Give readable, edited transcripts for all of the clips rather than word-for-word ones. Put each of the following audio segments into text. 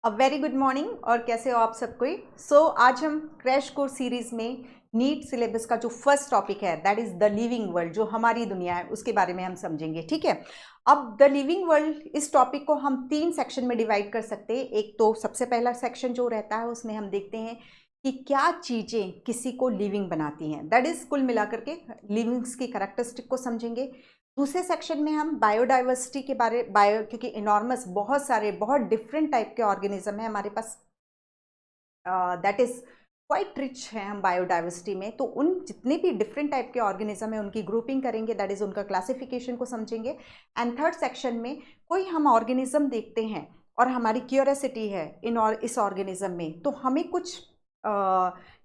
Very good morning. और कैसे हो आप सब कोई। आज हम क्रैश कोर्स सीरीज में नीट सिलेबस का जो फर्स्ट टॉपिक है that is the living world, जो हमारी दुनिया है उसके बारे में हम समझेंगे। ठीक है। अब द लिविंग वर्ल्ड, इस टॉपिक को हम 3 सेक्शन में डिवाइड कर सकते हैं। एक तो सबसे पहला सेक्शन जो रहता है उसमें हम देखते हैं कि क्या चीज़ें किसी को लिविंग बनाती हैं, दैट इज कुल मिलाकर के लिविंग्स की कैरेक्टरिस्टिक को समझेंगे। दूसरे सेक्शन में हम बायोडाइवर्सिटी के क्योंकि इनॉर्मस बहुत डिफरेंट टाइप के ऑर्गेनिज्म है हमारे पास, दैट इज क्वाइट रिच है हम बायोडाइवर्सिटी में। तो उन जितने भी डिफरेंट टाइप के ऑर्गेनिज्म है उनकी ग्रुपिंग करेंगे, दैट इज उनका क्लासिफिकेशन को समझेंगे। एंड थर्ड सेक्शन में कोई हम ऑर्गेनिज्म देखते हैं और हमारी क्यूरियोसिटी है इस ऑर्गेनिज्म में, तो हमें कुछ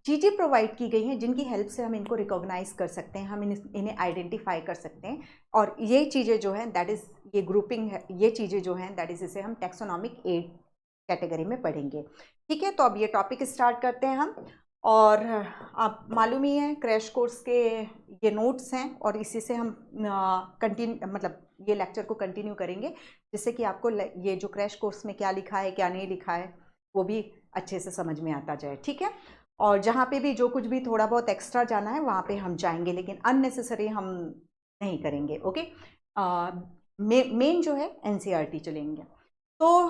चीज़ें प्रोवाइड की गई हैं जिनकी हेल्प से हम इनको रिकॉग्नाइज कर सकते हैं, हम इन्हें आइडेंटिफाई कर सकते हैं। और ये चीज़ें जो हैं दैट इज़ ये ग्रुपिंग है, ये चीज़ें जो हैं दैट इज़ इसे हम टेक्सोनॉमिक एड कैटेगरी में पढ़ेंगे। ठीक है, तो अब ये टॉपिक स्टार्ट करते हैं हम। और आप मालूम ही है क्रैश कोर्स के ये नोट्स हैं और इसी से हम कंटिन्यू मतलब ये लेक्चर को कंटिन्यू करेंगे, जिससे कि आपको ये जो क्रैश कोर्स में क्या लिखा है क्या नहीं लिखा है वो भी अच्छे से समझ में आता जाए। ठीक है। और जहाँ पे भी जो कुछ भी थोड़ा बहुत एक्स्ट्रा जाना है वहाँ पे हम जाएंगे, लेकिन अननेसेसरी हम नहीं करेंगे। ओके। मेन जो है एनसीईआरटी चलेंगे। तो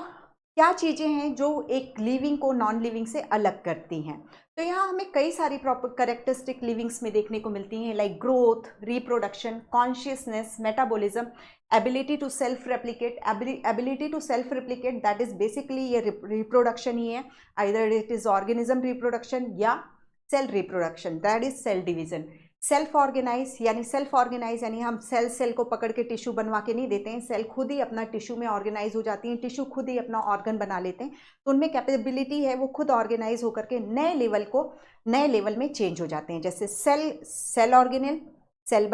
क्या चीज़ें हैं जो एक लिविंग को नॉन लिविंग से अलग करती हैं। तो यहाँ हमें कई सारी प्रॉपर कैरेक्टरिस्टिक लिविंग्स में देखने को मिलती हैं, like growth, reproduction, consciousness, metabolism, ability to self replicate. Ability to self replicate that is basically ये रिप्रोडक्शन ही है, either it is organism reproduction या cell reproduction, that is cell division. Self organise यानी हम सेल को पकड़ के tissue बनवा के नहीं देते हैं, सेल खुद ही अपना टिश्यू में ऑर्गेनाइज हो जाती हैं, टिश्यू खुद ही अपना ऑर्गन बना लेते हैं। तो उनमें कैपेबिलिटी है वो खुद ऑर्गेनाइज होकर के नए लेवल में चेंज हो जाते हैं। जैसे सेल ऑर्गेनल सेल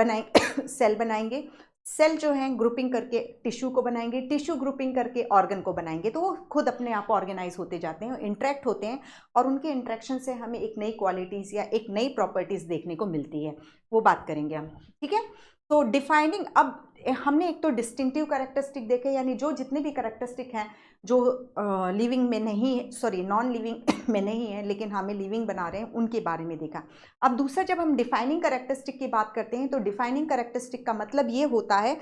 बनाएंगे, सेल जो है ग्रुपिंग करके टिश्यू को बनाएंगे, टिश्यू ग्रुपिंग करके ऑर्गन को बनाएंगे, तो वो खुद अपने आप ऑर्गेनाइज होते जाते हैं, इंटरेक्ट होते हैं और उनके इंटरेक्शन से हमें एक नई क्वालिटीज़ या एक नई प्रॉपर्टीज़ देखने को मिलती है, वो बात करेंगे हम। ठीक है। तो डिफाइनिंग, अब हमने एक तो डिस्टिंक्टिव कैरेक्टरिस्टिक देखे, यानी जो जितने भी कैरेक्टरिस्टिक हैं जो लिविंग में नहीं है, सॉरी नॉन लिविंग में नहीं है लेकिन हमें लिविंग बना रहे हैं, उनके बारे में देखा। अब दूसरा, जब हम डिफाइनिंग कैरेक्टरिस्टिक की बात करते हैं तो डिफाइनिंग कैरेक्टरिस्टिक का मतलब ये होता है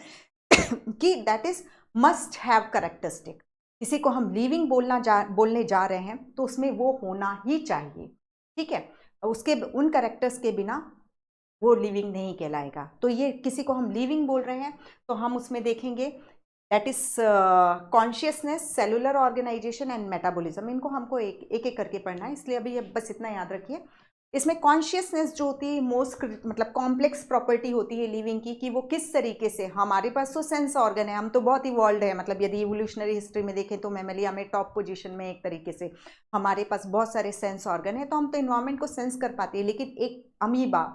कि that is must have characteristic. किसी को हम लिविंग बोलने जा रहे हैं तो उसमें वो होना ही चाहिए। ठीक है। उसके उन कैरेक्टर्स के बिना वो लिविंग नहीं कहलाएगा। तो ये किसी को हम लिविंग बोल रहे हैं तो हम उसमें देखेंगे that is consciousness, cellular organisation and metabolism. इनको हमको एक एक करके पढ़ना है, इसलिए अभी बस इतना याद रखिए। इसमें कॉन्शियसनेस जो होती है मोस्ट मतलब कॉम्प्लेक्स प्रॉपर्टी होती है लिविंग की, कि वो किस तरीके से, हमारे पास तो सेंस ऑर्गन है, हम तो बहुत इवॉल्व है, मतलब यदि इवोल्यूशनरी हिस्ट्री में देखें तो मैमेलिया में टॉप पोजीशन में एक तरीके से हमारे पास बहुत सारे सेंस ऑर्गन है, तो हम तो इन्वायरमेंट को सेंस कर पाते हैं। लेकिन एक अमीबा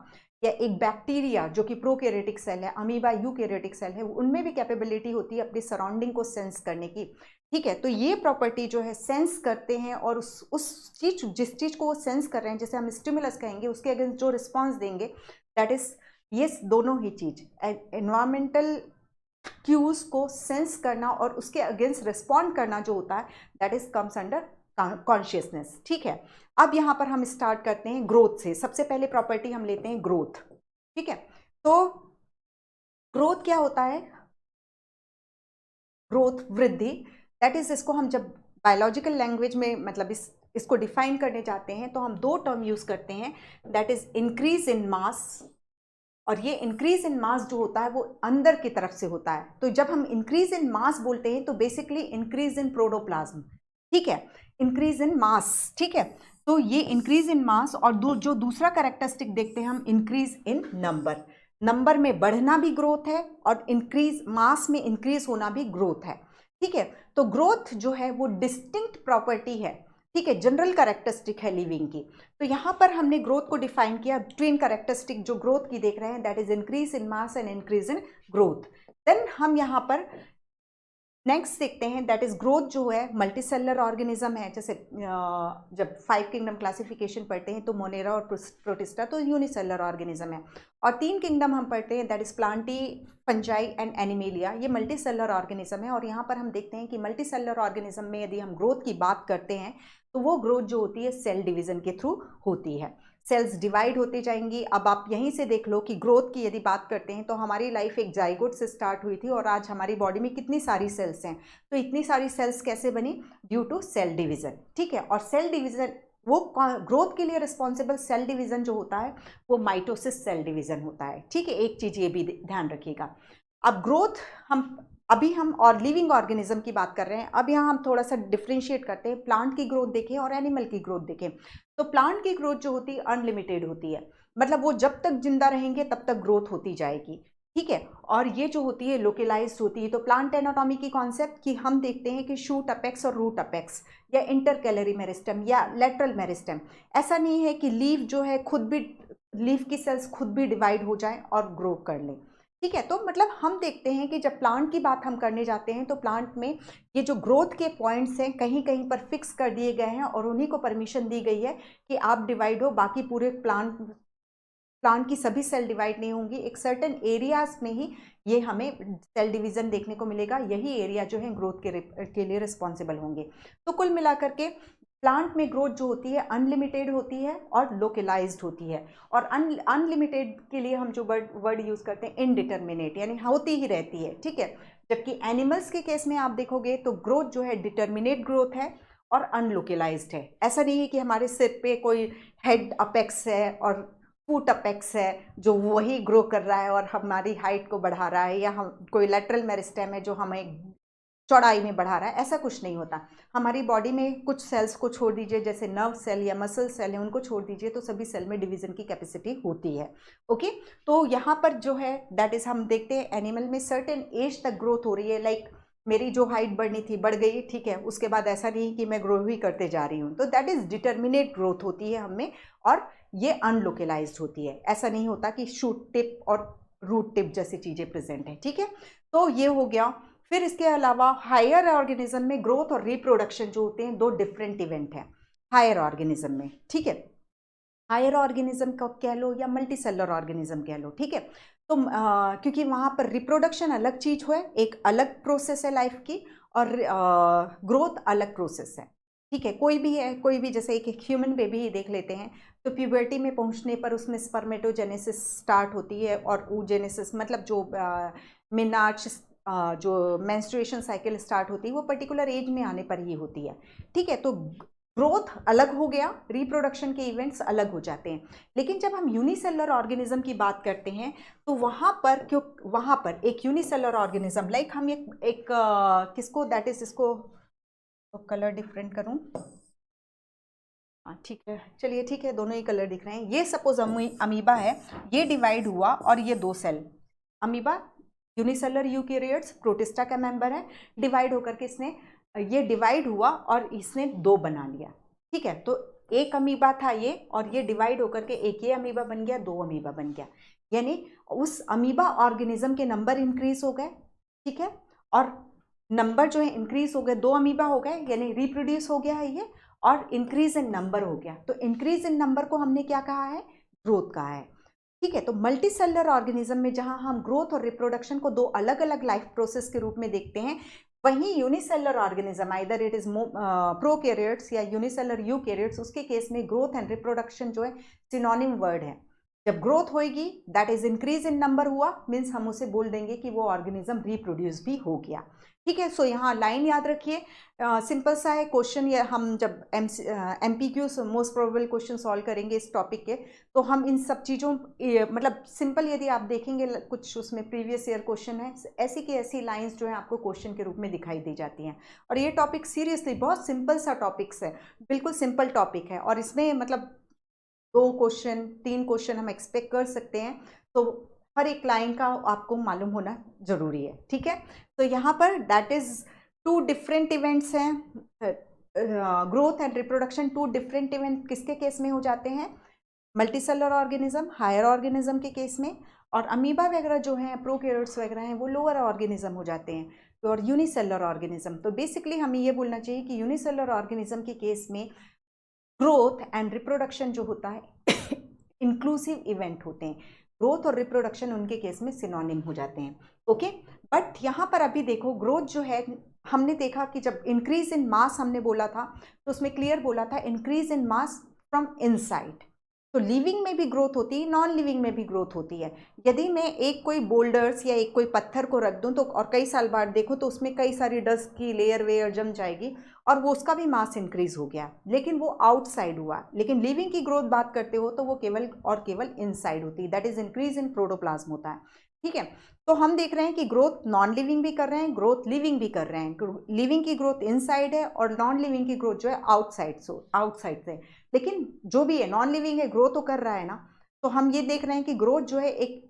या एक बैक्टीरिया जो कि प्रोकैरियोटिक सेल है, अमीबा यूकैरियोटिक सेल है, उनमें भी कैपेबिलिटी होती है अपनी सराउंडिंग को सेंस करने की। ठीक है। तो ये प्रॉपर्टी जो है सेंस करते हैं और जिस चीज को वो सेंस कर रहे हैं, जैसे हम स्टिमुलस कहेंगे, उसके अगेंस्ट जो रिस्पॉन्स देंगे दैट इज ये दोनों ही चीज, एनवायरमेंटल क्यूज को सेंस करना और उसके अगेंस्ट रिस्पॉन्ड करना जो होता है that is comes under consciousness. ठीक है। अब यहां पर हम स्टार्ट करते हैं ग्रोथ से। सबसे पहले प्रॉपर्टी हम लेते हैं ग्रोथ। ठीक है। तो ग्रोथ क्या होता है? ग्रोथ, वृद्धि, दैट इज, इसको हम जब बायोलॉजिकल लैंग्वेज में मतलब इसको डिफाइन करने जाते हैं तो हम 2 टर्म यूज करते हैं, दैट इज इंक्रीज इन मास। और ये इंक्रीज इन मास जो होता है वो अंदर की तरफ से होता है। तो जब हम इंक्रीज इन मास बोलते हैं तो बेसिकली इंक्रीज इन प्रोटोप्लाज्म। ठीक है। इंक्रीज इन मास। ठीक है। तो ये इंक्रीज इन मास, और जो दूसरा कैरेक्टरिस्टिक देखते हैं हम, इंक्रीज इन नंबर। नंबर में बढ़ना भी ग्रोथ है और इंक्रीज मास में इंक्रीज होना भी ग्रोथ है। ठीक है। तो ग्रोथ जो है वो डिस्टिंक्ट प्रॉपर्टी है। ठीक है, जनरल कैरेक्टरिस्टिक है लिविंग की। तो यहां पर हमने ग्रोथ को डिफाइन किया, ट्विन कैरेक्टरिस्टिक जो ग्रोथ की देख रहे हैं that is increase in mass and increase in growth. Then हम यहां पर नेक्स्ट देखते हैं दैट इज ग्रोथ जो है मल्टी सेलुलर ऑर्गेनिज्म है। जैसे जब 5 किंगडम क्लासिफिकेशन पढ़ते हैं तो मोनेरा और प्रोटिस्टा तो यूनिसेलुलर ऑर्गेनिज्म है, और 3 किंगडम हम पढ़ते हैं that is Plantae, fungi and animalia, ये मल्टी सेलुलर ऑर्गेनिज्म है। और यहाँ पर हम देखते हैं कि मल्टी सेलुलर ऑर्गेनिज्म में यदि हम ग्रोथ की बात करते हैं तो वो ग्रोथ जो होती है सेल डिवीजन के थ्रू होती है, सेल्स डिवाइड होती जाएंगी। अब आप यहीं से देख लो कि ग्रोथ की यदि बात करते हैं तो हमारी लाइफ एक जाइगोट से स्टार्ट हुई थी और आज हमारी बॉडी में कितनी सारी सेल्स हैं, तो इतनी सारी सेल्स कैसे बनी, ध्यू टू सेल डिवीजन, ठीक है। और सेल डिवीजन वो ग्रोथ के लिए रिस्पॉन्सिबल सेल डिवीजन जो होता है वो माइटोसिस सेल डिवीजन होता है, ठीक है। एक चीज ये भी ध्यान रखिएगा। अब ग्रोथ अभी हम और लिविंग ऑर्गेनिज्म की बात कर रहे हैं, अब यहाँ हम थोड़ा सा डिफ्रेंशिएट करते हैं, प्लांट की ग्रोथ देखें और एनिमल की ग्रोथ देखें। तो प्लांट की ग्रोथ जो होती है अनलिमिटेड होती है, मतलब वो जब तक जिंदा रहेंगे तब तक ग्रोथ होती जाएगी, ठीक है। और ये जो होती है लोकलाइज्ड होती है। तो प्लांट एनाटॉमी की कॉन्सेप्ट कि हम देखते हैं कि शूट अपेक्स और रूट अपेक्स या इंटरकैलरी मेरिस्टम या लेटरल मेरिस्टम, ऐसा नहीं है कि लीफ जो है खुद भी, लीफ की सेल्स खुद भी डिवाइड हो जाएं और ग्रो कर लें, ठीक है। तो मतलब हम देखते हैं कि जब प्लांट की बात हम करने जाते हैं तो प्लांट में ये जो ग्रोथ के पॉइंट्स हैं कहीं कहीं पर फिक्स कर दिए गए हैं और उन्हीं को परमिशन दी गई है कि आप डिवाइड हो, बाकी पूरे प्लांट की सभी सेल डिवाइड नहीं होंगी, एक सर्टेन एरियाज में ही ये हमें सेल डिवीजन देखने को मिलेगा, यही एरिया जो है ग्रोथ के लिए रिस्पॉन्सिबल होंगे। तो कुल मिलाकर के प्लांट में ग्रोथ जो होती है अनलिमिटेड होती है और लोकलाइज्ड होती है। और अनलिमिटेड के लिए हम जो वर्ड यूज करते हैं इनडिटर्मिनेट, यानी होती ही रहती है, ठीक है। जबकि एनिमल्स के केस में आप देखोगे तो ग्रोथ जो है डिटर्मिनेट ग्रोथ है और अनलोकलाइज्ड है। ऐसा नहीं है कि हमारे सिर पे कोई हेड अपेक्स है और फूट अपेक्स है जो वही ग्रो कर रहा है और हमारी हाइट को बढ़ा रहा है, या हम कोई लेटरल मेरिस्टेम है जो हमें चौड़ाई में बढ़ा रहा है, ऐसा कुछ नहीं होता। हमारी बॉडी में कुछ सेल्स को छोड़ दीजिए, जैसे नर्व सेल या मसल सेल है उनको छोड़ दीजिए, तो सभी सेल में डिवीजन की कैपेसिटी होती है, ओके। तो यहाँ पर जो है दैट इज हम देखते हैं एनिमल में सर्टेन एज तक ग्रोथ हो रही है, लाइक मेरी जो हाइट बढ़नी थी बढ़ गई, ठीक है, उसके बाद ऐसा नहीं कि मैं ग्रो ही करते जा रही हूँ, तो दैट इज डिटर्मिनेट ग्रोथ होती है हमें, और ये अनलोकलाइज्ड होती है। ऐसा नहीं होता कि शूट टिप और रूट टिप जैसी चीजें प्रेजेंट है, ठीक है। तो ये हो गया। फिर इसके अलावा हायर ऑर्गेनिज्म में ग्रोथ और रिप्रोडक्शन जो होते हैं दो डिफरेंट इवेंट हैं हायर ऑर्गेनिज्म में, ठीक है। हायर ऑर्गेनिज्म को कह लो या मल्टी सेलुलर ऑर्गेनिज्म कह लो, ठीक है। तो क्योंकि वहाँ पर रिप्रोडक्शन अलग चीज है, एक अलग प्रोसेस है लाइफ की, और ग्रोथ अलग प्रोसेस है, ठीक है। कोई भी है, कोई भी, जैसे एक ह्यूमन बेबी ही देख लेते हैं, तो प्यूबर्टी में पहुंचने पर उसमें स्पर्मेटोजेनेसिस स्टार्ट होती है, और oogenesis मतलब जो मिनार्च जो मेंस्ट्रुएशन साइकिल स्टार्ट होती है वो पर्टिकुलर एज में आने पर ही होती है, ठीक है। तो ग्रोथ अलग हो गया, रिप्रोडक्शन के इवेंट्स अलग हो जाते हैं। लेकिन जब हम यूनिसेलुलर ऑर्गेनिज्म की बात करते हैं तो वहाँ पर एक यूनिसेलुलर ऑर्गेनिज्म, लाइक हम एक किसको, दैट इज इसको तो कलर डिफरेंट करूँ, हाँ ठीक है, चलिए ठीक है, दोनों ही कलर दिख रहे हैं। ये सपोज अमीबा है, ये डिवाइड हुआ और ये 2 cell, amoeba unicellular eukaryotes protista का मेंबर है, डिवाइड होकर के इसने, ये डिवाइड हुआ और इसने 2 बना लिया, ठीक है। तो एक अमीबा था ये, और ये डिवाइड होकर के एक ये अमीबा बन गया, 2 अमीबा बन गया, यानी उस अमीबा ऑर्गेनिज्म के नंबर इंक्रीज हो गए, ठीक है। और नंबर जो है इंक्रीज हो गए, 2 अमीबा हो गए, यानी रिप्रोड्यूस हो गया है ये, और इंक्रीज इन नंबर हो गया। तो इंक्रीज इन नंबर को हमने क्या कहा है, ग्रोथ कहा है, ठीक है। तो मल्टी सेलुलर ऑर्गेनिज्म में जहां हम ग्रोथ और रिप्रोडक्शन को 2 अलग अलग लाइफ प्रोसेस के रूप में देखते हैं, वहीं unicellular organism either it is prokaryotes या यूनिसेलुलर यूकैरियोट्स, उसके केस में ग्रोथ एंड रिप्रोडक्शन जो है सिनोनिम वर्ड है। जब ग्रोथ होएगी that is increase in number हुआ, मीन्स हम उसे बोल देंगे कि वो ऑर्गेनिज्म रिप्रोड्यूस भी हो गया, ठीक है। सो यहाँ लाइन याद रखिए, सिंपल सा है क्वेश्चन, ये हम जब MPQ most probable question solve करेंगे इस टॉपिक के, तो हम इन सब चीज़ों मतलब सिंपल, यदि आप देखेंगे कुछ उसमें प्रीवियस ईयर क्वेश्चन है, ऐसी की ऐसी लाइंस जो है आपको क्वेश्चन के रूप में दिखाई दी जाती हैं। और ये टॉपिक सीरियसली बहुत सिंपल सा टॉपिक्स है, बिल्कुल सिंपल टॉपिक है, और इसमें मतलब 2 क्वेश्चन 3 क्वेश्चन हम एक्सपेक्ट कर सकते हैं। तो हर एक लाइन का आपको मालूम होना जरूरी है, ठीक है। तो यहाँ पर दैट इज 2 डिफरेंट इवेंट्स हैं, growth and reproduction 2 different event किसके केस में हो जाते हैं, multi cellular organism higher organism के केस में, और अमीबा वगैरह जो हैं, प्रोकैरियोट्स वगैरह हैं, वो लोअर ऑर्गेनिज्म हो जाते हैं और यूनिसेलुलर ऑर्गेनिज्म। तो बेसिकली हमें ये बोलना चाहिए कि यूनिसेलुलर ऑर्गेनिज्म के केस में ग्रोथ एंड रिप्रोडक्शन जो होता है इंक्लूसिव इवेंट होते हैं। ग्रोथ और रिप्रोडक्शन उनके केस में सिनोनिम हो जाते हैं। ओके, बट यहाँ पर अभी देखो ग्रोथ जो है, हमने देखा कि जब इंक्रीज इन मास हमने बोला था तो उसमें क्लियर बोला था increase in mass from inside. तो लिविंग में भी ग्रोथ होती है, नॉन लिविंग में भी ग्रोथ होती है। यदि मैं एक कोई बोल्डर्स या एक कोई पत्थर को रख दूं तो और कई साल बाद देखो तो उसमें कई सारी डस्ट की लेयर वेयर जम जाएगी और वो उसका भी मास इंक्रीज हो गया, लेकिन वो आउटसाइड हुआ। लेकिन लिविंग की ग्रोथ बात करते हो तो वो केवल और केवल इनसाइड होती है, that is increase in protoplasm होता है। ठीक है, तो हम देख रहे हैं कि ग्रोथ नॉन लिविंग भी कर रहे हैं, ग्रोथ लिविंग भी कर रहे हैं। लिविंग की ग्रोथ इनसाइड है और नॉन लिविंग की ग्रोथ जो है आउटसाइड से। लेकिन जो भी है नॉन लिविंग है, ग्रो तो कर रहा है ना। तो हम ये देख रहे हैं कि ग्रोथ जो है एक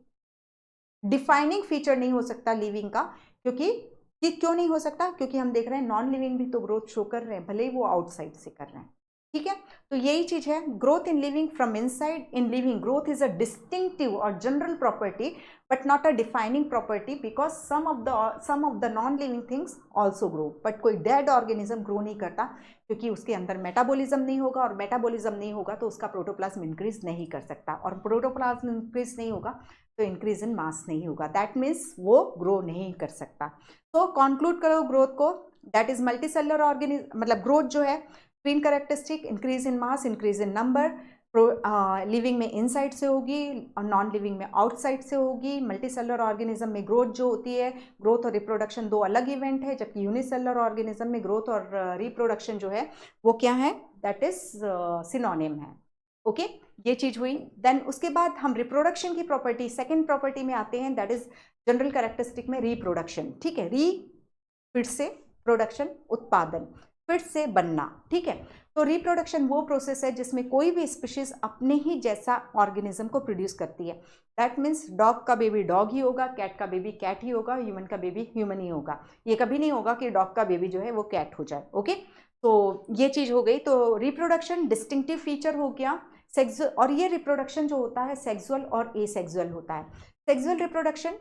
डिफाइनिंग फीचर नहीं हो सकता लिविंग का, क्योंकि क्यों नहीं हो सकता, क्योंकि हम देख रहे हैं नॉन लिविंग भी तो ग्रोथ शो कर रहे हैं, भले ही वो आउटसाइड से कर रहे हैं। ठीक है, तो यही चीज है growth in living from inside. In living growth is a distinctive और general property but not a defining property, because some of the non living things also grow, but कोई डेड ऑर्गेनिज्म ग्रो नहीं करता, क्योंकि उसके अंदर metabolism नहीं होगा, और मेटाबॉलिज्म नहीं होगा तो उसका प्रोटोप्लाज्म इंक्रीज नहीं कर सकता, और प्रोटोप्लाज्म इंक्रीज नहीं होगा तो इंक्रीज इन मास नहीं होगा, दैट मीन्स वो ग्रो नहीं कर सकता। तो कॉन्क्लूड करो ग्रोथ को, दैट इज मल्टीसेलुलर ऑर्गेनिज्म, मतलब ग्रोथ जो है तीन characteristic, increase in mass, increase in number, living में इनसाइड से होगी और नॉन लिविंग में आउटसाइड से होगी। मल्टीसेलुलर ऑर्गेनिज्म में ग्रोथ जो होती है, ग्रोथ और रिप्रोडक्शन दो अलग इवेंट है, जबकि यूनिसेलुलर ऑर्गेनिज्म में ग्रोथ और रिप्रोडक्शन जो है वो क्या है, दैट इज सिनोनिम है। ओके, ये चीज हुई। देन उसके बाद हम रिप्रोडक्शन की प्रॉपर्टी, सेकेंड प्रॉपर्टी में आते हैं, दैट इज जनरल कैरेक्टरिस्टिक में रिप्रोडक्शन। ठीक है, फिर से प्रोडक्शन, उत्पादन, फिर से बनना। ठीक है, तो रिप्रोडक्शन वो प्रोसेस है जिसमें कोई भी स्पीशीज अपने ही जैसा ऑर्गेनिज्म को प्रोड्यूस करती है। दैट मीन्स डॉग का बेबी डॉग ही होगा, कैट का बेबी कैट ही होगा, ह्यूमन का बेबी ह्यूमन ही होगा। ये कभी नहीं होगा कि डॉग का बेबी जो है वो कैट हो जाए। ओके, तो ये चीज हो गई। तो रिप्रोडक्शन डिस्टिंक्टिव फीचर हो गया सेक्सुअल, और ये रिप्रोडक्शन जो होता है सेक्सुअल और एसेक्सुअल होता है। Sexual reproduction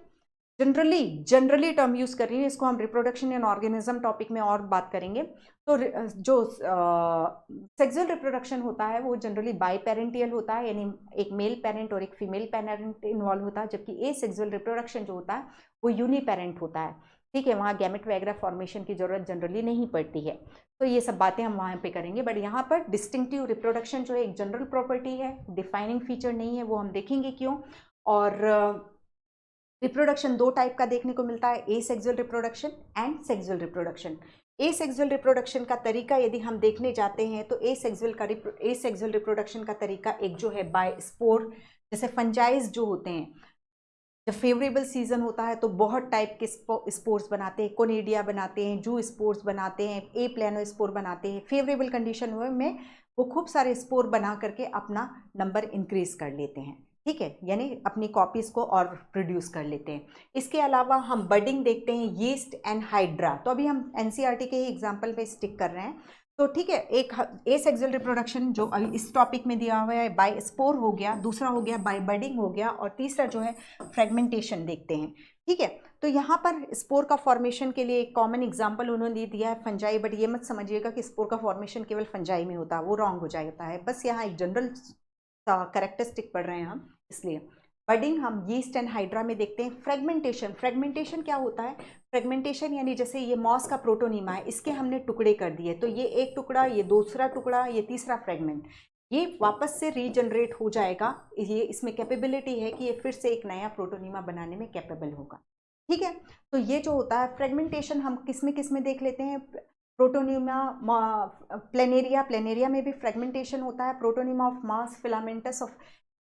generally term use कर रही है, इसको हम रिप्रोडक्शन इन ऑर्गेनिज्म टॉपिक में और बात करेंगे। तो जो सेक्सुअल रिप्रोडक्शन होता है वो जनरली बाई पेरेंटियल होता है, यानी एक मेल पेरेंट और एक फीमेल पेरेंट इन्वॉल्व होता है, जबकि ए सेक्सुअल रिप्रोडक्शन जो होता है वो यूनी पेरेंट होता है। ठीक है, वहाँ गैमेट वगैरह फॉर्मेशन की जरूरत जनरली नहीं पड़ती है। तो ये सब बातें हम वहाँ पे करेंगे, बट यहाँ पर डिस्टिंक्टिव रिप्रोडक्शन जो है एक जनरल प्रॉपर्टी है, डिफाइनिंग फीचर नहीं है, वो हम देखेंगे क्यों। और रिप्रोडक्शन दो टाइप का देखने को मिलता है, ए sexual reproduction and sexual reproduction. A sexual reproduction का तरीका यदि हम देखने जाते हैं तो ए सेक्सुअल रिप्रोडक्शन का तरीका एक जो है बाय स्पोर, जैसे फंजाइज जो होते हैं, जब फेवरेबल सीजन होता है तो बहुत टाइप के स्पोर्स बनाते हैं, कोनिडिया बनाते हैं, जू स्पोर्स बनाते हैं, ए प्लानो स्पोर बनाते हैं। फेवरेबल कंडीशन में वो खूब सारे स्पोर बना करके अपना नंबर इंक्रीज कर लेते हैं। ठीक है, यानी अपनी कॉपीज को और प्रोड्यूस कर लेते हैं। इसके अलावा हम बडिंग देखते हैं, यीस्ट एंड हाइड्रा। तो अभी हम एनसीईआरटी के ही एग्जाम्पल पे स्टिक कर रहे हैं। तो ठीक है, एक ए सेक्सुअल रिप्रोडक्शन जो इस टॉपिक में दिया हुआ है बाय स्पोर हो गया, दूसरा हो गया बाय बडिंग हो गया, और तीसरा जो है फ्रेगमेंटेशन देखते हैं। ठीक है, तो यहाँ पर स्पोर का फॉर्मेशन के लिए एक कॉमन एग्जांपल उन्होंने दिया है फंजाई, बट ये मत समझिएगा कि स्पोर का फॉर्मेशन केवल फंजाई में होता है, वो रॉन्ग हो जाता है। बस यहाँ एक जनरल कैरेक्टरिस्टिक पढ़ रहे हैं हम, इसलिए बडिंग हम यीस्ट एंड हाइड्रा में देखते हैं। फ्रेगमेंटेशन क्या होता है, फ्रेगमेंटेशन यानी जैसे ये मॉस का प्रोटोनीमा है, इसके हमने टुकड़े कर दिए, तो ये एक टुकड़ा, ये दूसरा टुकड़ा, ये तीसरा फ्रेगमेंट, ये वापस से रीजनरेट हो जाएगा। ये इसमें कैपेबिलिटी है कि ये फिर से एक नया प्रोटोनीमा बनाने में कैपेबल होगा। ठीक है, तो ये जो होता है फ्रेगमेंटेशन हम किस में देख लेते हैं, प्रोटोनीमा, प्लेनेरिया में भी फ्रेगमेंटेशन होता है। Protonema of mass, filamentous of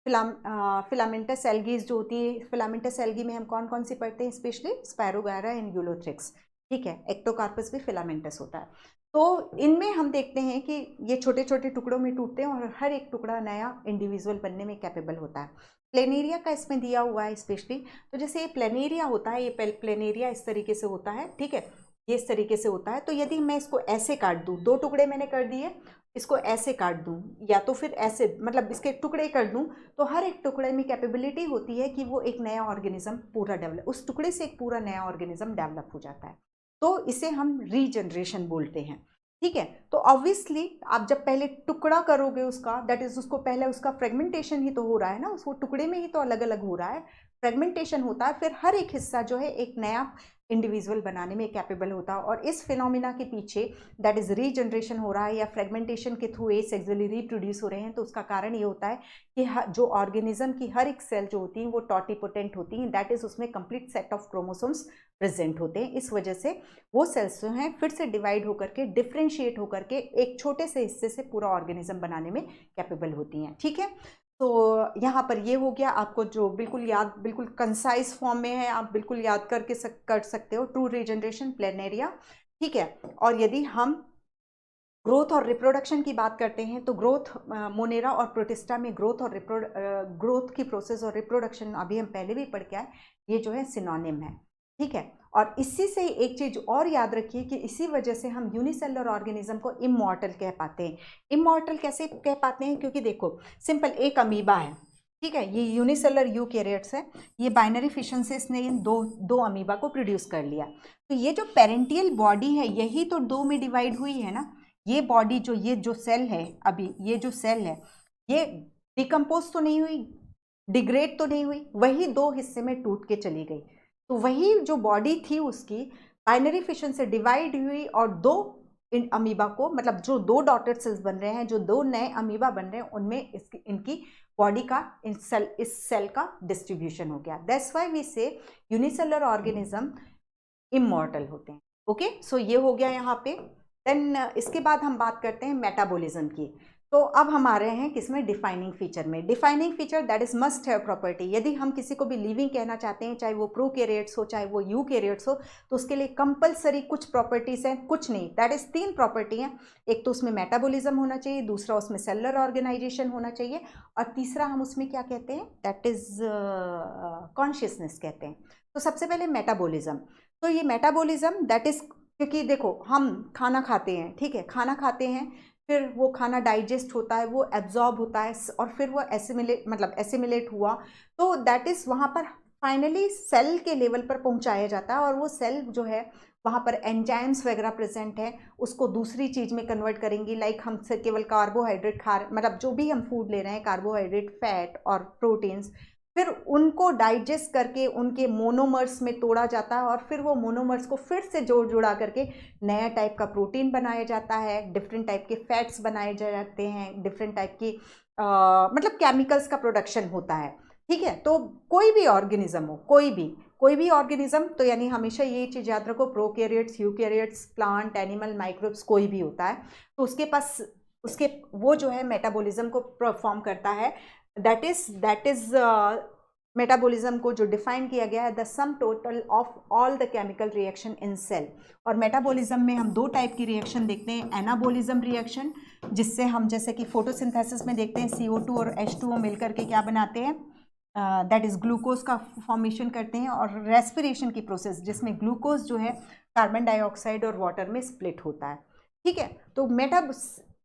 filamentous algae जो होती है, फिलामेंटस एल्गी में हम कौन कौन सी पढ़ते हैं, स्पेशली स्पायरोगायरा एंड यूलोथ्रिक्स। ठीक है, एक्टोकार्पस भी फिलामेंटस होता है। तो इनमें हम देखते हैं कि ये छोटे छोटे टुकड़ों में टूटते हैं और हर एक टुकड़ा नया इंडिविजुअल बनने में कैपेबल होता है। प्लेनेरिया का इसमें दिया हुआ है स्पेशली, तो जैसे ये प्लेनेरिया होता है, ये प्लेनेरिया इस तरीके से होता है। ठीक है, ये इस तरीके से होता है। तो यदि मैं इसको ऐसे काट दूं, 2 टुकड़े मैंने कर दिए, इसको ऐसे काट दूं या तो फिर ऐसे, मतलब इसके टुकड़े कर दूं, तो हर एक टुकड़े में कैपेबिलिटी होती है कि वो एक नया ऑर्गेनिज्म पूरा डेवलप, उस टुकड़े से एक पूरा नया ऑर्गेनिज्म डेवलप हो जाता है। तो इसे हम रीजनरेशन बोलते हैं, ठीक है। तो ऑब्वियसली आप जब पहले टुकड़ा करोगे उसका, दैट इज उसको पहले उसका फ्रेगमेंटेशन ही तो हो रहा है ना, उसको टुकड़े में ही तो अलग अलग हो रहा है, फ्रेगमेंटेशन होता है, फिर हर एक हिस्सा जो है एक नया इंडिविजुअल बनाने में कैपेबल होता है। और इस फिनोमिना के पीछे दैट इज रीजनरेशन हो रहा है या फ्रेगमेंटेशन के थ्रू सेक्सुअली रिप्रोड्यूस हो रहे हैं, तो उसका कारण ये होता है कि जो ऑर्गेनिज्म की हर एक सेल जो होती है वो टॉटिपोटेंट होती हैं, दैट इज उसमें complete set of chromosomes present होते हैं। इस वजह से वो सेल्स जो हैं फिर से डिवाइड होकर के, डिफ्रेंशिएट होकर के एक छोटे से हिस्से से पूरा ऑर्गेनिज्म बनाने में कैपेबल होती हैं, ठीक है। तो यहाँ पर ये हो गया, आपको जो बिल्कुल याद, बिल्कुल कंसाइज फॉर्म में है, आप बिल्कुल याद करके कर सकते हो, ट्रू रीजनरेशन, प्लेनेरिया, ठीक है। और यदि हम ग्रोथ और रिप्रोडक्शन की बात करते हैं तो ग्रोथ, मोनेरा और प्रोटिस्टा में ग्रोथ और ग्रोथ की प्रोसेस और रिप्रोडक्शन अभी हम पहले भी पढ़ के आए, ये जो है सिनोनिम है, ठीक है। और इसी से एक चीज और याद रखिए कि इसी वजह से हम यूनिसेलुलर ऑर्गेनिज्म को इमॉर्टल कह पाते हैं। इमॉर्टल कैसे कह पाते हैं? क्योंकि देखो सिंपल, एक अमीबा है, ठीक है, ये यूनिसेलुलर यूकैरियोट्स है, ये बाइनरी फिशन से इसने इन दो अमीबा को प्रोड्यूस कर लिया। तो ये जो पेरेंटियल बॉडी है यही तो 2 में डिवाइड हुई है ना। ये बॉडी जो, ये जो सेल है, अभी ये जो सेल है ये डिकम्पोज तो नहीं हुई, डिग्रेड तो नहीं हुई, वही 2 हिस्से में टूट के चली गई। तो वही जो बॉडी थी उसकी बाइनरी फिशन से डिवाइड हुई और 2 इन अमीबा को, मतलब जो 2 डॉटेड सेल्स बन रहे हैं, जो 2 नए अमीबा बन रहे हैं, उनमें इनकी बॉडी का इस सेल का डिस्ट्रीब्यूशन हो गया। दैट्स व्हाई वी से यूनिसेलुलर ऑर्गेनिज्म इमॉर्टल होते हैं। ओके, सो ये हो गया यहाँ पे। देन इसके बाद हम बात करते हैं मेटाबॉलिज्म की। तो अब हम आ रहे हैं किसमें? डिफाइनिंग फीचर में। Defining feature that is must have property. यदि हम किसी को भी लिविंग कहना चाहते हैं, चाहे वो प्रोकैरियोट्स हो चाहे वो यूकैरियोट्स हो, तो उसके लिए कंपलसरी कुछ प्रॉपर्टीज हैं, कुछ नहीं, दैट इज 3 प्रॉपर्टी हैं। एक तो उसमें मेटाबॉलिज्म होना चाहिए, दूसरा उसमें सेलुलर ऑर्गेनाइजेशन होना चाहिए, और तीसरा हम उसमें क्या कहते हैं? दैट इज कॉन्शियसनेस कहते हैं। तो सबसे पहले मेटाबॉलिज्म। तो ये मेटाबॉलिज्म दैट इज, क्योंकि देखो हम खाना खाते हैं, ठीक है, खाना खाते हैं, फिर वो खाना डाइजेस्ट होता है, वो एब्जॉर्ब होता है, और फिर वो एसिमिलेट हुआ, तो दैट इज वहाँ पर फाइनली सेल के लेवल पर पहुँचाया जाता है, और वो सेल जो है वहाँ पर एंजाइम्स वगैरह प्रेजेंट है, उसको दूसरी चीज़ में कन्वर्ट करेंगी। लाइक हम से केवल कार्बोहाइड्रेट खा, मतलब जो भी हम फूड ले रहे हैं, कार्बोहाइड्रेट, फैट और प्रोटीन्स, फिर उनको डाइजेस्ट करके उनके मोनोमर्स में तोड़ा जाता है, और फिर वो मोनोमर्स को फिर से जुड़ा करके नया टाइप का प्रोटीन बनाया जाता है, डिफरेंट टाइप के फैट्स बनाए जाते हैं, डिफरेंट टाइप की मतलब केमिकल्स का प्रोडक्शन होता है, ठीक है। तो कोई भी ऑर्गेनिज्म हो, कोई भी ऑर्गेनिज्म, तो यानी हमेशा ये चीज़ याद रखो, prokaryotes, eukaryotes, plant, animal, microbes, कोई भी होता है, तो उसके पास उसके वो जो है मेटाबॉलिज्म को परफॉर्म करता है। दैट इज मेटाबॉलिज्म को जो डिफाइन किया गया है, the sum total of all the chemical reaction in cell. और मेटाबॉलिज्म में हम 2 टाइप की रिएक्शन देखते हैं, एनाबॉलिज्म रिएक्शन, जिससे हम जैसे कि फोटोसिंथेसिस में देखते हैं CO2 और H2O मिलकर के क्या बनाते हैं, दैट इज ग्लूकोज का फॉर्मेशन करते हैं, और रेस्पिरेशन की प्रोसेस जिसमें ग्लूकोज जो है कार्बन डाइऑक्साइड और वाटर में स्प्लिट होता है, ठीक है। तो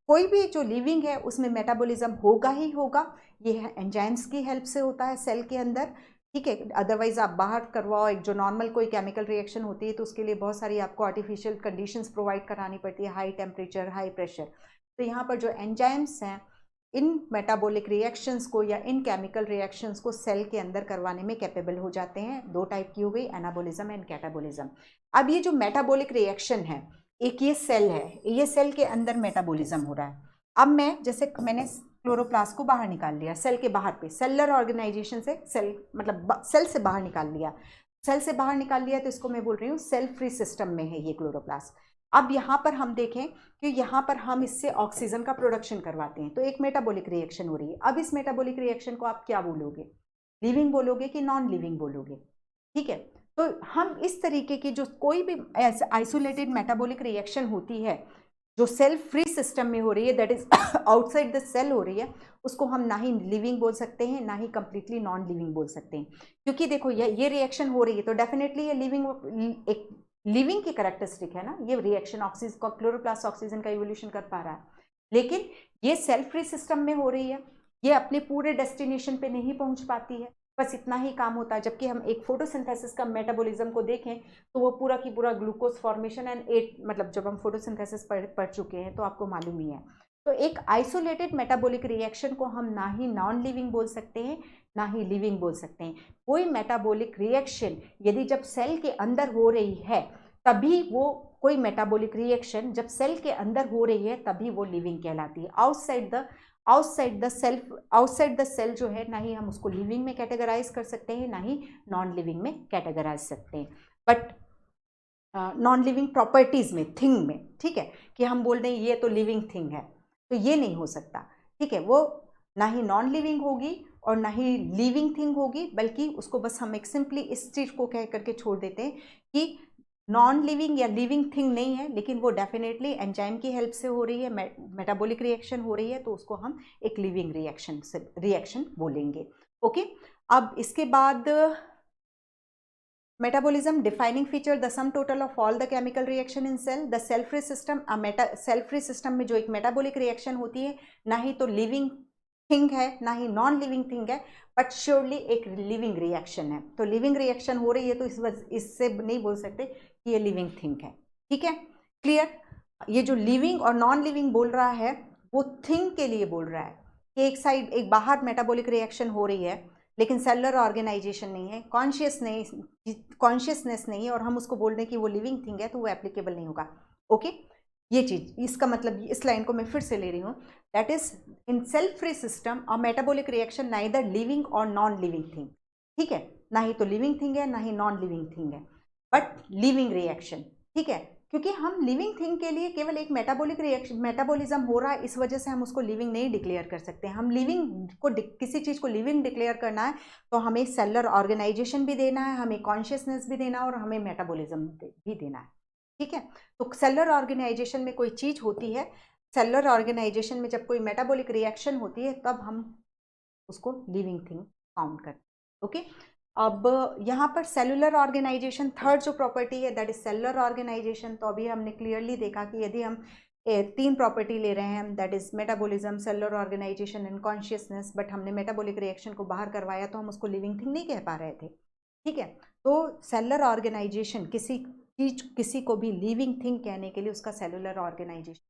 कोई भी जो लिविंग है उसमें मेटाबॉलिज्म होगा ही होगा। ये एंजाइम्स की हेल्प से होता है सेल के अंदर, ठीक है। अदरवाइज आप बाहर करवाओ, एक जो नॉर्मल कोई केमिकल रिएक्शन होती है तो उसके लिए बहुत सारी आपको आर्टिफिशियल कंडीशंस प्रोवाइड करानी पड़ती है, हाई टेम्परेचर, हाई प्रेशर। तो यहाँ पर जो एंजाइम्स हैं, इन मेटाबॉलिक रिएक्शंस को या इन केमिकल रिएक्शंस को सेल के अंदर करवाने में कैपेबल हो जाते हैं। 2 टाइप की हो गई, एनाबॉलिज्म एंड कैटाबॉलिज्म। अब ये जो मेटाबॉलिक रिएक्शन है, एक ये सेल है, ये सेल के अंदर मेटाबॉलिज्म हो रहा है। अब मैंने क्लोरोप्लास्ट को बाहर निकाल लिया, सेल के बाहर पे, सेलुलर ऑर्गेनाइजेशन से सेल, मतलब सेल से बाहर निकाल लिया, तो इसको मैं बोल रही हूँ सेल फ्री सिस्टम में है ये क्लोरोप्लास्ट। अब यहाँ पर हम देखें कि यहाँ पर हम इससे ऑक्सीजन का प्रोडक्शन करवाते हैं, तो एक मेटाबॉलिक रिएक्शन हो रही है। अब इस मेटाबॉलिक रिएक्शन को आप क्या बोलोगे? लिविंग बोलोगे कि नॉन लिविंग बोलोगे? ठीक है, तो हम इस तरीके की जो कोई भी आइसोलेटेड मेटाबॉलिक रिएक्शन होती है जो सेल फ्री सिस्टम में हो रही है, that is outside the cell हो रही है, उसको हम ना ही लिविंग बोल सकते हैं ना ही कंप्लीटली नॉन लिविंग बोल सकते हैं। क्योंकि देखो ये रिएक्शन हो रही है तो डेफिनेटली ये लिविंग, एक लिविंग की कैरेक्टरिस्टिक है ना, ये रिएक्शन ऑक्सीजन का, क्लोरोप्लास्ट ऑक्सीजन का इवोल्यूशन कर पा रहा है, लेकिन ये सेल फ्री सिस्टम में हो रही है, ये अपने पूरे डेस्टिनेशन पे नहीं पहुंच पाती है, बस इतना ही काम होता है। जबकि हम एक फोटोसिंथेसिस का मेटाबॉलिज्म को देखें तो वो पूरा की पूरा ग्लूकोज फॉर्मेशन एंड एट, मतलब जब हम फोटोसिंथेसिस पढ़ चुके हैं तो आपको मालूम ही है। तो एक आइसोलेटेड मेटाबॉलिक रिएक्शन को हम ना ही नॉन लिविंग बोल सकते हैं ना ही लिविंग बोल सकते हैं। कोई मेटाबॉलिक रिएक्शन यदि जब सेल के अंदर हो रही है तभी वो, कोई मेटाबॉलिक रिएक्शन जब सेल के अंदर हो रही है तभी वो लिविंग कहलाती है। आउटसाइड द सेल जो है, ना ही हम उसको लिविंग में कैटेगराइज कर सकते हैं ना ही नॉन लिविंग में कैटेगराइज सकते हैं। बट नॉन लिविंग प्रॉपर्टीज में, थिंग में, ठीक है, कि हम बोल दें ये तो लिविंग थिंग है, तो ये नहीं हो सकता, ठीक है। वो ना ही नॉन लिविंग होगी और ना ही लिविंग थिंग होगी, बल्कि उसको बस हम एक सिंपली इस चीज को कह करके छोड़ देते हैं कि नॉन लिविंग या लिविंग थिंग नहीं है, लेकिन वो डेफिनेटली एंजाइम की हेल्प से हो रही है, मेटाबॉलिक रिएक्शन हो रही है, तो उसको हम एक लिविंग रिएक्शन बोलेंगे। ओके, अब इसके बाद metabolism defining feature, the sum total of all the chemical reaction in cell, the cell free system. Cell free system में जो एक मेटाबॉलिक रिएक्शन होती है, ना ही तो लिविंग थिंग है ना ही नॉन लिविंग थिंग है, बट श्योरली एक लिविंग रिएक्शन है। तो लिविंग रिएक्शन हो रही है तो इससे नहीं बोल सकते कि ये लिविंग थिंग है, ठीक है, क्लियर। ये जो लिविंग और नॉन लिविंग बोल रहा है वो थिंग के लिए बोल रहा है कि एक साइड, एक बाहर मेटाबॉलिक रिएक्शन हो रही है लेकिन सेलुलर ऑर्गेनाइजेशन नहीं है, कॉन्शियसनेस नहीं है, और हम उसको बोल दें कि वो लिविंग थिंग है, तो वो एप्लीकेबल नहीं होगा। ओके, ये चीज, इसका मतलब इस लाइन को मैं फिर से ले रही हूँ, that is in cell free system a metabolic reaction neither living और नॉन लिविंग थिंग, ठीक है, ना ही तो लिविंग थिंग है ना ही नॉन लिविंग थिंग है, बट लिविंग रिएक्शन, ठीक है। क्योंकि हम लिविंग थिंग के लिए केवल एक मेटाबॉलिक रिएक्शन, मेटाबॉलिज्म हो रहा है, इस वजह से हम उसको लिविंग नहीं डिक्लेयर कर सकते। हम लिविंग को, किसी चीज़ को लिविंग डिक्लेयर करना है तो हमें सेलुलर ऑर्गेनाइजेशन भी देना है, हमें कॉन्शियसनेस भी देना है और हमें मेटाबॉलिज्म भी देना है, ठीक है। तो सेलुलर ऑर्गेनाइजेशन में कोई चीज़ होती है, सेलुलर ऑर्गेनाइजेशन में जब कोई मेटाबॉलिक रिएक्शन होती है तब हम उसको लिविंग थिंग काउंट करते हैं। ओके, अब यहाँ पर सेलुलर ऑर्गेनाइजेशन, थर्ड जो प्रॉपर्टी है दैट इज सेलुलर ऑर्गेनाइजेशन। तो अभी हमने क्लियरली देखा कि यदि हम तीन प्रॉपर्टी ले रहे हैं, that is metabolism, cellular organisation and consciousness, but हमने मेटाबॉलिक रिएक्शन को बाहर करवाया तो हम उसको लिविंग थिंग नहीं कह पा रहे थे, ठीक है। तो सेलुलर ऑर्गेनाइजेशन, किसी को भी लिविंग थिंग कहने के लिए उसका सेलुलर ऑर्गेनाइजेशन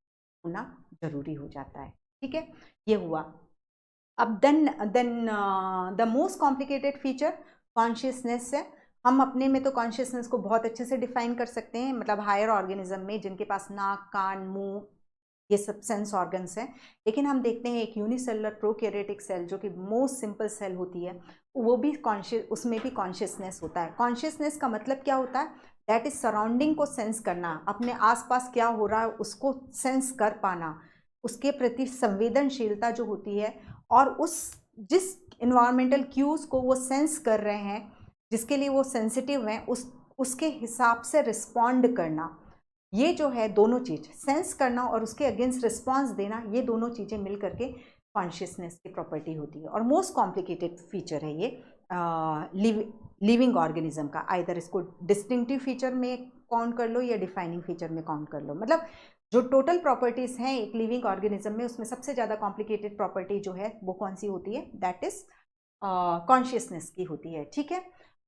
होना जरूरी हो जाता है, ठीक है, ये हुआ। अब then the most complicated feature consciousness है। हम अपने में तो कॉन्शियसनेस को बहुत अच्छे से डिफाइन कर सकते हैं, मतलब हायर ऑर्गेनिज्म में जिनके पास नाक, कान, मुंह, ये सब सेंस ऑर्गन्स हैं, लेकिन हम देखते हैं एक यूनिसेलुलर प्रोकैरियोटिक सेल जो कि मोस्ट सिंपल सेल होती है, वो भी उसमें भी कॉन्शियसनेस होता है। कॉन्शियसनेस का मतलब क्या होता है, दैट इज सराउंडिंग को सेंस करना, अपने आसपास क्या हो रहा है उसको सेंस कर पाना, उसके प्रति संवेदनशीलता जो होती है, और जिस इन्वायरमेंटल क्यूज को वो सेंस कर रहे हैं, जिसके लिए वो सेंसिटिव हैं, उसके हिसाब से रिस्पॉन्ड करना, ये जो है दोनों चीज, सेंस करना और उसके अगेंस्ट रिस्पॉन्स देना, ये दोनों चीजें मिल करके कॉन्शियसनेस की प्रॉपर्टी होती है। और मोस्ट कॉम्प्लिकेटेड फीचर है ये लिविंग ऑर्गेनिज्म का। आइदर इसको डिस्टिंक्टिव फीचर में काउंट कर लो या डिफाइनिंग फीचर में काउंट कर लो, मतलब जो टोटल प्रॉपर्टीज हैं एक लिविंग ऑर्गेनिज्म में, उसमें सबसे ज़्यादा कॉम्प्लिकेटेड प्रॉपर्टी जो है वो कौन सी होती है, दैट इज कॉन्शियसनेस की होती है, ठीक है।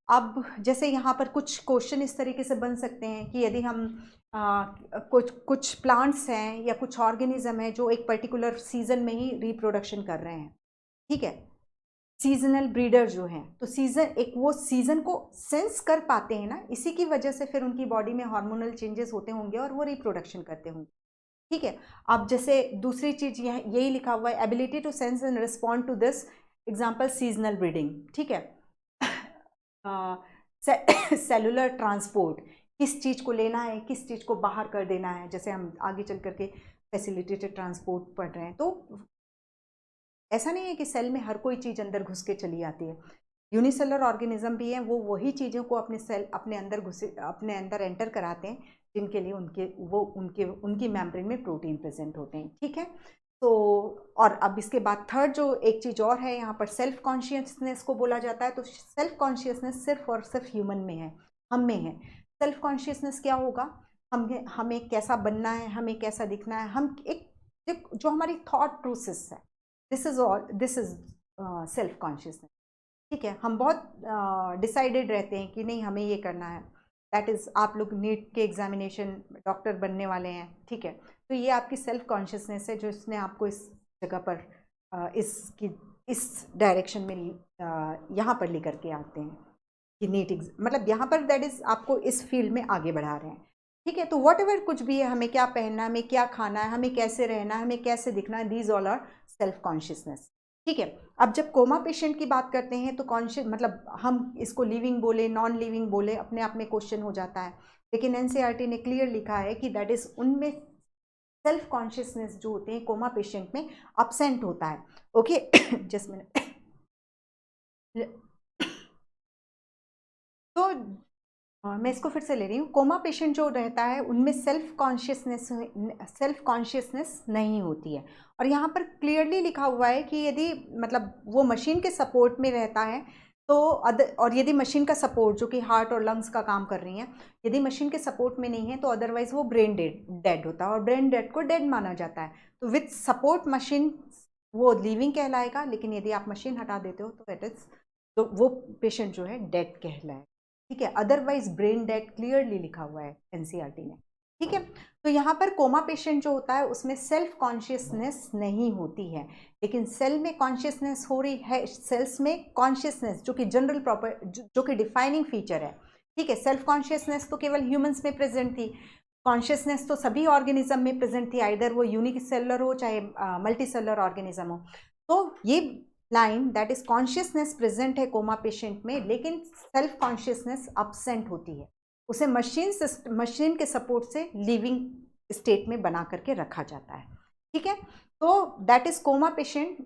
अब जैसे यहाँ पर कुछ क्वेश्चन इस तरीके से बन सकते हैं कि यदि हम कुछ प्लांट्स हैं या कुछ ऑर्गेनिज्म है जो एक पर्टिकुलर सीजन में ही रिप्रोडक्शन कर रहे हैं, ठीक है, सीजनल ब्रीडर जो हैं, तो वो सीजन को सेंस कर पाते हैं ना, इसी की वजह से फिर उनकी बॉडी में हार्मोनल चेंजेस होते होंगे और वो रिप्रोडक्शन करते होंगे, ठीक है। अब जैसे दूसरी चीज यही लिखा हुआ है, ability to sense and respond to this, example seasonal breeding, ठीक है। सेलुलर ट्रांसपोर्ट, किस चीज को लेना है किस चीज को बाहर कर देना है, जैसे हम आगे चल करके फैसिलिटेटेड ट्रांसपोर्ट पढ़ रहे हैं, तो ऐसा नहीं है कि सेल में हर कोई चीज अंदर घुस के चली आती है। यूनिसेलुलर ऑर्गेनिज्म भी है, वो वही चीज़ों को अपने अंदर एंटर कराते हैं जिनके लिए उनकी मेम्ब्रेन में प्रोटीन प्रेजेंट होते हैं, ठीक है। तो और अब इसके बाद थर्ड जो एक चीज़ और है यहाँ पर, सेल्फ कॉन्शियसनेस को बोला जाता है। तो सेल्फ कॉन्शियसनेस सिर्फ और सिर्फ ह्यूमन में है, हम में है। सेल्फ कॉन्शियसनेस क्या होगा, हमें कैसा बनना है, हमें कैसा दिखना है, हम एक जो हमारी थॉट प्रोसेस है, दिस इज सेल्फ कॉन्शियसनेस। ठीक है, हम बहुत डिसाइडेड रहते हैं कि नहीं हमें ये करना है, दैट इज़ आप लोग नीट के एग्जामिनेशन डॉक्टर बनने वाले हैं, ठीक है, तो ये आपकी सेल्फ कॉन्शियसनेस है जो इसने आपको इस जगह पर इस डायरेक्शन में यहाँ पर लेकर के आते हैं कि नीट मतलब यहाँ पर दैट इज़ आपको इस फील्ड में आगे बढ़ा रहे हैं। ठीक है, तो वॉट एवर कुछ भी है, हमें क्या पहनना है, हमें क्या खाना है, हमें कैसे रहना है, हमें कैसे दिखना है, these all are self consciousness. ठीक है, अब जब कोमा पेशेंट की बात करते हैं तो कॉन्शियस मतलब हम इसको लिविंग बोले नॉन लिविंग बोले अपने आप में क्वेश्चन हो जाता है, लेकिन एनसीईआरटी ने क्लियर लिखा है कि दैट इज उनमें सेल्फ कॉन्शियसनेस जो होते हैं कोमा पेशेंट में अपसेंट होता है। Okay just minute. तो मैं इसको फिर से ले रही हूँ, कोमा पेशेंट जो रहता है उनमें सेल्फ कॉन्शियसनेस नहीं होती है, और यहाँ पर क्लियरली लिखा हुआ है कि यदि मतलब वो मशीन के सपोर्ट में रहता है तो और यदि मशीन का सपोर्ट जो कि हार्ट और लंग्स का काम कर रही हैं, यदि मशीन के सपोर्ट में नहीं है तो अदरवाइज वो ब्रेन डेड होता है, और ब्रेन डेड को डेड माना जाता है। तो विथ सपोर्ट मशीन वो लिविंग कहलाएगा, लेकिन यदि आप मशीन हटा देते हो तो इट इज तो वो पेशेंट जो है डेड कहलाएगा। ठीक है, अदरवाइज ब्रेन डेड क्लियरली लिखा हुआ है एनसीईआरटी ने। ठीक है, तो यहाँ पर कोमा पेशेंट जो होता है उसमें सेल्फ कॉन्शियसनेस नहीं होती है, लेकिन सेल में कॉन्शियसनेस हो रही है, सेल्स में कॉन्शियसनेस जो कि जनरल प्रॉपर जो कि डिफाइनिंग फीचर है। ठीक है, सेल्फ कॉन्शियसनेस तो केवल ह्यूमंस में प्रेजेंट थी, कॉन्शियसनेस तो सभी ऑर्गेनिज्म में प्रेजेंट थी, आइदर वो यूनिसेलुलर हो चाहे मल्टीसेलुलर ऑर्गेनिज्म हो। तो ये line that is consciousness present है कोमा पेशेंट में, लेकिन सेल्फ कॉन्शियसनेस अपसेंट होती है, उसे मशीन के सपोर्ट से लिविंग स्टेट में बना करके रखा जाता है। ठीक है, तो दैट इज कोमा पेशेंट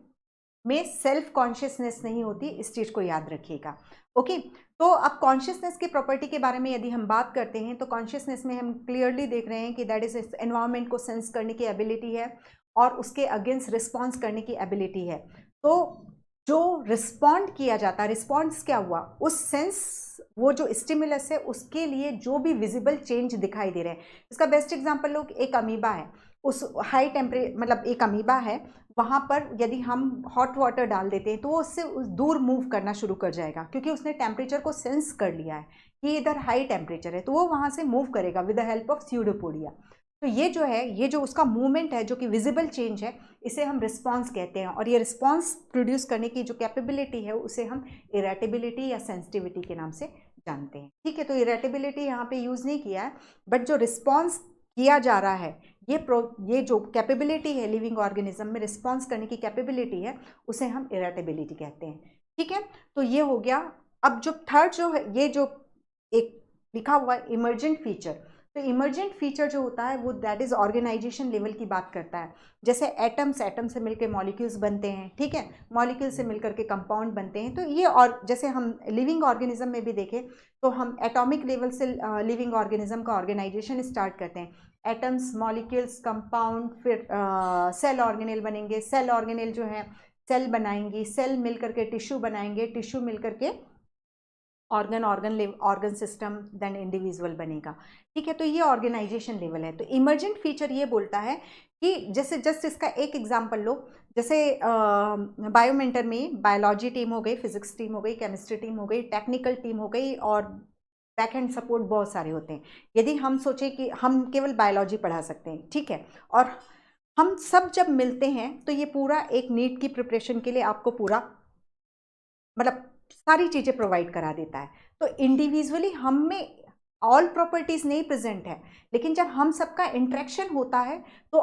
में सेल्फ कॉन्शियसनेस नहीं होती, इस चीज को याद रखिएगा। ओके, तो अब कॉन्शियसनेस की प्रॉपर्टी के बारे में यदि हम बात करते हैं तो कॉन्शियसनेस में हम क्लियरली देख रहे हैं कि दैट इज एनवायरमेंट को सेंस करने की एबिलिटी है और उसके अगेंस्ट रिस्पॉन्स करने की एबिलिटी है। तो जो रिस्पॉन्ड किया जाता है, रिस्पॉन्स क्या हुआ, उस सेंस वो जो स्टिमुलस है उसके लिए जो भी विजिबल चेंज दिखाई दे रहे हैं, इसका बेस्ट एग्जांपल लोग एक अमीबा है, उस हाई टेम्परेचर मतलब एक अमीबा है, वहाँ पर यदि हम हॉट वाटर डाल देते हैं तो वो उससे दूर मूव करना शुरू कर जाएगा, क्योंकि उसने टेम्परेचर को सेंस कर लिया है कि इधर हाई टेम्परेचर है, तो वो वहाँ से मूव करेगा with the help of pseudopodia. तो ये जो है, ये जो उसका मूवमेंट है जो कि विजिबल चेंज है, इसे हम रिस्पॉन्स कहते हैं, और ये रिस्पॉन्स प्रोड्यूस करने की जो कैपेबिलिटी है उसे हम इरेटेबिलिटी या सेंसिटिविटी के नाम से जानते हैं। ठीक है, तो इरेटेबिलिटी यहाँ पे यूज़ नहीं किया है, बट जो रिस्पॉन्स किया जा रहा है, ये जो कैपेबिलिटी है लिविंग ऑर्गेनिज्म में रिस्पॉन्स करने की कैपेबिलिटी है, उसे हम इरेटेबिलिटी कहते हैं। ठीक है, तो ये हो गया। अब जो थर्ड जो है, ये जो एक लिखा हुआ है इमर्जेंट फीचर, तो इमर्जेंट फीचर जो होता है वो दैट इज ऑर्गेनाइजेशन लेवल की बात करता है। जैसे एटम से मिलकर मॉलिक्यूल्स बनते हैं, ठीक है, मॉलिक्यूल से मिलकर के कंपाउंड बनते हैं, तो ये और जैसे हम लिविंग ऑर्गेनिज्म में भी देखें तो हम एटॉमिक लेवल से लिविंग ऑर्गेनिज्म का ऑर्गेनाइजेशन स्टार्ट करते हैं, एटम्स, मॉलिक्यूल्स, कंपाउंड, फिर सेल ऑर्गेनेल बनेंगे, सेल ऑर्गेनेल जो है सेल बनाएंगी, सेल मिल करके टिश्यू बनाएंगे, टिश्यू मिल करके ऑर्गन सिस्टम, देन इंडिविजुअल बनेगा। ठीक है, तो ये ऑर्गेनाइजेशन लेवल है। तो इमर्जेंट फीचर ये बोलता है कि जैसे जस्ट इसका एक एग्जांपल लो, जैसे बायोमेंटर में बायोलॉजी टीम हो गई, फिजिक्स टीम हो गई, केमिस्ट्री टीम हो गई, टेक्निकल टीम हो गई, और बैक एंड सपोर्ट बहुत सारे होते हैं। यदि हम सोचें कि हम केवल बायोलॉजी पढ़ा सकते हैं, ठीक है, और हम सब जब मिलते हैं तो ये पूरा एक नीट की प्रिपरेशन के लिए आपको पूरा मतलब सारी चीज़ें प्रोवाइड करा देता है। तो इंडिविजुअली हम में ऑल प्रॉपर्टीज़ नहीं प्रेजेंट है, लेकिन जब हम सबका इंटरेक्शन होता है तो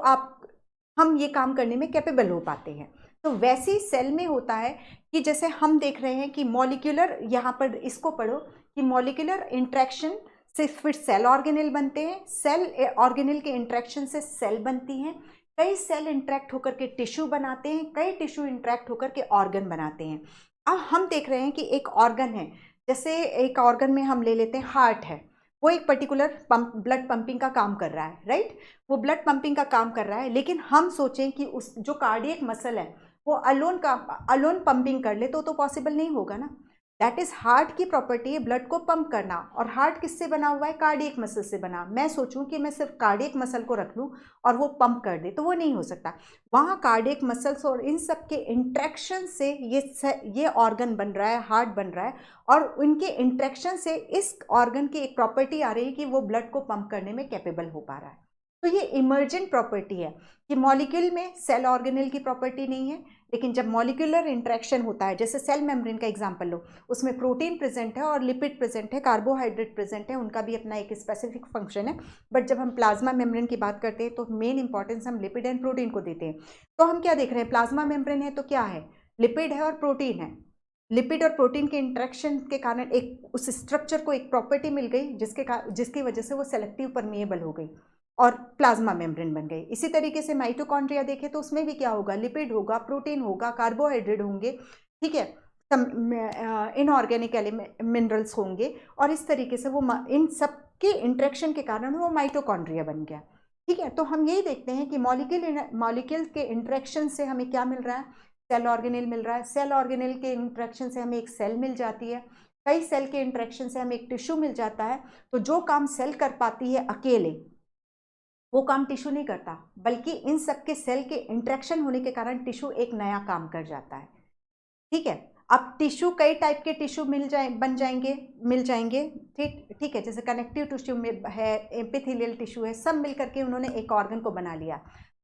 हम ये काम करने में कैपेबल हो पाते हैं। तो वैसे ही सेल में होता है कि जैसे हम देख रहे हैं कि मॉलिक्यूलर, यहाँ पर इसको पढ़ो कि मॉलिक्यूलर इंट्रैक्शन से फिर सेल ऑर्गेनेल बनते हैं, सेल ऑर्गेनेल के इंट्रैक्शन से सेल बनती हैं, कई सेल इंट्रैक्ट होकर के टिश्यू बनाते हैं, कई टिश्यू इंट्रैक्ट होकर के ऑर्गन बनाते हैं। अब हम देख रहे हैं कि एक ऑर्गन है, जैसे एक ऑर्गन में हम ले लेते हैं हार्ट है, वो एक पर्टिकुलर ब्लड पंपिंग का काम कर रहा है, राइट, वो ब्लड पंपिंग का काम कर रहा है, लेकिन हम सोचें कि उस जो कार्डियक मसल है वो अलोन पंपिंग कर ले तो पॉसिबल नहीं होगा ना। दैट इज हार्ट की प्रॉपर्टी है ब्लड को पंप करना, और हार्ट किससे बना हुआ है? कार्डियक मसल से बना। मैं सोचूं कि मैं सिर्फ कार्डियक मसल को रख लूं और वो पंप कर दे, तो वो नहीं हो सकता। वहाँ कार्डियक मसल्स और इन सब के इंट्रैक्शन से ये ऑर्गन बन रहा है, हार्ट बन रहा है, और उनके इंट्रैक्शन से इस ऑर्गन की एक प्रॉपर्टी आ रही है कि वो ब्लड को पंप करने में कैपेबल हो पा रहा है। तो ये इमर्जेंट प्रॉपर्टी है कि मॉलिक्यूल में सेल ऑर्गेनेल की प्रॉपर्टी नहीं है, लेकिन जब मॉलिक्यूलर इंटरेक्शन होता है, जैसे सेल मेम्ब्रेन का एग्जांपल लो, उसमें प्रोटीन प्रेजेंट है और लिपिड प्रेजेंट है, कार्बोहाइड्रेट प्रेजेंट है, उनका भी अपना एक स्पेसिफिक फंक्शन है। बट जब हम प्लाज्मा मेम्ब्रेन की बात करते हैं तो मेन इंपॉर्टेंस हम लिपिड एंड प्रोटीन को देते हैं। तो हम क्या देख रहे हैं? प्लाज्मा मेम्ब्रेन है तो क्या है? लिपिड है और प्रोटीन है। लिपिड और प्रोटीन के इंटरेक्शन के कारण एक उस स्ट्रक्चर को एक प्रॉपर्टी मिल गई जिसकी वजह से वो सेलेक्टिव परमिएबल हो गई और प्लाज्मा मेम्ब्रेन बन गई। इसी तरीके से माइटोकॉन्ड्रिया देखें तो उसमें भी क्या होगा? लिपिड होगा, प्रोटीन होगा, कार्बोहाइड्रेट होंगे, ठीक है, इनऑर्गेनिक मिनरल्स होंगे, और इस तरीके से वो इन सब के इंटरेक्शन के कारण वो माइटोकॉन्ड्रिया बन गया। ठीक है, तो हम यही देखते हैं कि मॉलिक्यूल के इंटरेक्शन से हमें क्या मिल रहा है? सेल ऑर्गेनेल मिल रहा है। सेल ऑर्गेनेल के इंटरेक्शन से हमें एक सेल मिल जाती है, कई सेल के इंटरेक्शन से हमें एक टिश्यू मिल जाता है। तो जो काम सेल कर पाती है अकेले, वो काम टिश्यू नहीं करता, बल्कि इन सब के सेल के इंटरेक्शन होने के कारण टिश्यू एक नया काम कर जाता है। ठीक है, अब टिश्यू कई टाइप के टिश्यू मिल जाएंगे, ठीक है, जैसे कनेक्टिव टिश्यू में है, एपिथेलियल टिश्यू है, सब मिल करके उन्होंने एक ऑर्गन को बना लिया।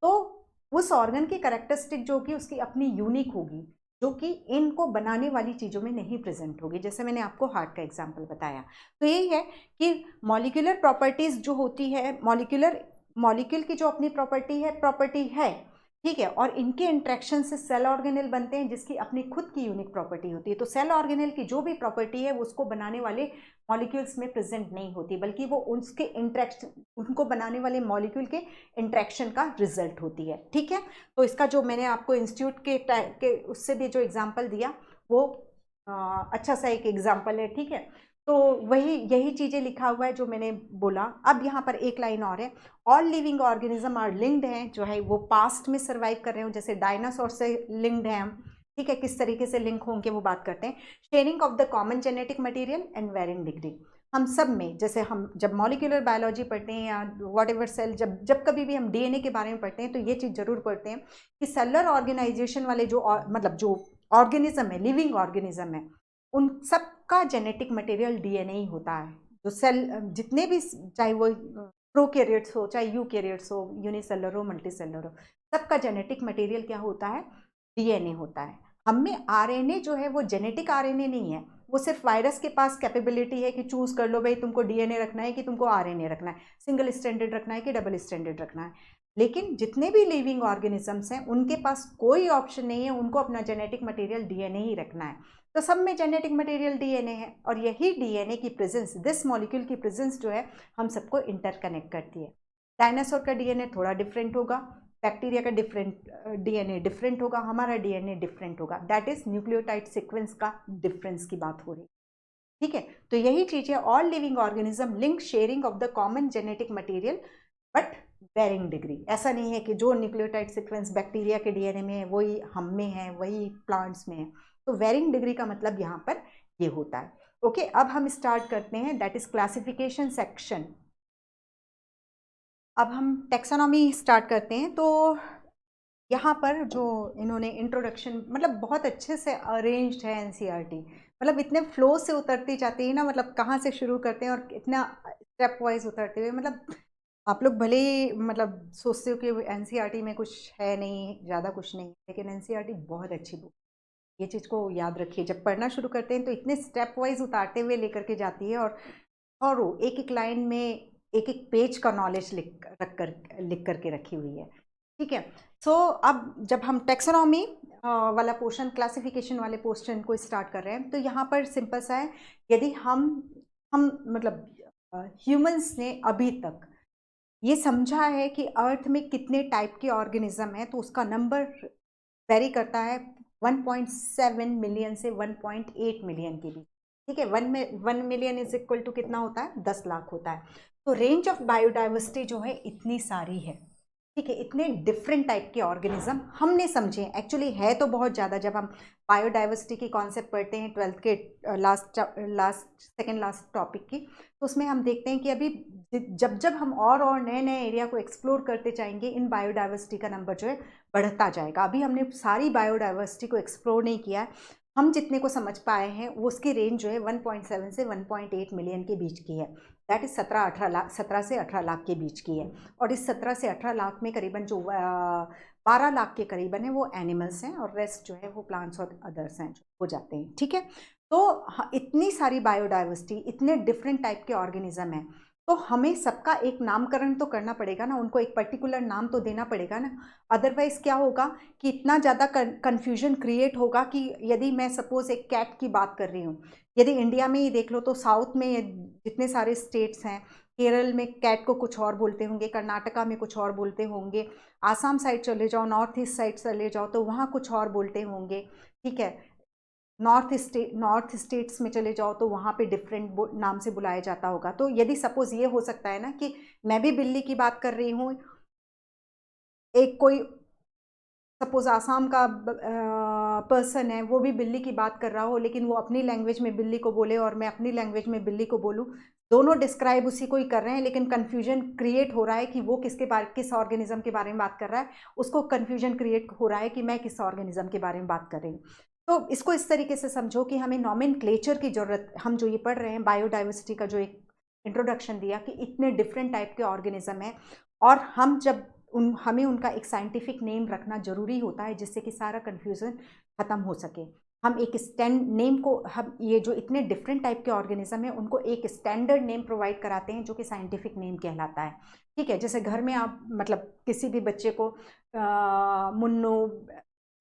तो उस ऑर्गन की कैरेक्टरिस्टिक जो कि उसकी अपनी यूनिक होगी, जो कि इनको बनाने वाली चीज़ों में नहीं प्रेजेंट होगी। जैसे मैंने आपको हार्ट का एग्जाम्पल बताया। तो यही है कि मॉलिक्यूलर प्रॉपर्टीज जो होती है, मॉलिक्यूल की जो अपनी प्रॉपर्टी है, ठीक है, और इनके इंट्रैक्शन से सेल ऑर्गेनेल बनते हैं जिसकी अपनी खुद की यूनिक प्रॉपर्टी होती है। तो सेल ऑर्गेनेल की जो भी प्रॉपर्टी है वो उसको बनाने वाले मॉलिक्यूल्स में प्रेजेंट नहीं होती, बल्कि वो उसके उनको बनाने वाले मॉलिक्यूल के इंट्रैक्शन का रिजल्ट होती है। ठीक है, तो इसका जो मैंने आपको इंस्टीट्यूट के उससे भी जो एग्जाम्पल दिया वो अच्छा सा एक एग्जाम्पल है। ठीक है, तो यही चीज़ें लिखा हुआ है जो मैंने बोला। अब यहाँ पर एक लाइन और है, all living organism are linked हैं, जो है वो पास्ट में सर्वाइव कर रहे हो, जैसे डायनासोर से लिंक्ड हैं हम। ठीक है, किस तरीके से लिंक होंगे वो बात करते हैं। Sharing of the common genetic material and varying degree. हम सब में, जैसे हम जब मॉलिक्यूलर बायोलॉजी पढ़ते हैं या वॉट एवर सेल, जब कभी भी हम डीएनए के बारे में पढ़ते हैं तो ये चीज़ जरूर पढ़ते हैं कि सेलुलर ऑर्गेनाइजेशन वाले जो जो ऑर्गेनिज्म है, लिविंग ऑर्गेनिज्म है, उन सब का जेनेटिक मटेरियल डीएनए ही होता है। जो सेल जितने भी, चाहे वो प्रोकैरियोट्स हो चाहे यूकैरियोट्स हो, यूनिसेलुलर हो मल्टीसेलुलर हो, सबका जेनेटिक मटेरियल क्या होता है? डीएनए होता है। हम में आरएनए जो है वो जेनेटिक आरएनए नहीं है, वो सिर्फ वायरस के पास कैपेबिलिटी है कि चूज कर लो भाई तुमको डीएनए रखना है कि तुमको आरएनए रखना है, सिंगल स्ट्रैंडेड रखना है कि डबल स्ट्रैंडेड रखना है। लेकिन जितने भी लिविंग ऑर्गेनिजम्स हैं उनके पास कोई ऑप्शन नहीं है, उनको अपना जेनेटिक मटेरियल डीएनए ही रखना है। तो सब में जेनेटिक मटेरियल डीएनए है, और यही डीएनए की प्रेजेंस, दिस मॉलिक्यूल की प्रेजेंस जो है हम सबको इंटरकनेक्ट करती है। डायनासोर का डीएनए थोड़ा डिफरेंट होगा, बैक्टीरिया का डीएनए डिफरेंट होगा, हमारा डीएनए डिफरेंट होगा। दैट इज न्यूक्लियोटाइड सीक्वेंस का डिफरेंस की बात हो रही है। ठीक है, तो यही चीज है, all living organism link sharing of the common genetic material but varying degree. ऐसा नहीं है कि जो न्यूक्लियोटाइड सीक्वेंस बैक्टीरिया के डीएनए में है वही हम में है, वही प्लांट्स में है। तो वेरिंग डिग्री का मतलब यहाँ पर ये होता है। ओके, अब हम स्टार्ट करते हैं, दैट इज क्लासिफिकेशन सेक्शन। अब हम टेक्सोनॉमी स्टार्ट करते हैं। तो यहाँ पर जो इन्होंने इंट्रोडक्शन मतलब बहुत अच्छे से अरेंज्ड है एनसीईआरटी, मतलब इतने फ्लो से उतरती जाती है ना, मतलब कहाँ से शुरू करते हैं और इतना स्टेप वाइज उतरते हुए, मतलब आप लोग भले ही मतलब सोचते हो कि एनसीईआरटी में कुछ है नहीं, ज़्यादा कुछ नहीं, लेकिन एनसीईआरटी बहुत अच्छी बुक, ये चीज़ को याद रखिए। जब पढ़ना शुरू करते हैं तो इतने स्टेप वाइज उतारते हुए लेकर के जाती है, और वो एक एक लाइन में एक एक पेज का नॉलेज लिख करके रखी हुई है। ठीक है, सो अब जब हम टेक्सोनॉमी वाला पोर्शन, क्लासिफिकेशन वाले पोर्शन को स्टार्ट कर रहे हैं, तो यहाँ पर सिंपल सा है, यदि हम मतलब ह्यूमंस ने अभी तक ये समझा है कि अर्थ में कितने टाइप के ऑर्गेनिज्म है, तो उसका नंबर वेरी करता है 1.7 मिलियन से 1.8 मिलियन के बीच। ठीक है, 1 मिलियन इज इक्वल टू कितना होता है? 10 लाख होता है। तो रेंज ऑफ बायोडाइवर्सिटी जो है इतनी सारी है। ठीक है, इतने डिफरेंट टाइप के ऑर्गेनिज्म हमने समझे, एक्चुअली है तो बहुत ज़्यादा। जब हम बायोडाइवर्सिटी की कॉन्सेप्ट पढ़ते हैं 12th के सेकेंड लास्ट टॉपिक की, तो उसमें हम देखते हैं कि अभी जब जब हम और नए नए एरिया को एक्सप्लोर करते जाएंगे, इन बायोडाइवर्सिटी का नंबर जो है बढ़ता जाएगा। अभी हमने सारी बायोडाइवर्सिटी को एक्सप्लोर नहीं किया है, हम जितने को समझ पाए हैं वो उसकी रेंज जो है 1.7 से 1.8 मिलियन के बीच की है। दैट इज 17 से 18 लाख के बीच की है। और इस 17 से 18 लाख में करीबन जो 12 लाख के करीबन है वो एनिमल्स हैं, और रेस्ट जो है वो प्लांट्स और अदर्स हैं जो हो जाते हैं। ठीक है, तो इतनी सारी बायोडाइवर्सिटी, इतने डिफरेंट टाइप के ऑर्गेनिज्म हैं, तो हमें सबका एक नामकरण तो करना पड़ेगा ना, उनको एक पर्टिकुलर नाम तो देना पड़ेगा ना। अदरवाइज क्या होगा कि इतना ज़्यादा कन्फ्यूजन क्रिएट होगा कि यदि मैं सपोज एक कैट की बात कर रही हूँ, यदि इंडिया में ही देख लो तो साउथ में जितने सारे स्टेट्स हैं, केरल में कैट को कुछ और बोलते होंगे, कर्नाटका में कुछ और बोलते होंगे, आसाम साइड चले जाओ, नॉर्थ ईस्ट साइड चले जाओ तो वहाँ कुछ और बोलते होंगे। ठीक है, नॉर्थ स्टेट्स में चले जाओ तो वहाँ पे डिफरेंट नाम से बुलाया जाता होगा। तो यदि सपोज ये हो सकता है ना कि मैं भी बिल्ली की बात कर रही हूँ, एक कोई सपोज आसाम का पर्सन है, वो भी बिल्ली की बात कर रहा हो, लेकिन वो अपनी लैंग्वेज में बिल्ली को बोले और मैं अपनी लैंग्वेज में बिल्ली को बोलूँ, दोनों डिस्क्राइब उसी को ही कर रहे हैं, लेकिन कन्फ्यूजन क्रिएट हो रहा है कि वो किस ऑर्गेनिज्म के बारे में बात कर रहा है, उसको कन्फ्यूजन क्रिएट हो रहा है कि मैं किस ऑर्गेनिज्म के बारे में बात कर रही हूँ। तो इसको इस तरीके से समझो कि हमें नॉमेनक्लेचर की जरूरत, हम जो ये पढ़ रहे हैं बायोडाइवर्सिटी का जो एक इंट्रोडक्शन दिया कि इतने डिफरेंट टाइप के ऑर्गेनिज्म हैं, और हम जब हमें उनका एक साइंटिफिक नेम रखना जरूरी होता है जिससे कि सारा कन्फ्यूज़न ख़त्म हो सके। हम एक स्टैंड नेम को, हम ये जो इतने डिफरेंट टाइप के ऑर्गेनिज्म हैं उनको एक स्टैंडर्ड नेम प्रोवाइड कराते हैं जो कि साइंटिफिक नेम कहलाता है। ठीक है, जैसे घर में आप मतलब किसी भी बच्चे को मुन्नू,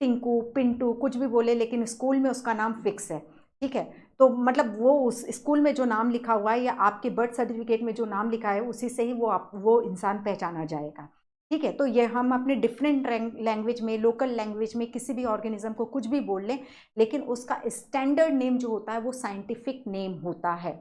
टिंकू, पिंटू कुछ भी बोले, लेकिन स्कूल में उसका नाम फिक्स है। ठीक है, तो मतलब वो उस स्कूल में जो नाम लिखा हुआ है या आपके बर्थ सर्टिफिकेट में जो नाम लिखा है उसी से ही वो इंसान पहचाना जाएगा। ठीक है, तो ये हम अपने डिफरेंट लैंग्वेज में, लोकल लैंग्वेज में किसी भी ऑर्गेनिज्म को कुछ भी बोल लें, लेकिन उसका स्टैंडर्ड नेम जो होता है वो साइंटिफिक नेम होता है।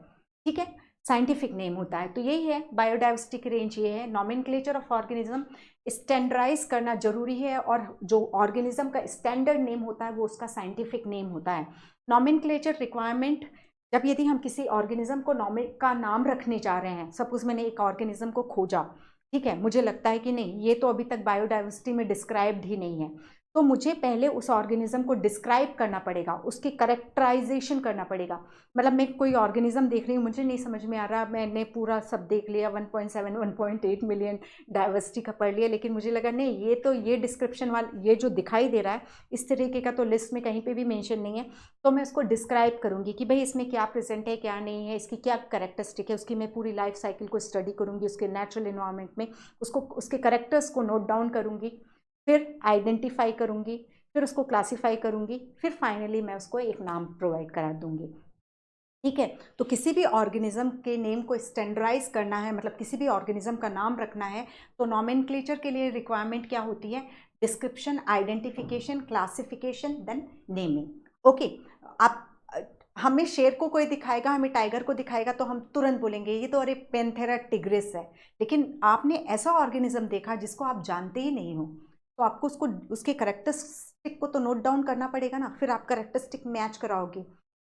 ठीक है, साइंटिफिक नेम होता है। तो यही है बायोडाइवर्सिटी की रेंज, ये है नॉमेनक्लेचर ऑफ ऑर्गेनिज्म स्टैंडर्डाइज करना जरूरी है, और जो ऑर्गेनिज्म का स्टैंडर्ड नेम होता है वो उसका साइंटिफिक नेम होता है। नॉमेनक्लेचर रिक्वायरमेंट, जब यदि हम किसी ऑर्गेनिज्म को का नाम रखने जा रहे हैं, सपोज मैंने एक ऑर्गेनिज्म को खोजा, ठीक है, मुझे लगता है कि नहीं ये तो अभी तक बायोडाइवर्सिटी में डिस्क्राइब्ड ही नहीं है, तो मुझे पहले उस ऑर्गेनिज्म को डिस्क्राइब करना पड़ेगा, उसकी करेक्टराइजेशन करना पड़ेगा। मतलब मैं कोई ऑर्गेनिज्म देख रही हूँ, मुझे नहीं समझ में आ रहा, मैंने पूरा सब देख लिया, 1.7 1.8 मिलियन डाइवर्सिटी का पढ़ लिया, लेकिन मुझे लगा नहीं ये तो ये डिस्क्रिप्शन वाला ये जो दिखाई दे रहा है इस तरीके का तो लिस्ट में कहीं पर भी मेंशन नहीं है, तो मैं उसको डिस्क्राइब करूँगी कि भाई इसमें क्या प्रेजेंट है क्या नहीं है, इसकी क्या करेक्टरिस्टिक है, उसकी मैं पूरी लाइफ साइकिल को स्टडी करूँगी, उसके नेचुरल इन्वायरमेंट में उसको, उसके करेक्टर्स को नोट डाउन करूँगी, फिर आइडेंटिफाई करूँगी, फिर उसको क्लासीफाई करूँगी, फिर फाइनली मैं उसको एक नाम प्रोवाइड करा दूँगी। ठीक है, तो किसी भी ऑर्गेनिज्म के नेम को स्टैंडर्डाइज करना है, मतलब किसी भी ऑर्गेनिज्म का नाम रखना है, तो नॉमेनक्लेचर के लिए रिक्वायरमेंट क्या होती है? Description, identification, classification, then naming. Okay, आप हमें शेर को कोई दिखाएगा, हमें टाइगर को दिखाएगा तो हम तुरंत बोलेंगे ये तो अरे पेंथेरा टिग्रिस है, लेकिन आपने ऐसा ऑर्गेनिज्म देखा जिसको आप जानते ही नहीं हो, तो आपको उसको उसके करेक्टरिस्टिक को तो नोट डाउन करना पड़ेगा ना, फिर आप करेक्टरिस्टिक मैच कराओगे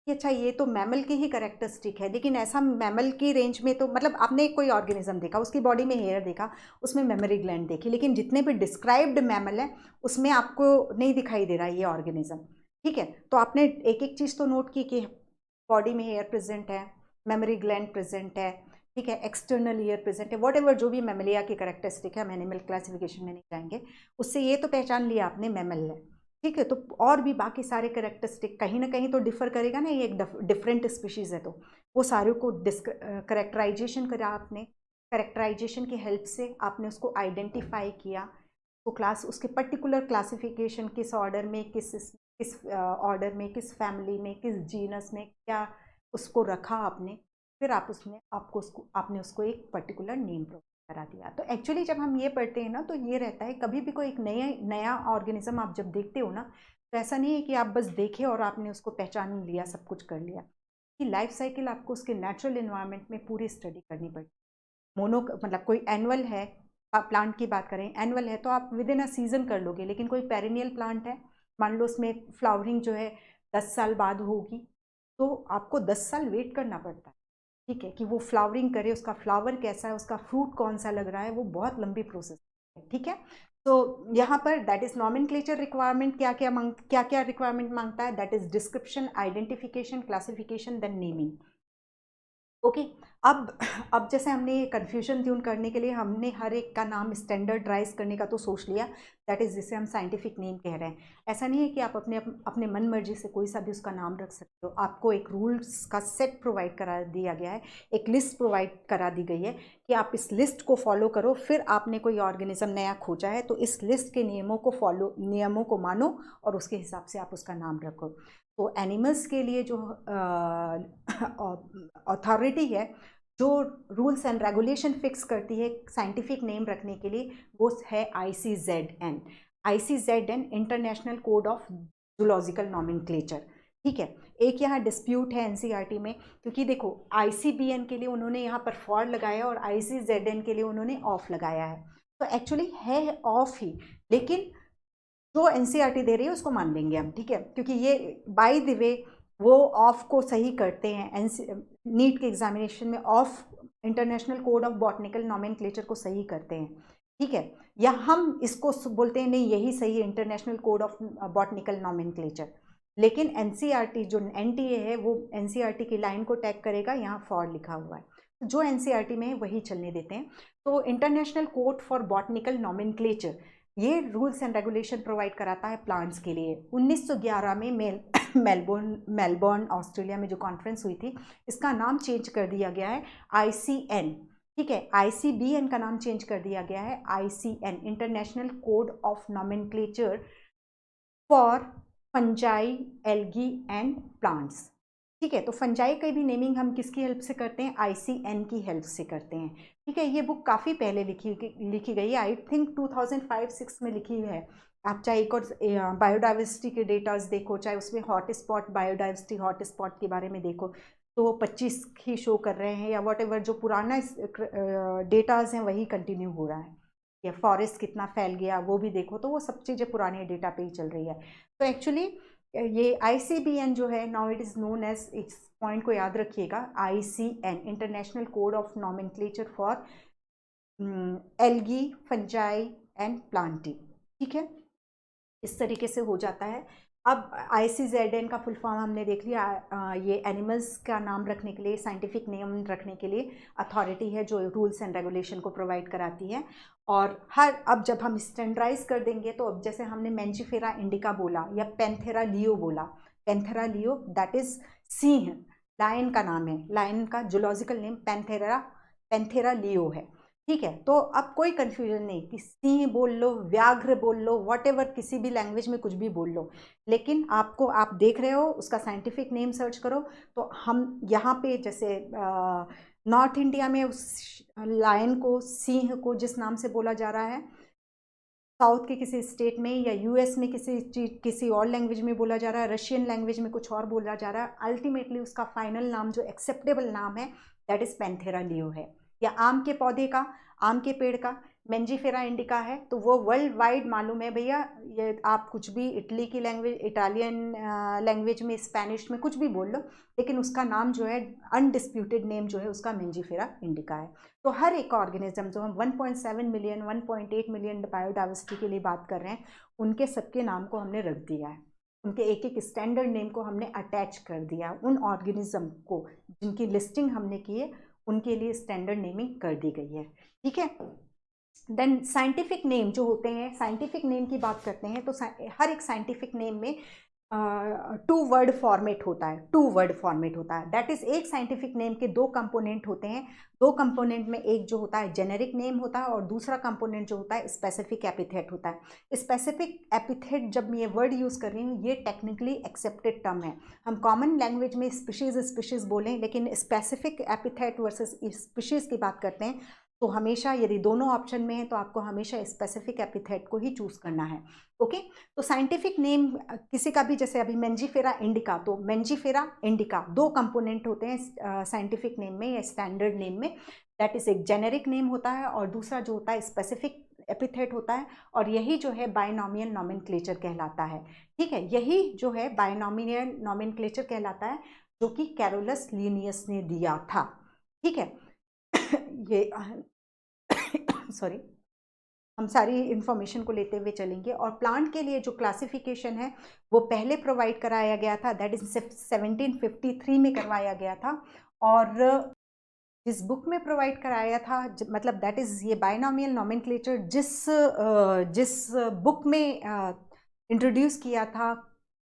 कि अच्छा ये तो मैमल की ही करेक्टरिस्टिक है, लेकिन ऐसा मैमल की रेंज में तो मतलब आपने कोई ऑर्गेनिज्म देखा, उसकी बॉडी में हेयर देखा, उसमें मेमोरी ग्लैंड देखी, लेकिन जितने भी डिस्क्राइब्ड मैमल है उसमें आपको नहीं दिखाई दे रहा ये ऑर्गेनिज्म। ठीक है, तो आपने एक एक चीज़ तो नोट की कि बॉडी में हेयर प्रेजेंट है, मेमोरी ग्लैंड प्रेजेंट है, ठीक है, एक्सटर्नल ईयर प्रेजेंट है, वॉट एवर जो भी मेमलिया की करेक्टरिस्टिक है, हम एनिमल क्लासिफिकेशन में नहीं जाएंगे, उससे ये तो पहचान लिया आपने मैमल है। ठीक है, तो और भी बाकी सारे करेक्टरिस्टिक कहीं ना कहीं तो डिफर करेगा ना, ये एक डिफरेंट स्पीशीज़ है, तो वो सारे को करेक्टराइजेशन करा आपने, करेक्टराइजेशन की हेल्प से आपने उसको आइडेंटिफाई किया, तो क्लास उसके पर्टिकुलर क्लासिफिकेशन किस ऑर्डर में, किस ऑर्डर में, किस फैमिली में, किस जीनस में क्या उसको रखा आपने, फिर आप उसमें आपने उसको एक पर्टिकुलर नेम प्रोवाइड करा दिया। तो एक्चुअली जब हम ये पढ़ते हैं ना तो ये रहता है, कभी भी कोई एक नया ऑर्गेनिज्म आप जब देखते हो ना, तो ऐसा नहीं है कि आप बस देखे और आपने उसको पहचान लिया, सब कुछ कर लिया, कि लाइफ साइकिल आपको उसके नेचुरल इन्वायरमेंट में पूरी स्टडी करनी पड़ती है। मतलब कोई एनुअल है, प्लांट की बात करें, एनुअल है तो आप विद इन अ सीजन कर लोगे, लेकिन कोई पेरिनियल प्लांट है, मान लो उसमें फ्लावरिंग जो है 10 साल बाद होगी, तो आपको 10 साल वेट करना पड़ता है, ठीक है, कि वो फ्लावरिंग करे, उसका फ्लावर कैसा है, उसका फ्रूट कौन सा लग रहा है, वो बहुत लंबी प्रोसेस है, ठीक है। तो यहाँ पर दैट इज नॉमेनक्लेचर रिक्वायरमेंट क्या क्या रिक्वायरमेंट मांगता है, that is description, identification, classification, then naming. Okay अब जैसे हमने ये कन्फ्यूजन ट्यून करने के लिए हमने हर एक का नाम स्टैंडर्डाइज करने का तो सोच लिया, दैट इज़ जिसे हम साइंटिफिक नेम कह रहे हैं। ऐसा नहीं है कि आप अपने मन मर्जी से कोई सा भी उसका नाम रख सकते हो, आपको एक रूल्स का सेट प्रोवाइड करा दिया गया है, एक लिस्ट प्रोवाइड करा दी गई है कि आप इस लिस्ट को फॉलो करो, फिर आपने कोई ऑर्गेनिज्म नया खोजा है तो इस लिस्ट के नियमों को मानो और उसके हिसाब से आप उसका नाम रखो। तो एनिमल्स के लिए जो अथॉरिटी है, जो रूल्स एंड रेगुलेशन फिक्स करती है साइंटिफिक नेम रखने के लिए, वो है ICZN। ICZN international code of zoological nomenclature, ठीक है। एक यहाँ डिस्प्यूट है NCERT में, क्योंकि देखो ICBN के लिए उन्होंने यहाँ पर फॉर लगाया और ICZN के लिए उन्होंने ऑफ लगाया है, तो एक्चुअली है ऑफ ही, लेकिन जो NCERT दे रही है उसको मान लेंगे हम, ठीक है, क्योंकि ये बाय द वे वो ऑफ को सही करते हैं, नीट के एग्जामिनेशन में of international code of botanical nomenclature को सही करते हैं, ठीक है, या हम इसको बोलते हैं नहीं यही सही है international code of botanical nomenclature, लेकिन NCERT जो NTA है वो NCERT की लाइन को टैग करेगा, यहाँ फॉर लिखा हुआ है, तो जो NCERT में है वही चलने देते हैं। तो international code for botanical nomenclature ये रूल्स एंड रेगुलेशन प्रोवाइड कराता है प्लांट्स के लिए। 1911 में मेलबर्न ऑस्ट्रेलिया में जो कॉन्फ्रेंस हुई थी, इसका नाम चेंज कर दिया गया है ICN, ठीक है, ICBN का नाम चेंज कर दिया गया है ICN, international code of nomenclature for fungi, algae and plants, ठीक है। तो फंजाई की भी नेमिंग हम किसकी हेल्प से करते हैं, ICN की हेल्प से करते हैं, ठीक है। ये बुक काफ़ी पहले लिखी गई है, आई थिंक 2005-6 में लिखी है। आप चाहे एक और बायोडाइवर्सिटी के डेटाज देखो, चाहे उसमें hot spot biodiversity hot spot के बारे में देखो, तो 25 ही शो कर रहे हैं, या वॉट एवर जो पुराना डेटाज हैं वही कंटिन्यू हो रहा है, या फॉरेस्ट कितना फैल गया वो भी देखो, तो वो सब चीज़ें पुराने डेटा पे ही चल रही है। तो एक्चुअली ये ICBN जो है, now it is known as, इस पॉइंट को याद रखिएगा, ICN international code of nomenclature for algae, fungi and plantae, ठीक है, इस तरीके से हो जाता है। अब ICZN का फुल फॉर्म हमने देख लिया, ये एनिमल्स का नाम रखने के लिए, साइंटिफिक नेम रखने के लिए अथॉरिटी है जो रूल्स एंड रेगुलेशन को प्रोवाइड कराती है। और अब जब हम स्टैंडर्डाइज कर देंगे, तो अब जैसे हमने मैंजीफेरा इंडिका बोला या पैंथेरा लियो बोला, पैंथेरा लियो दैट इज सिंह, लायन का नाम है, लायन का जूलॉजिकल नेम पैंथेरा लियो है, ठीक है। तो अब कोई कंफ्यूजन नहीं कि सिंह बोल लो, व्याघ्र बोल लो, वॉट एवर, किसी भी लैंग्वेज में कुछ भी बोल लो, लेकिन आप देख रहे हो उसका साइंटिफिक नेम सर्च करो, तो हम यहाँ पे जैसे नॉर्थ इंडिया में उस लायन को, सिंह को जिस नाम से बोला जा रहा है, साउथ के किसी स्टेट में या US में किसी और लैंग्वेज में बोला जा रहा है, रशियन लैंग्वेज में कुछ और बोला जा रहा है, अल्टीमेटली उसका फाइनल नाम जो एक्सेप्टेबल नाम है दैट इज पैंथेरा लियो है। या आम के पौधे का, आम के पेड़ का मैंजीफेरा इंडिका है, तो वो वर्ल्ड वाइड मालूम है भैया, ये आप कुछ भी इटली की लैंग्वेज, इटालियन लैंग्वेज में, स्पेनिश में कुछ भी बोल लो, लेकिन उसका नाम जो है, अनडिस्प्यूटेड नेम जो है उसका मैंजीफेरा इंडिका है। तो हर एक ऑर्गेनिज्म, जो हम 1.7 मिलियन 1.8 मिलियन बायोडाइवर्सिटी के लिए बात कर रहे हैं, उनके सबके नाम को हमने रख दिया है, उनके एक एक स्टैंडर्ड नेम को हमने अटैच कर दिया, उन ऑर्गेनिज्म को जिनकी लिस्टिंग हमने की है उनके लिए स्टैंडर्ड नेमिंग कर दी गई है, ठीक है। देन साइंटिफिक नेम जो होते हैं, साइंटिफिक नेम की बात करते हैं, तो हर एक साइंटिफिक नेम में 2 वर्ड फॉर्मेट होता है, 2 वर्ड फॉर्मेट होता है, दैट इज एक साइंटिफिक नेम के 2 कंपोनेंट होते हैं, 2 कंपोनेंट में एक जो होता है जेनेरिक नेम होता है और दूसरा कंपोनेंट जो होता है स्पेसिफिक एपिथेट होता है। स्पेसिफिक एपिथेट, जब मैं ये वर्ड यूज़ कर रही हूँ, ये टेक्निकली एक्सेप्टेड टर्म है, हम कॉमन लैंग्वेज में स्पीशीज़ बोलें, लेकिन स्पेसिफिक एपिथेट वर्सेस स्पीशीज़ की बात करते हैं, तो हमेशा यदि दोनों ऑप्शन में है तो आपको हमेशा स्पेसिफिक एपिथेट को ही चूज़ करना है, ओके। तो साइंटिफिक नेम किसी का भी, जैसे अभी मैंजीफेरा इंडिका, तो मैंजीफेरा इंडिका 2 कंपोनेंट होते हैं साइंटिफिक नेम में या स्टैंडर्ड नेम में, दैट इज एक जेनेरिक नेम होता है, और दूसरा जो होता है स्पेसिफिक एपिथेट होता है, और यही जो है बायनॉमियल नॉमेनक्लेचर कहलाता है। ठीक है, यही जो है बायनॉमियल नॉमेनक्लेचर कहलाता है, जो कि कैरोलस लिनियस ने दिया था। ठीक है, ये सॉरी, हम सारी इंफॉर्मेशन को लेते हुए चलेंगे। और प्लांट के लिए जो क्लासिफिकेशन है वो पहले प्रोवाइड कराया गया था, दैट इज 1753 में करवाया गया था। और जिस बुक में प्रोवाइड कराया था, मतलब दैट इज ये बायनॉमियल नॉमेनक्लेचर जिस बुक में इंट्रोड्यूस किया था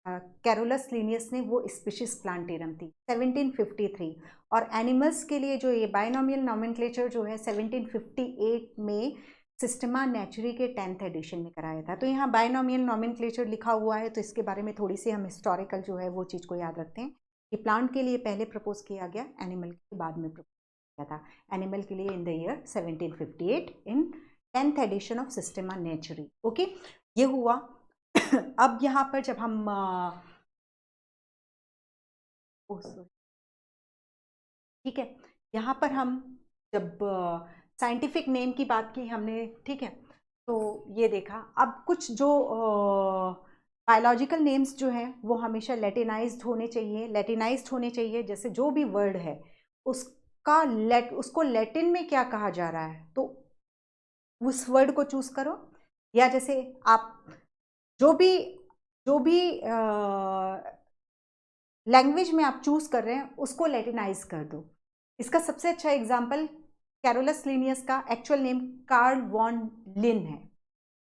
कैरोलस लिनियस ने, वो स्पीशीज प्लांटेरम थी 1753। और एनिमल्स के लिए जो ये बायनॉमियल नॉमेनक्लेचर जो है 1758 में सिस्टमा नेचुरी के 10th एडिशन में कराया था। तो यहाँ बायनॉमियल नॉमेनक्लेचर लिखा हुआ है, तो इसके बारे में थोड़ी सी हम हिस्टोरिकल जो है वो चीज़ को याद रखते हैं कि प्लांट के लिए पहले प्रपोज किया गया, एनिमल के बाद में प्रपोज किया था। एनिमल के लिए in the year 1758 in 10th edition of Systema Naturae. Okay, ये हुआ। अब यहाँ पर जब हम ठीक है, यहाँ पर हम जब साइंटिफिक नेम की बात की हमने, ठीक है, तो ये देखा। अब कुछ जो बायोलॉजिकल नेम्स जो हैं वो हमेशा लैटिनाइज्ड होने चाहिए, लैटिनाइज्ड होने चाहिए। जैसे जो भी वर्ड है उसको लैटिन में क्या कहा जा रहा है, तो उस वर्ड को चूज करो। या जैसे आप जो भी लैंग्वेज में आप चूज कर रहे हैं उसको लैटिनाइज कर दो। इसका सबसे अच्छा एग्जाम्पल कैरोलस लिनियस का एक्चुअल नेम कार्ल वॉन लिन है।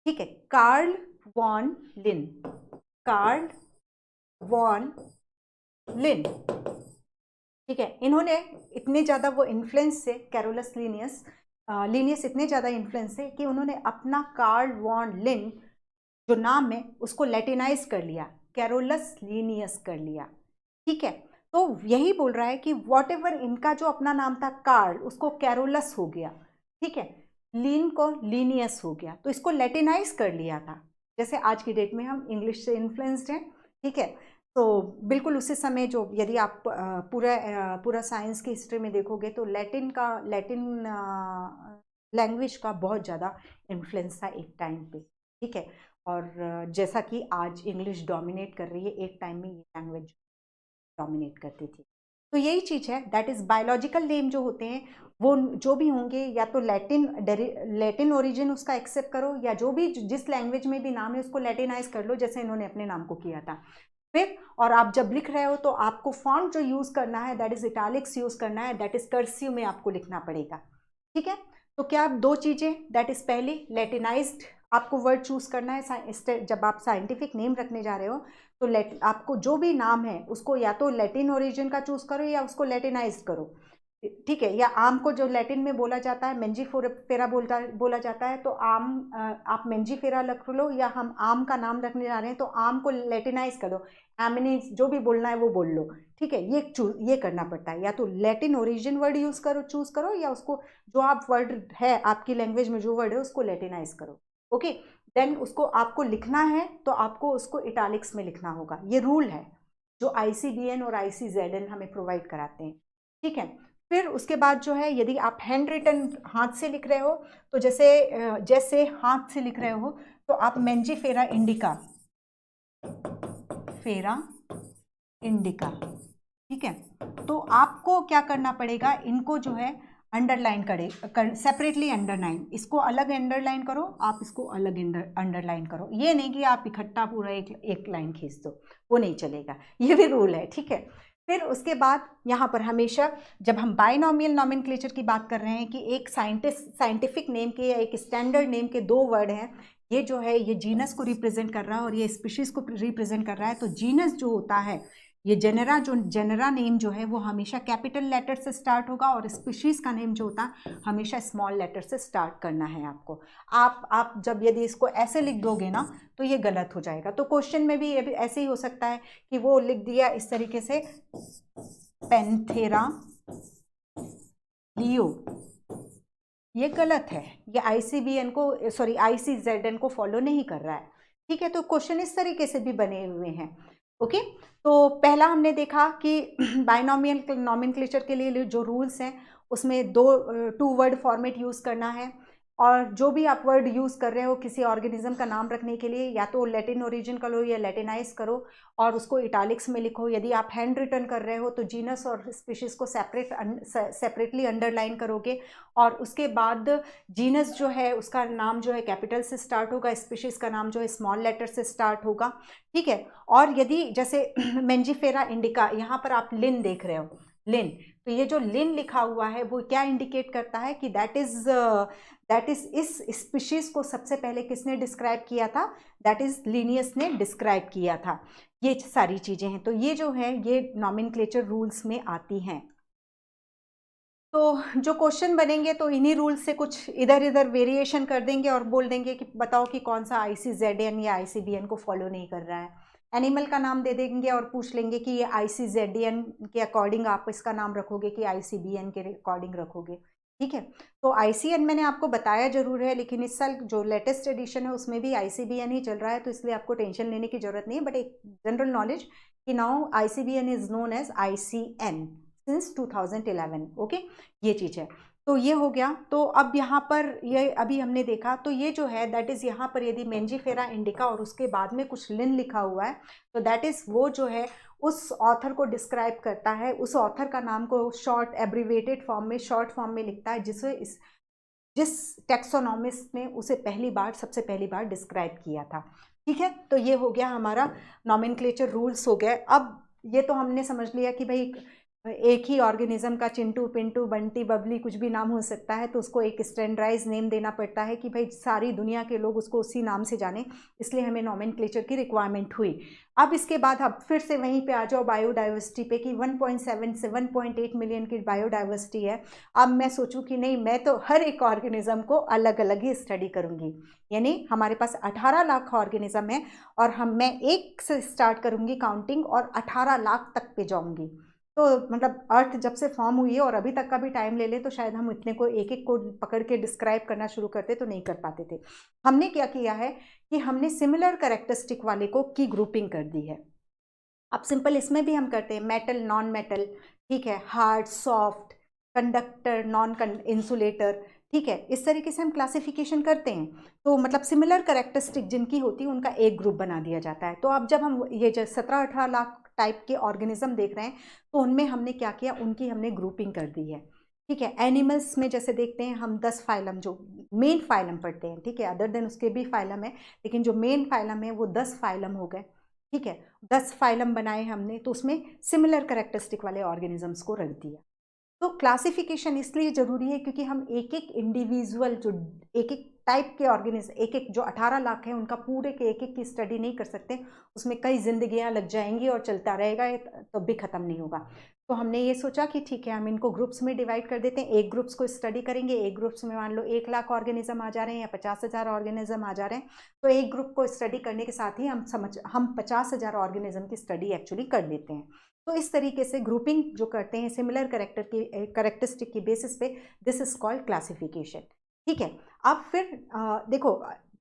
ठीक है, कार्ल वॉन लिन, कार्ल वॉन लिन। ठीक है, इन्होंने इतने ज़्यादा वो इन्फ्लुएंस से कैरोलस लिनियस इतने ज़्यादा इन्फ्लुएंस है कि उन्होंने अपना कार्ल वॉन लिन जो नाम है उसको लैटिनाइज कर लिया, कैरोलस लिनियस कर लिया। ठीक है, तो यही बोल रहा है कि वॉट एवर इनका जो अपना नाम था कार्ल, उसको कैरोलस हो गया। ठीक है, लीन को लीनियस हो गया, तो इसको लैटिनाइज कर लिया था। जैसे आज की डेट में हम इंग्लिश से इन्फ्लुएंस्ड हैं। ठीक है, तो बिल्कुल उसी समय जो, यदि आप पूरा साइंस की हिस्ट्री में देखोगे तो लैटिन लैंग्वेज का बहुत ज़्यादा इन्फ्लुएंस था एक टाइम पे। ठीक है, और जैसा कि आज इंग्लिश डोमिनेट कर रही है, एक टाइम में ये लैंग्वेज डोमिनेट करती थी। तो यही चीज़ है, दैट इज़ बायोलॉजिकल नेम जो होते हैं वो जो भी होंगे, या तो लैटिन ओरिजिन उसका एक्सेप्ट करो, या जो भी जिस लैंग्वेज में भी नाम है उसको लैटिनाइज कर लो, जैसे इन्होंने अपने नाम को किया था। फिर और आप जब लिख रहे हो तो आपको फॉन्ट जो यूज़ करना है दैट इज़ इटालिक्स यूज़ करना है, दैट इज़ कर्सिव में आपको लिखना पड़ेगा। ठीक है, तो क्या दो चीज़ें, दैट इज़ पहली लैटिनाइज्ड आपको वर्ड चूज करना है। जब आप साइंटिफिक नेम रखने जा रहे हो तो आपको जो भी नाम है उसको या तो लैटिन ओरिजिन का चूज करो या उसको लैटिनाइज करो। ठीक है, या आम को जो लैटिन में बोला जाता है मेंजीफेरा बोला जाता है, तो आम आप मेंजीफेरा रख लो, या हम आम का नाम रखने जा रहे हैं तो आम को लैटिनाइज कर दो, एमिनेज, जो भी बोलना है वो बोल लो। ठीक है, ये करना पड़ता है, या तो लैटिन ओरिजिन वर्ड चूज करो, या उसको जो आप वर्ड है आपकी लैंग्वेज में जो वर्ड है उसको लैटिनाइज करो। ओके, देन उसको आपको लिखना है तो आपको उसको इटालिक्स में लिखना होगा। ये रूल है जो ICBN और ICZN हमें प्रोवाइड कराते हैं। ठीक है, फिर उसके बाद जो है, यदि आप हैंड रिटन हाथ से लिख रहे हो तो जैसे हाथ से लिख रहे हो तो आप मेंजीफेरा इंडिका, ठीक है, तो आपको क्या करना पड़ेगा, इनको जो है अंडरलाइन सेपरेटली अंडरलाइन, इसको अलग अंडरलाइन करो, आप इसको अलग अंडरलाइन करो। ये नहीं कि आप इकट्ठा पूरा एक लाइन खींच दो, वो नहीं चलेगा, ये भी रूल है। ठीक है, फिर उसके बाद यहाँ पर हमेशा जब हम बायनॉमियल नॉमेनक्लेचर की बात कर रहे हैं कि एक साइंटिफिक नेम के या एक स्टैंडर्ड नेम के दो वर्ड हैं, ये जो है ये जीनस को रिप्रेजेंट कर रहा है और ये स्पीशीज को रिप्रेजेंट कर रहा है। तो जीनस जो होता है, ये जेनेरा नेम जो है वो हमेशा कैपिटल लेटर से स्टार्ट होगा, और स्पीशीज का नेम जो होता है हमेशा स्मॉल लेटर से स्टार्ट करना है आपको। आप जब यदि इसको ऐसे लिख दोगे ना तो ये गलत हो जाएगा। तो क्वेश्चन में भी ऐसे ही हो सकता है कि वो लिख दिया इस तरीके से पैंथेरा लियो, ये गलत है, ये ICZN को फॉलो नहीं कर रहा है। ठीक है, तो क्वेश्चन इस तरीके से भी बने हुए हैं। ओके, तो पहला हमने देखा कि बायनॉमियल नॉमेनक्लेचर के लिए जो रूल्स हैं उसमें टू वर्ड फॉर्मेट यूज़ करना है, और जो भी आप वर्ड यूज़ कर रहे हो किसी ऑर्गेनिज्म का नाम रखने के लिए, या तो लैटिन ओरिजिन का लो या लैटिनाइज करो और उसको इटालिक्स में लिखो। यदि आप हैंड रिटन कर रहे हो तो जीनस और स्पीशीज़ को सेपरेटली अंडरलाइन करोगे, और उसके बाद जीनस जो है उसका नाम जो है कैपिटल से स्टार्ट होगा, स्पीशीज़ का नाम जो है स्मॉल लेटर से स्टार्ट होगा, ठीक है। और यदि जैसे मेंजीफेरा इंडिका, यहाँ पर आप लिन देख रहे हो, लिन, तो ये जो लिन लिखा हुआ है वो क्या इंडिकेट करता है कि दैट इज इस स्पीशीज को सबसे पहले किसने डिस्क्राइब किया था, दैट इज लिनियस ने डिस्क्राइब किया था। ये सारी चीजें हैं, तो ये जो है ये नॉमेनक्लेचर रूल्स में आती हैं। तो जो क्वेश्चन बनेंगे तो इन्हीं रूल्स से कुछ इधर इधर वेरिएशन कर देंगे और बोल देंगे कि बताओ कि कौन सा ICZN या ICBN को फॉलो नहीं कर रहा है। एनिमल का नाम दे देंगे और पूछ लेंगे कि ये ICZN के अकॉर्डिंग आप इसका नाम रखोगे कि ICBN के अकॉर्डिंग रखोगे, ठीक है। तो ICN मैंने आपको बताया जरूर है, लेकिन इस साल जो लेटेस्ट एडिशन है उसमें भी ICBN ही चल रहा है, तो इसलिए आपको टेंशन लेने की जरूरत नहीं है। बट एक जनरल नॉलेज कि now ICBN is known as ICN since 2011, okay, ये चीज़ है। तो ये हो गया। तो अब यहाँ पर ये अभी हमने देखा, तो ये जो है दैट इज़ यहाँ पर यदि मेंजीफेरा इंडिका और उसके बाद में कुछ लिन लिखा हुआ है तो दैट इज़ वो जो है उस ऑथर को डिस्क्राइब करता है, उस ऑथर का नाम को शॉर्ट एब्रीवेटेड फॉर्म में, शॉर्ट फॉर्म में लिखता है, जिस टेक्सोनॉमिस्ट ने उसे सबसे पहली बार डिस्क्राइब किया था, ठीक है। तो ये हो गया हमारा नॉमेनक्लेचर रूल्स हो गए। अब ये तो हमने समझ लिया कि भाई एक ही ऑर्गेनिज्म का चिंटू, पिंटू, बंटी, बबली कुछ भी नाम हो सकता है, तो उसको एक स्टैंडर्डाइज नेम देना पड़ता है कि भाई सारी दुनिया के लोग उसको उसी नाम से जाने, इसलिए हमें नॉमेनक्लेचर की रिक्वायरमेंट हुई। अब इसके बाद आप फिर से वहीं पे आ जाओ बायोडाइवर्सिटी पे कि 1.7 से 1.8 मिलियन की बायोडाइवर्सिटी है। अब मैं सोचूं कि नहीं, मैं तो हर एक ऑर्गेनिज्म को अलग अलग ही स्टडी करूंगी, यानी हमारे पास 18 लाख ऑर्गेनिज्म है और मैं एक से स्टार्ट करूंगी काउंटिंग और 18 लाख तक पे जाऊंगी। तो मतलब अर्थ जब से फॉर्म हुई है और अभी तक का भी टाइम ले ले तो शायद हम इतने को एक एक को पकड़ के डिस्क्राइब करना शुरू करते तो नहीं कर पाते थे। हमने क्या किया है कि हमने सिमिलर कैरेक्टरिस्टिक वाले को की ग्रुपिंग कर दी है। अब सिंपल इसमें भी हम करते हैं मेटल, नॉन मेटल, ठीक है, hard, soft, conductor, non insulator, ठीक है, इस तरीके से हम क्लासिफिकेशन करते हैं। तो मतलब सिमिलर कैरेक्टरिस्टिक जिनकी होती है उनका एक ग्रुप बना दिया जाता है। तो अब जब हम ये 17-18 लाख टाइप के ऑर्गेनिज्म देख रहे हैं तो उनमें हमने क्या किया, उनकी हमने ग्रुपिंग कर दी है, ठीक है। एनिमल्स में जैसे देखते हैं हम 10 फाइलम, जो मेन फाइलम पढ़ते हैं, ठीक है, अदर देन उसके भी फाइलम है, लेकिन जो मेन फाइलम है वो 10 फाइलम हो गए, ठीक है। 10 फाइलम बनाए हमने, तो उसमें सिमिलर कैरेक्टरिस्टिक वाले ऑर्गेनिजम्स को रख दिया। तो क्लासिफिकेशन इसलिए जरूरी है क्योंकि हम एक एक इंडिविजुअल, जो एक एक टाइप के ऑर्गेनिज्म, एक एक जो 18 लाख है उनका पूरे के एक एक की स्टडी नहीं कर सकते, उसमें कई जिंदगियां लग जाएंगी और चलता रहेगा, तो भी खत्म नहीं होगा। तो हमने ये सोचा कि ठीक है, हम इनको ग्रुप्स में डिवाइड कर देते हैं, एक ग्रुप्स को स्टडी करेंगे, एक ग्रुप्स में मान लो 1 लाख ऑर्गेनिज्म आ जा रहे हैं या 50,000 ऑर्गेनिज्म आ जा रहे हैं, तो एक ग्रुप को स्टडी करने के साथ ही हम 50,000 ऑर्गेनिज्म की स्टडी एक्चुअली कर लेते हैं। तो इस तरीके से ग्रुपिंग जो करते हैं सिमिलर कैरेक्टरिस्टिक की बेसिस पे, दिस इज कॉल्ड क्लासिफिकेशन, ठीक है। अब फिर देखो,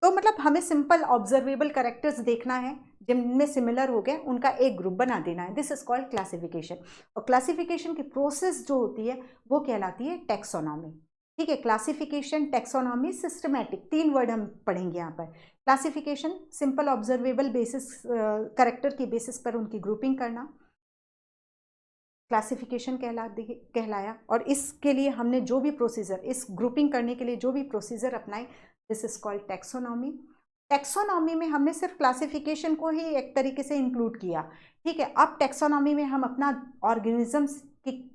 तो मतलब हमें सिंपल ऑब्जर्वेबल कैरेक्टर्स देखना है जिनमें सिमिलर हो गए, उनका एक ग्रुप बना देना है, दिस इज कॉल्ड क्लासिफिकेशन। और क्लासिफिकेशन की प्रोसेस जो होती है वो कहलाती है टैक्सोनॉमी, ठीक है। क्लासिफिकेशन, टैक्सोनॉमी, सिस्टमैटिक, 3 वर्ड हम पढ़ेंगे यहाँ पर। Classification simple observable basis, character की बेसिस पर उनकी ग्रुपिंग करना, क्लासिफिकेशन कहलाया। और इसके लिए हमने जो भी प्रोसीजर, इस ग्रुपिंग करने के लिए जो भी प्रोसीजर अपनाए, this is called taxonomy. Taxonomy में हमने सिर्फ क्लासिफिकेशन को ही एक तरीके से इंक्लूड किया, ठीक है। अब टैक्सोनॉमी में हम अपना ऑर्गेनिजम्स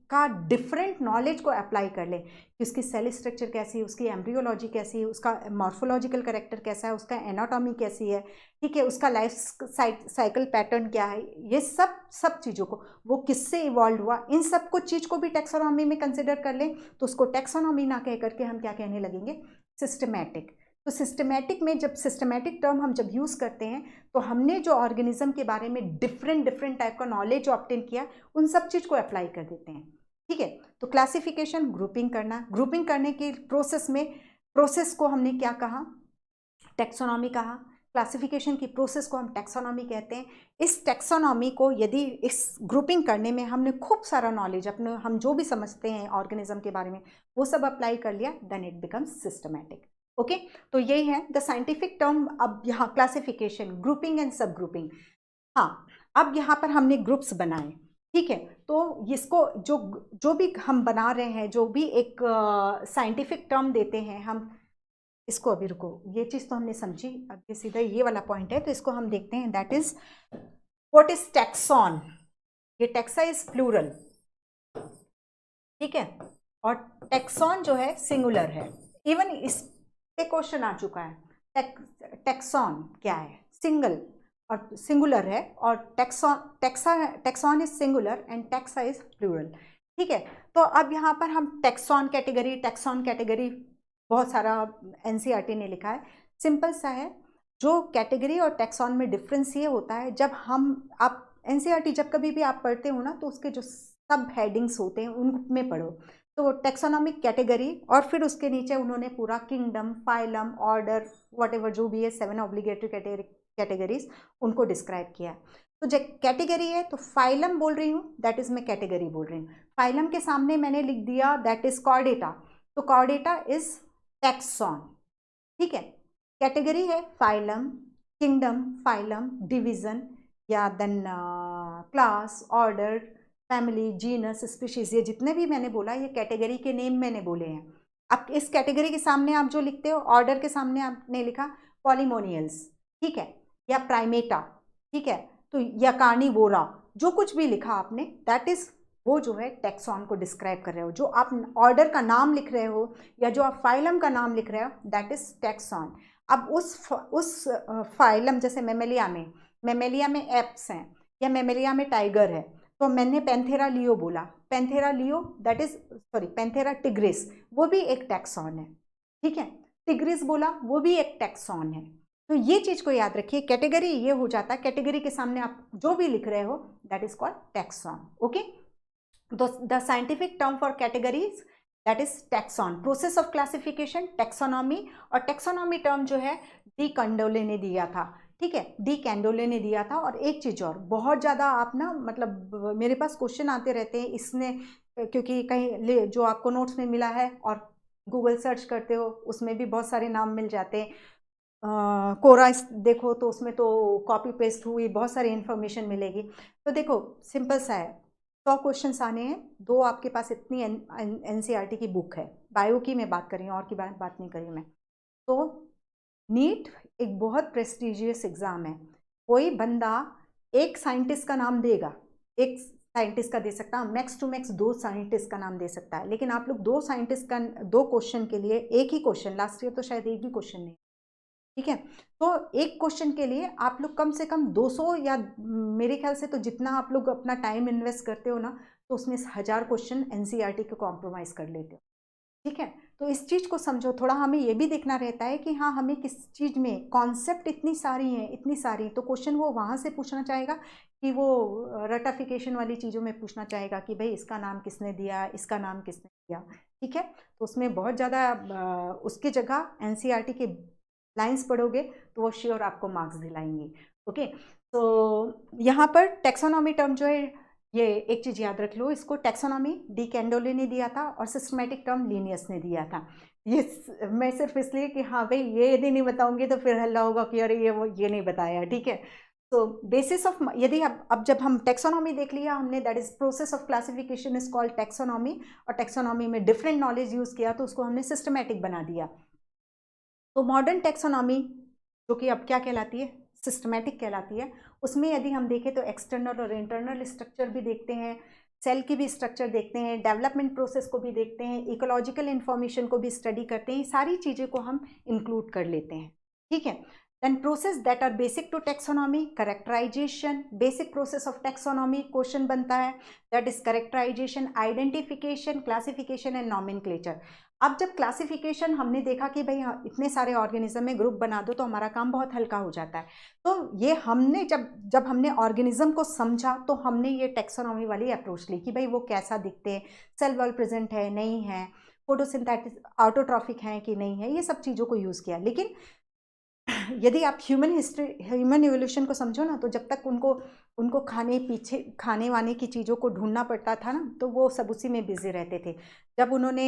का डिफरेंट नॉलेज को अप्लाई कर लें कि उसकी सेल स्ट्रक्चर कैसी है, उसकी एम्ब्रियोलॉजी कैसी है, उसका मॉर्फोलॉजिकल कैरेक्टर कैसा है, उसका एनाटॉमी कैसी है, ठीक है, उसका लाइफ साइकिल पैटर्न क्या है, ये सब चीज़ों को, वो किससे इवॉल्व हुआ, इन सब कुछ चीज़ को भी टैक्सोनॉमी में कंसिडर कर लें, तो उसको टैक्सोनॉमी ना कह करके हम क्या कहने लगेंगे, सिस्टमैटिक। तो सिस्टमैटिक में जब सिस्टमैटिक टर्म हम जब यूज़ करते हैं तो हमने जो ऑर्गेनिज्म के बारे में डिफरेंट टाइप का नॉलेज ऑब्टेन किया, उन सब चीज़ को अप्लाई कर देते हैं, ठीक है। तो क्लासिफिकेशन, ग्रुपिंग करना, ग्रुपिंग करने के प्रोसेस को हमने क्या कहा, टैक्सोनॉमी कहा। क्लासिफिकेशन की प्रोसेस को हम टैक्सोनॉमी कहते हैं। इस टैक्सोनॉमी को यदि इस ग्रुपिंग करने में हमने खूब सारा नॉलेज अपने हम जो भी समझते हैं ऑर्गेनिज्म के बारे में वो सब अप्लाई कर लिया, then it becomes systematic. Okay, तो यही है द साइंटिफिक टर्म। अब यहाँ classification, grouping and sub grouping. हाँ, अब यहाँ पर हमने ग्रुप्स बनाए, ठीक है। तो इसको जो भी हम बना रहे हैं, जो भी एक साइंटिफिक टर्म देते हैं हम इसको, अभी रुको, ये चीज़ तो हमने समझी, अब ये सीधा ये वाला पॉइंट है, तो इसको हम देखते हैं। That is what is taxon. ये टैक्सा इज प्लूरल, ठीक है, और टैक्सॉन जो है सिंगुलर है। इवन इस पे क्वेश्चन आ चुका है, टैक्सॉन क्या है, सिंगल और सिंगुलर है, और taxon is singular and taxa is plural, ठीक है। तो अब यहाँ पर हम टैक्सॉन कैटेगरी बहुत सारा एनसीईआरटी ने लिखा है, सिंपल सा है। जो कैटेगरी और टैक्सॉन में डिफरेंस ये होता है, जब आप एनसीईआरटी जब कभी भी आप पढ़ते हो ना, तो उसके जो सब हेडिंग्स होते हैं उनमें पढ़ो। तो टैक्सोनॉमिक कैटेगरी, और फिर उसके नीचे उन्होंने पूरा किंगडम, फाइलम, ऑर्डर, व्हाटएवर जो भी है 7 ऑब्लिगेटरी कैटेगरीज उनको डिस्क्राइब किया है। तो जब कैटेगरी है तो फाइलम बोल रही हूँ, दैट इज मैं कैटेगरी बोल रही हूँ। फाइलम के सामने मैंने लिख दिया दैट इज कॉर्डेटा, तो कॉर्डेटा इज टैक्सॉन, ठीक है। कैटेगरी है फाइलम, किंगडम, फाइलम, डिवीजन या then class, order, family, genus, species, ये जितने भी मैंने बोला ये कैटेगरी के नेम मैंने बोले हैं। अब इस कैटेगरी के सामने आप जो लिखते हो, ऑर्डर के सामने आपने लिखा पॉलीमोनियल्स, ठीक है, या प्राइमेटा, ठीक है, तो या कार्निवोरा, जो कुछ भी लिखा आपने, दैट इज वो जो है टैक्सॉन को डिस्क्राइब कर रहे हो। जो आप ऑर्डर का नाम लिख रहे हो या जो आप फाइलम का नाम लिख रहे हो, दैट इज टैक्सॉन। अब उस फाइलम, जैसे मेमेलिया में एप्स हैं या मेमेलिया में टाइगर है, तो मैंने पैंथेरा लियो बोला, Panthera leo that is Panthera tigris, वो भी एक टैक्सॉन है, ठीक है। टिग्रिस बोला, वो भी एक टैक्सॉन है। तो ये चीज को याद रखिए, कैटेगरी ये हो जाता है, कैटेगरी के सामने आप जो भी लिख रहे हो that is called taxon. Okay, the scientific term for categories that is taxon. Process of classification taxonomy, और टैक्सोनॉमी टर्म जो है डी कैंडोले ने दिया था, ठीक है, डी कैंडोले ने दिया था। और एक चीज और, बहुत ज्यादा आप ना, मतलब मेरे पास क्वेश्चन आते रहते हैं इसने, क्योंकि कहीं जो आपको नोट्स में मिला है और गूगल सर्च करते हो उसमें भी बहुत सारे नाम मिल जाते हैं। कोरा देखो तो उसमें तो कॉपी पेस्ट हुई बहुत सारी इंफॉर्मेशन मिलेगी। तो देखो सिंपल सा है, 100 क्वेश्चंस आने हैं, 2 आपके पास इतनी एनसीईआरटी की बुक है, बायो की मैं बात कर रही हूँ, और की बात नहीं कर रही हूँ मैं। तो नीट एक बहुत प्रेस्टिजियस एग्जाम है। कोई बंदा एक साइंटिस्ट का नाम देगा, एक साइंटिस्ट का दे सकता है, मैक्स टू मैक्स 2 साइंटिस्ट का नाम दे सकता है, लेकिन आप लोग 2 साइंटिस्ट का 2 क्वेश्चन के लिए एक ही क्वेश्चन, लास्ट ईयर तो शायद एक ही क्वेश्चन नहीं, ठीक है। तो एक क्वेश्चन के लिए आप लोग कम से कम 200 या मेरे ख्याल से तो जितना आप लोग अपना टाइम इन्वेस्ट करते हो ना, तो उसमें 1000 क्वेश्चन एनसीईआरटी को कॉम्प्रोमाइज कर लेते हो, ठीक है। तो इस चीज़ को समझो, थोड़ा हमें ये भी देखना रहता है कि हाँ, हमें किस चीज़ में कॉन्सेप्ट इतनी सारी, तो क्वेश्चन वो वहाँ से पूछना चाहेगा कि वो रटाफिकेशन वाली चीज़ों में पूछना चाहेगा कि भाई इसका नाम किसने दिया, इसका नाम किसने दिया, ठीक है। तो उसमें बहुत ज़्यादा उसकी जगह एनसीईआरटी के लाइन्स पढ़ोगे तो वो श्योर आपको मार्क्स दिलाएंगे। ओके, तो यहाँ पर टैक्सोनॉमी टर्म जो है, ये एक चीज़ याद रख लो, इसको टैक्सोनॉमी डी कैंडोले ने दिया था और सिस्टमैटिक टर्म लीनियस ने दिया था। ये मैं सिर्फ इसलिए कि हाँ भाई ये यदि नहीं बताऊंगी तो फिर हल्ला होगा कि अरे ये नहीं बताया, ठीक है। तो बेसिस ऑफ, यदि अब जब हम टैक्सोनॉमी देख लिया हमने, that is process of classification is called taxonomy, और टैक्सोनॉमी में डिफरेंट नॉलेज यूज़ किया तो उसको हमने सिस्टमैटिक बना दिया। तो मॉडर्न टैक्सोनॉमी जो कि अब क्या कहलाती है, सिस्टमैटिक कहलाती है, उसमें यदि हम देखें तो एक्सटर्नल और इंटरनल स्ट्रक्चर भी देखते हैं, सेल की भी स्ट्रक्चर देखते हैं, डेवलपमेंट प्रोसेस को भी देखते हैं, इकोलॉजिकल इंफॉर्मेशन को भी स्टडी करते हैं, सारी चीज़ें को हम इंक्लूड कर लेते हैं, ठीक है। Then process that are basic to taxonomy, characterisation, basic process of taxonomy question बनता है, that is characterisation, identification, classification and nomenclature. अब जब क्लासिफिकेशन हमने देखा कि भाई इतने सारे ऑर्गेनिज्म में ग्रुप बना दो तो हमारा काम बहुत हल्का हो जाता है, तो ये हमने जब हमने ऑर्गेनिज्म को समझा तो हमने ये टैक्सोनॉमी वाली अप्रोच ली कि भाई वो कैसा दिखते हैं, सेल वॉल प्रेजेंट है नहीं है, फोटोसिंथेटिक ऑटोट्रॉफिक है कि नहीं है, ये सब चीज़ों को यूज़ किया। लेकिन यदि आप ह्यूमन इवोल्यूशन को समझो ना, तो जब तक उनको खाने वाने की चीज़ों को ढूंढना पड़ता था ना, तो वो सब उसी में बिजी रहते थे। जब उन्होंने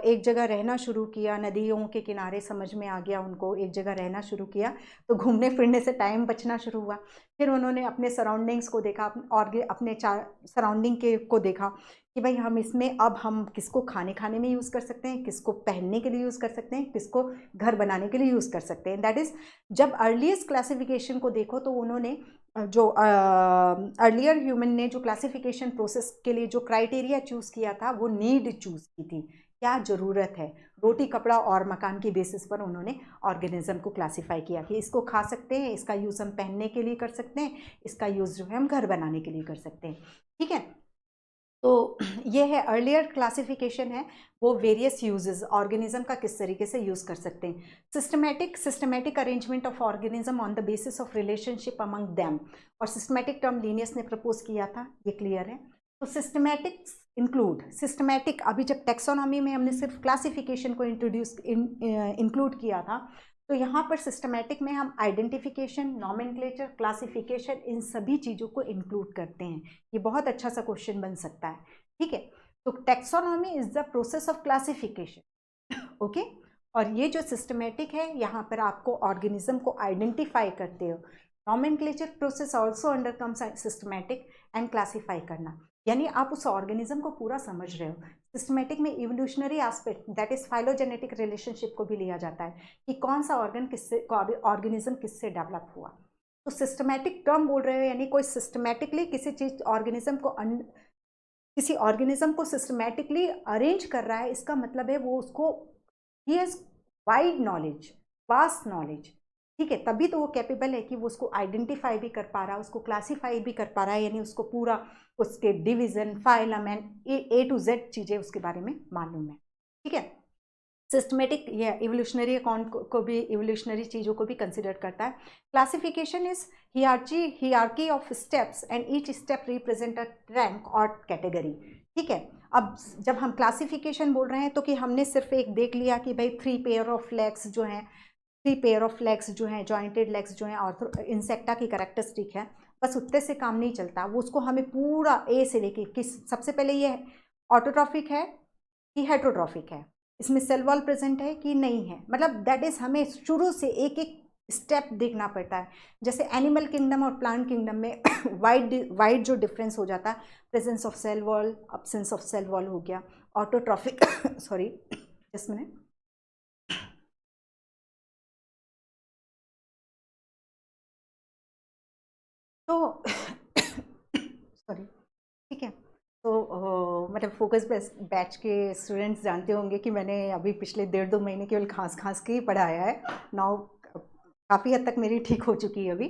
एक जगह रहना शुरू किया, नदियों के किनारे, समझ में आ गया उनको, एक जगह रहना शुरू किया, तो घूमने फिरने से टाइम बचना शुरू हुआ। फिर उन्होंने अपने सराउंडिंग्स को देखा और अपने सराउंडिंग के को देखा कि भाई हम इसमें अब हम किसको खाने में यूज़ कर सकते हैं, किसको पहनने के लिए यूज़ कर सकते हैं, किसको घर बनाने के लिए यूज़ कर सकते हैं। दैट इज़, जब अर्लीस्ट क्लासिफिकेशन को देखो तो उन्होंने जो अर्लियर ह्यूमन ने जो क्लासिफिकेशन प्रोसेस के लिए जो क्राइटेरिया चूज़ किया था, वो नीड चूज़ की थी, क्या ज़रूरत है। रोटी कपड़ा और मकान की बेसिस पर उन्होंने ऑर्गेनिज्म को क्लासिफाई किया कि इसको खा सकते हैं, इसका यूज़ हम पहनने के लिए कर सकते हैं, इसका यूज़ जो है हम घर बनाने के लिए कर सकते हैं। ठीक है, तो ये है अर्लियर क्लासिफिकेशन है, वो वेरियस यूजेस ऑर्गेनिज्म का किस तरीके से यूज़ कर सकते हैं। Systematic arrangement of organism on the basis of relationship among them, और सिस्टमैटिक टर्म लिनियस ने प्रपोज किया था, ये क्लियर है। तो सिस्टमैटिक, अभी जब टेक्सोनॉमी में हमने सिर्फ क्लासिफिकेशन को इंक्लूड किया था, तो यहाँ पर सिस्टमैटिक में हम आइडेंटिफिकेशन, नॉमेनक्लेचर, क्लासिफिकेशन, इन सभी चीज़ों को इंक्लूड करते हैं। ये बहुत अच्छा सा क्वेश्चन बन सकता है। ठीक है, तो taxonomy is the process of classification. Okay, और ये जो सिस्टमैटिक है, यहाँ पर आपको ऑर्गेनिज्म को आइडेंटिफाई करते हो। Nomenclature process also under comes systematic and classify करना, यानी आप उस ऑर्गेनिज्म को पूरा समझ रहे हो। सिस्टमैटिक में evolutionary aspect, that is phylogenetic relationship को भी लिया जाता है कि कौन सा ऑर्गेनिज्म किससे डेवलप हुआ। तो सिस्टमैटिक टर्म बोल रहे हो, यानी कोई सिस्टमैटिकली किसी ऑर्गेनिज्म को सिस्टमैटिकली अरेंज कर रहा है, इसका मतलब है वो उसको he has wide knowledge, vast knowledge. ठीक है, तभी तो वो कैपेबल है कि वो उसको आइडेंटिफाई भी कर पा रहा है, उसको क्लासीफाई भी कर पा रहा है, यानी उसको पूरा उसके division, phylum and A to Z चीज़ें उसके बारे में मालूम है। ठीक है, सिस्टमेटिक या इवोल्यूशनरी अकाउंट को भी, इवोल्यूशनरी चीज़ों को भी कंसिडर करता है। Classification is hierarchy of steps and each step represent a rank और कैटेगरी। ठीक है, अब जब हम क्लासिफिकेशन बोल रहे हैं तो कि हमने सिर्फ एक देख लिया कि भाई 3 पेयर ऑफ लेग्स जो हैं, 3 पेयर ऑफ लेग्स जो हैं, जॉइंटेड लेग्स जो हैं, और इंसेक्टा की कैरेक्टरिस्टिक है, बस उतने से काम नहीं चलता। वो उसको हमें पूरा ए से लेके किस, सबसे पहले ये ऑटोट्रॉफिक है कि हेट्रोट्रॉफिक है, इसमें सेल वॉल प्रेजेंट है कि नहीं है, मतलब दैट इज हमें शुरू से एक एक स्टेप देखना पड़ता है। जैसे एनिमल किंगडम और प्लांट किंगडम में वाइड जो डिफरेंस हो जाता है, presence of cell wall, absence of cell wall हो गया, ऑटोट्रॉफिक सॉरी जस्ट मिनट। तो सॉरी, ठीक है, तो मतलब फोकस बैच के स्टूडेंट्स जानते होंगे कि मैंने अभी पिछले 1.5-2 महीने केवल खांस के ही पढ़ाया है। नाउ काफ़ी हद तक मेरी ठीक हो चुकी है अभी।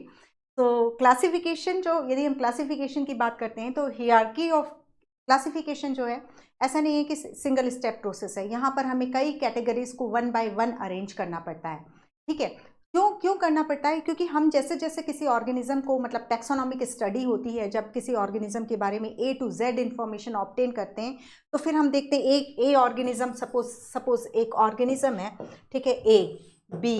तो क्लासिफिकेशन, जो यदि हम क्लासिफिकेशन की बात करते हैं तो हियरार्की ऑफ क्लासिफिकेशन जो है, ऐसा नहीं है कि सिंगल स्टेप प्रोसेस है, यहाँ पर हमें कई कैटेगरीज को 1 by 1 अरेंज करना पड़ता है। ठीक है, क्यों करना पड़ता है, क्योंकि हम जैसे जैसे किसी ऑर्गेनिज्म को, मतलब टैक्सोनॉमिक स्टडी होती है, जब किसी ऑर्गेनिज्म के बारे में A to Z information obtain करते हैं, तो फिर हम देखते हैं एक ए ऑर्गेनिज्म, सपोज एक ऑर्गेनिज्म है, ठीक है, A B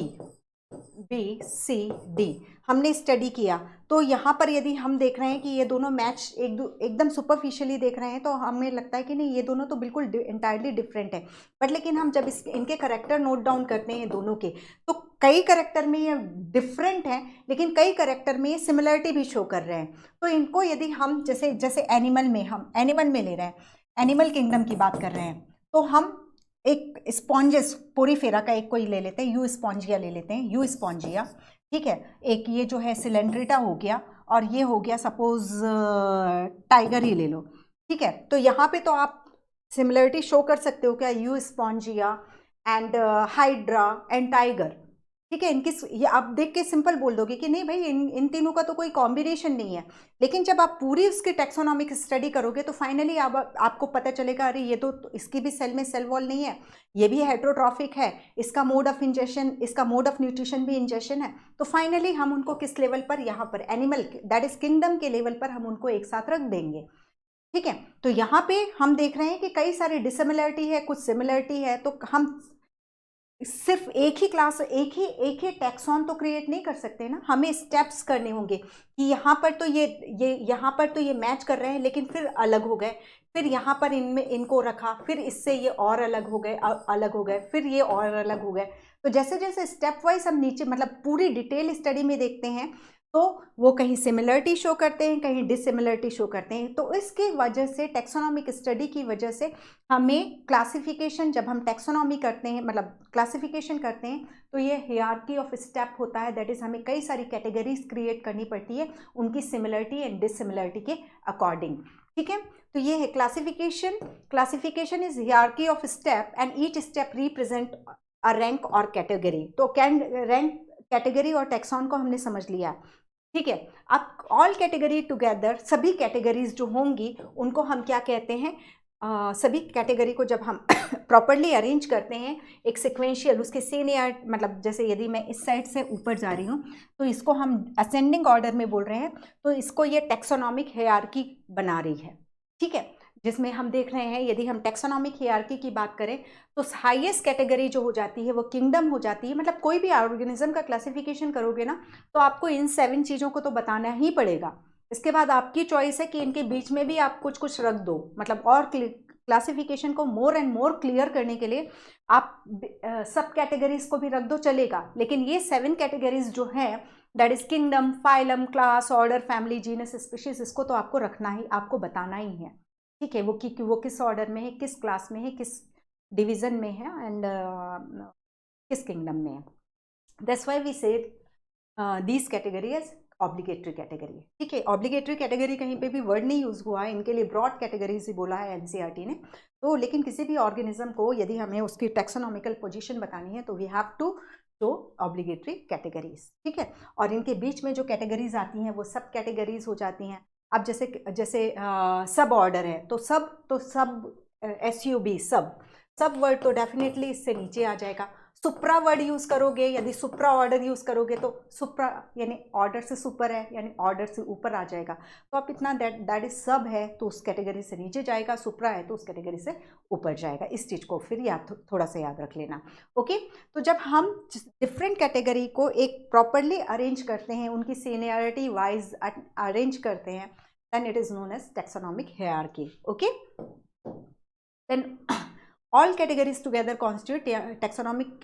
C D हमने स्टडी किया, तो यहाँ पर यदि हम देख रहे हैं कि ये दोनों मैच एकदम सुपरफिशियली देख रहे हैं, तो हमें लगता है कि नहीं, ये दोनों तो बिल्कुल इंटायरली डिफरेंट है। बट लेकिन हम जब इनके करेक्टर नोट डाउन करते हैं दोनों के, तो कई करेक्टर में ये डिफरेंट है, लेकिन कई करेक्टर में ये सिमिलरिटी भी शो कर रहे हैं। तो इनको यदि हम जैसे एनिमल में ले रहे हैं, एनिमल किंगडम की बात कर रहे हैं, तो हम एक स्पॉन्जेस पोरीफेरा का एक कोई ले लेते हैं, यू स्पॉन्जिया ले लेते हैं, यू स्पॉन्जिया। ठीक है, एक ये जो है सिलेंड्रिटा हो गया, और ये हो गया सपोज टाइगर ही ले लो। ठीक है, तो यहाँ पे तो आप सिमिलरिटी शो कर सकते हो क्या, you Spongia and hydra and tiger. ठीक है, इनकी ये आप देख के सिंपल बोल दोगे कि नहीं भाई, इन तीनों का तो कोई कॉम्बिनेशन नहीं है, लेकिन जब आप पूरी उसकी टैक्सोनॉमिक स्टडी करोगे तो फाइनली आपको पता चलेगा, अरे ये तो इसकी भी सेल में सेल वॉल नहीं है, ये भी हेट्रोट्रॉफिक है, इसका मोड ऑफ इंजेशन, इसका मोड ऑफ न्यूट्रिशन भी इंजेशन है। तो फाइनली हम उनको किस लेवल पर, यहाँ पर एनिमल दैट इज किंगडम के लेवल पर हम उनको एक साथ रख देंगे। ठीक है, तो यहाँ पे हम देख रहे हैं कि कई सारी डिसिमिलरिटी है, कुछ सिमिलरिटी है, तो हम सिर्फ एक ही क्लास, एक ही टैक्सॉन तो क्रिएट नहीं कर सकते ना, हमें स्टेप्स करने होंगे कि यहाँ पर तो ये यहाँ पर तो ये मैच कर रहे हैं लेकिन फिर अलग हो गए, फिर यहाँ पर इनमें इनको रखा, फिर इससे ये और अलग हो गए, अलग हो गए, फिर ये और अलग हो गए। तो जैसे जैसे स्टेप वाइज हम नीचे मतलब पूरी डिटेल स्टडी में देखते हैं तो वो कहीं सिमिलरिटी शो करते हैं, कहीं डिसिमिलरिटी शो करते हैं। तो इसकी वजह से टैक्सोनॉमिक स्टडी की वजह से हमें क्लासिफिकेशन, जब हम टैक्सोनॉमी करते हैं मतलब क्लासिफिकेशन करते हैं तो ये हियरार्की ऑफ स्टेप होता है। दैट इज हमें कई सारी कैटेगरीज क्रिएट करनी पड़ती है उनकी सिमिलरिटी एंड डिसिमिलरिटी के अकॉर्डिंग। ठीक है, तो ये है classification. Classification is hierarchy of step and each step represent a rank और कैटेगरी। तो रैंक, कैटेगरी और टैक्सॉन को हमने समझ लिया। ठीक है, अब ऑल कैटेगरी टुगेदर, सभी कैटेगरीज जो होंगी उनको हम क्या कहते हैं, सभी कैटेगरी को जब हम प्रॉपरली अरेंज करते हैं एक सिक्वेंशियल, उसके सीनियर मतलब जैसे यदि मैं इस साइड से ऊपर जा रही हूँ तो इसको हम असेंडिंग ऑर्डर में बोल रहे हैं, तो इसको ये टैक्सोनॉमिक हियरार्की बना रही है। ठीक है, जिसमें हम देख रहे हैं यदि हम टैक्सोनॉमिक हियरार्की की बात करें तो हाईएस्ट कैटेगरी जो हो जाती है वो किंगडम हो जाती है। मतलब कोई भी ऑर्गेनिज्म का क्लासिफिकेशन करोगे ना तो आपको इन 7 चीज़ों को तो बताना ही पड़ेगा। इसके बाद आपकी चॉइस है कि इनके बीच में भी आप कुछ कुछ रख दो, मतलब और क्लासिफिकेशन को मोर एंड मोर क्लियर करने के लिए आप सब कैटेगरीज को भी रख दो चलेगा, लेकिन ये 7 कैटेगरीज जो हैं that is kingdom, phylum, class, order, family, genus, species, इसको तो आपको रखना ही, आपको बताना ही है। ठीक है, वो किस ऑर्डर में है, किस क्लास में है, किस डिवीजन में है एंड किस किंगडम में है। That's why we said these category as obligatory category. ठीक है, ऑब्लिगेटरी कैटेगरी कहीं पे भी वर्ड नहीं यूज हुआ है, इनके लिए ब्रॉड कैटेगरीज ही बोला है एनसीईआरटी ने। तो लेकिन किसी भी ऑर्गेनिज्म को यदि हमें उसकी टैक्सोनॉमिकल पोजीशन बतानी है तो we have to show obligatory categories. ठीक है, और इनके बीच में जो कैटेगरीज आती हैं वो सब कैटेगरीज हो जाती हैं। अब जैसे जैसे सब ऑर्डर है तो सब SUB सब वर्ड तो डेफिनेटली इससे नीचे आ जाएगा। सुप्रा वर्ड यूज करोगे, यदि सुप्रा ऑर्डर यूज करोगे तो सुप्रा यानी ऑर्डर से सुपर है, यानी ऑर्डर से ऊपर आ जाएगा। तो आप इतना दैट इज सब है तो उस कैटेगरी से नीचे जाएगा, सुप्रा है तो उस कैटेगरी से ऊपर जाएगा। इस चीज को फिर थोड़ा सा याद रख लेना। ओके, तो जब हम डिफरेंट कैटेगरी को एक प्रॉपरली अरेंज करते हैं, उनकी सीनियरिटी वाइज अरेंज करते हैं, then it is known as taxonomic hierarchy. Okay, then all categories together constitute taxonomic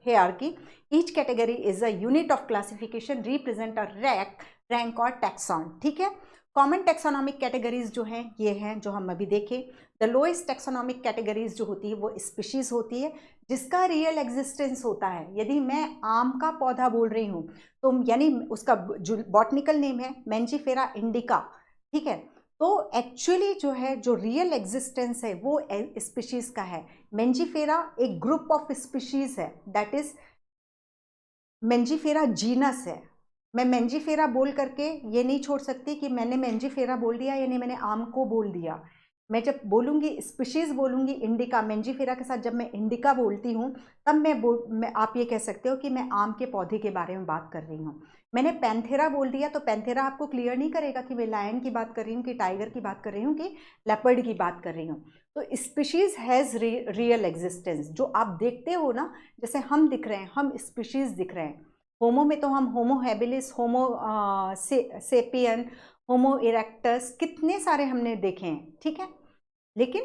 hierarchy. Each category is a unit of classification, represent a rank और taxon. ठीक है, common taxonomic categories जो हैं ये हैं जो हम अभी देखें। द लोएस्ट टैक्सोनॉमिक कैटेगरीज जो होती है वो स्पीशीज होती है जिसका रियल एग्जिस्टेंस होता है। यदि मैं आम का पौधा बोल रही हूँ तो यानी उसका जो बॉटनिकल नेम है मैंजीफेरा इंडिका। ठीक है, तो एक्चुअली जो है जो रियल एग्जिस्टेंस है वो स्पीशीज का है। मेंजीफेरा एक ग्रुप ऑफ स्पीशीज है, दैट इज मेंजीफेरा जीनस है। मैं मेंजीफेरा बोल करके ये नहीं छोड़ सकती कि मैंने मेंजीफेरा बोल दिया यानी मैंने आम को बोल दिया। मैं जब बोलूँगी स्पीशीज बोलूँगी इंडिका, मेंजीफेरा के साथ जब मैं इंडिका बोलती हूँ तब मैं आप ये कह सकते हो कि मैं आम के पौधे के बारे में बात कर रही हूँ। मैंने पैंथेरा बोल दिया तो पैंथेरा आपको क्लियर नहीं करेगा कि मैं लायन की बात कर रही हूँ कि टाइगर की बात कर रही हूँ कि लेपर्ड की बात कर रही हूँ। तो स्पीशीज हैज़ रियल एग्जिस्टेंस। जो आप देखते हो ना, जैसे हम दिख रहे हैं, हम स्पीशीज दिख रहे हैं। होमो में तो हम होमो हैबिलिस, होमो सेपियन, होमो इरेक्टस, कितने सारे हमने देखे हैं। ठीक है, लेकिन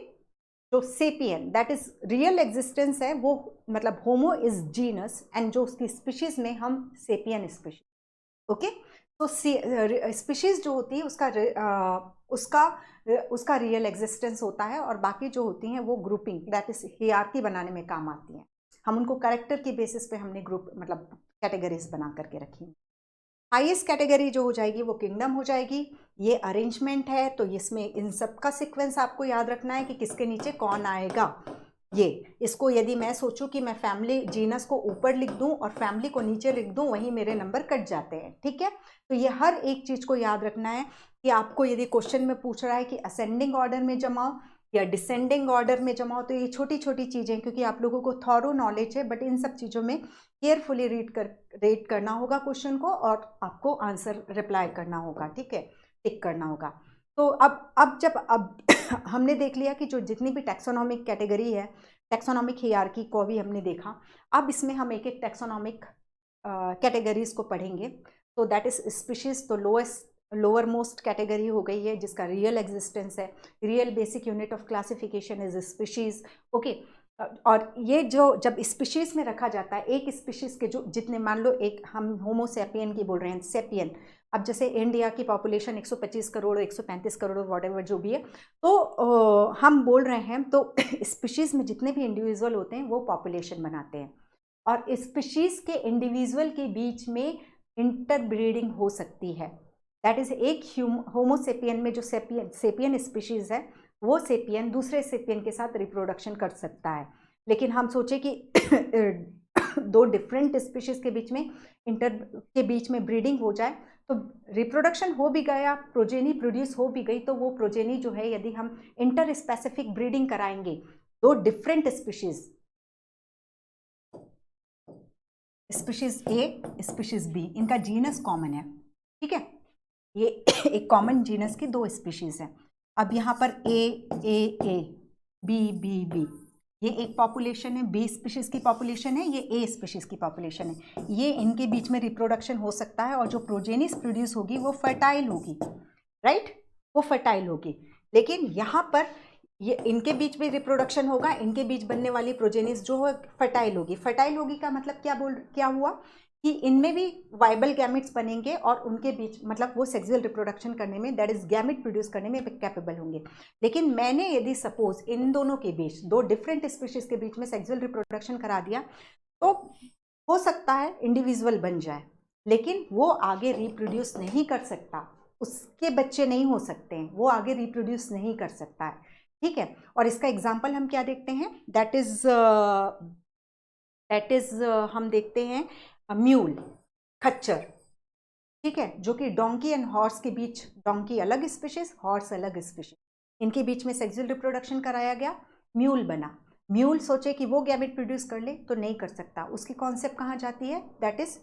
जो sapien that is real existence है वो मतलब होमो इज जीनस एंड जो उसकी स्पीशीज में हम सेपियन स्पीशीज। ओके, तो स्पीशीज जो होती है उसका रियल एग्जिस्टेंस होता है और बाकी जो होती हैं वो ग्रुपिंग दैट इज हियरार्की बनाने में काम आती हैं। हम उनको कैरेक्टर की बेसिस पे हमने ग्रुप मतलब कैटेगरीज बना करके रखी। हाईएस्ट कैटेगरी जो हो जाएगी वो किंगडम हो जाएगी। ये अरेंजमेंट है तो इसमें इन सब का सीक्वेंस आपको याद रखना है कि किसके नीचे कौन आएगा। ये इसको यदि मैं सोचूं कि मैं फैमिली जीनस को ऊपर लिख दूं और फैमिली को नीचे लिख दूं, वहीं मेरे नंबर कट जाते हैं। ठीक है, तो ये हर एक चीज़ को याद रखना है कि आपको यदि क्वेश्चन में पूछ रहा है कि असेंडिंग ऑर्डर में जमाओ या डिसेंडिंग ऑर्डर में जमाओ, तो ये छोटी छोटी चीज़ें, क्योंकि आप लोगों को थॉरो नॉलेज है बट इन सब चीज़ों में केयरफुली रीड करना होगा क्वेश्चन को और आपको आंसर रिप्लाई करना होगा। ठीक है, टिक करना होगा। तो अब हमने देख लिया कि जो जितनी भी टैक्सोनॉमिक कैटेगरी है टैक्सोनॉमिक हियरार्की को भी हमने देखा। अब इसमें हम एक एक टैक्सोनॉमिक कैटेगरीज को पढ़ेंगे। तो दैट इज स्पीशीज, तो लोअर मोस्ट कैटेगरी हो गई है जिसका रियल एग्जिस्टेंस है। Real basic unit of classification is species. Okay, और ये जो जब स्पीशीज में रखा जाता है, एक स्पीशीज के जो जितने, मान लो एक हम होमो सेपियन की बोल रहे हैं, सेपियन, अब जैसे इंडिया की पॉपुलेशन 125 करोड़ 135 करोड़ वॉटेवर जो भी है, तो हम बोल रहे हैं तो स्पीशीज में जितने भी इंडिविजुअल होते हैं वो पॉपुलेशन बनाते हैं, और स्पीशीज के इंडिविजुअल के बीच में इंटरब्रीडिंग हो सकती है। दैट इज एक होमोसेपियन में जो सेपियन स्पीशीज है, वो सेपियन दूसरे सेपियन के साथ रिप्रोडक्शन कर सकता है। लेकिन हम सोचे कि दो डिफरेंट स्पीशीज के बीच में ब्रीडिंग हो जाए, तो रिप्रोडक्शन हो भी गया, प्रोजेनी प्रोड्यूस हो भी गई, तो वो प्रोजेनी जो है यदि हम इंटर स्पेसिफिक ब्रीडिंग कराएंगे, दो डिफरेंट स्पीशीज ए, स्पीशीज बी, इनका जीनस कॉमन है, ठीक है, ये एक कॉमन जीनस की दो स्पीशीज है। अब यहाँ पर ए बी, ये एक पॉपुलेशन है, बी स्पीशीज की पॉपुलेशन है, ये ए स्पीशीज की पॉपुलेशन है। ये इनके बीच में रिप्रोडक्शन हो सकता है, और जो प्रोजेनिस प्रोड्यूस होगी वो फर्टाइल होगी, राइट, वो फर्टाइल होगी। लेकिन यहाँ पर ये इनके बीच में रिप्रोडक्शन होगा, इनके बीच बनने वाली प्रोजेनिस जो है फर्टाइल होगी। फर्टाइल होगी का मतलब क्या हुआ कि इनमें भी वाइबल गैमेट्स बनेंगे, और उनके बीच मतलब वो सेक्सुअल रिप्रोडक्शन करने में, दैट इज गैमेट प्रोड्यूस करने में कैपेबल होंगे। लेकिन मैंने यदि सपोज इन दोनों के बीच, दो डिफरेंट स्पीशीज के बीच में सेक्सुअल रिप्रोडक्शन करा दिया, तो हो सकता है इंडिविजुअल बन जाए, लेकिन वो आगे रिप्रोड्यूस नहीं कर सकता, उसके बच्चे नहीं हो सकते हैं, वो आगे रिप्रोड्यूस नहीं कर सकता है, ठीक है। और इसका एग्जाम्पल हम क्या देखते हैं, दैट इज हम देखते हैं म्यूल, खच्चर, ठीक है, जो कि डोंकी एंड हॉर्स के बीच, डोंकी अलग स्पीशीज, हॉर्स अलग स्पीशीज, इनके बीच में सेक्सुअल रिप्रोडक्शन कराया गया, म्यूल बना। म्यूल सोचे कि वो गैमेट प्रोड्यूस कर ले, तो नहीं कर सकता, उसकी कॉन्सेप्ट कहाँ जाती है, that is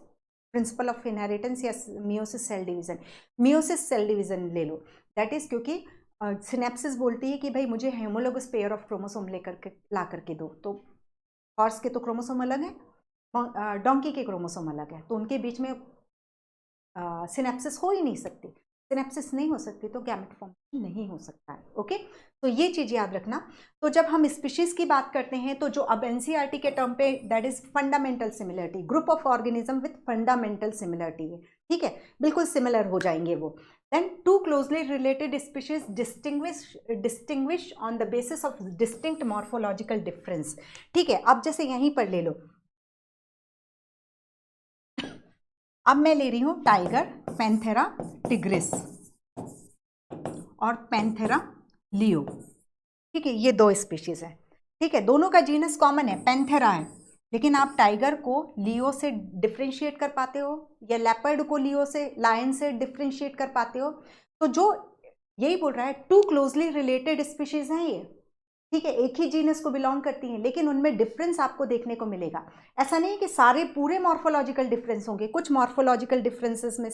principle of inheritance या meiosis cell division. Meiosis cell division ले लो, दैट इज क्योंकि सिनेप्सिस बोलती है कि भाई मुझे हेमोलोगस पेयर ऑफ क्रोमोसोम लेकर के ला करके दो, तो हॉर्स के तो क्रोमोसोम अलग है, डोंकी के क्रोमोसोम अलग है, तो उनके बीच में सिनेप्सिस हो ही नहीं सकती। सिनेप्सिस नहीं हो सकती तो गैमेट फॉर्मेशन नहीं हो सकता है। ओके, तो ये चीज़ याद रखना। तो जब हम स्पीशीज की बात करते हैं, तो जो अब एनसीईआरटी के टर्म पे, that is fundamental similarity, group of organism with fundamental similarity है, ठीक है, बिल्कुल सिमिलर हो जाएंगे वो। Then two closely related species distinguish on the basis of distinct morphological difference, ठीक है। अब जैसे यहीं पर ले लो, अब मैं ले रही हूं टाइगर, पैंथेरा टिग्रिस और पैंथेरा लियो, ठीक है, ये दो स्पीशीज है, ठीक है, दोनों का जीनस कॉमन है, पैंथेरा है, लेकिन आप टाइगर को लियो से डिफ्रेंशिएट कर पाते हो, या लेपर्ड को लियो से, लायन से डिफ्रेंशिएट कर पाते हो। तो जो यही बोल रहा है, टू क्लोजली रिलेटेड स्पीशीज हैं ये, ठीक है, एक ही जीनस को बिलोंग करती हैं, लेकिन उनमें डिफरेंस आपको देखने को मिलेगा। ऐसा नहीं कि सारे पूरे मॉर्फोलॉजिकल डिफरेंस होंगे, कुछ मॉर्फोलॉजिकल डिफरेंसेस में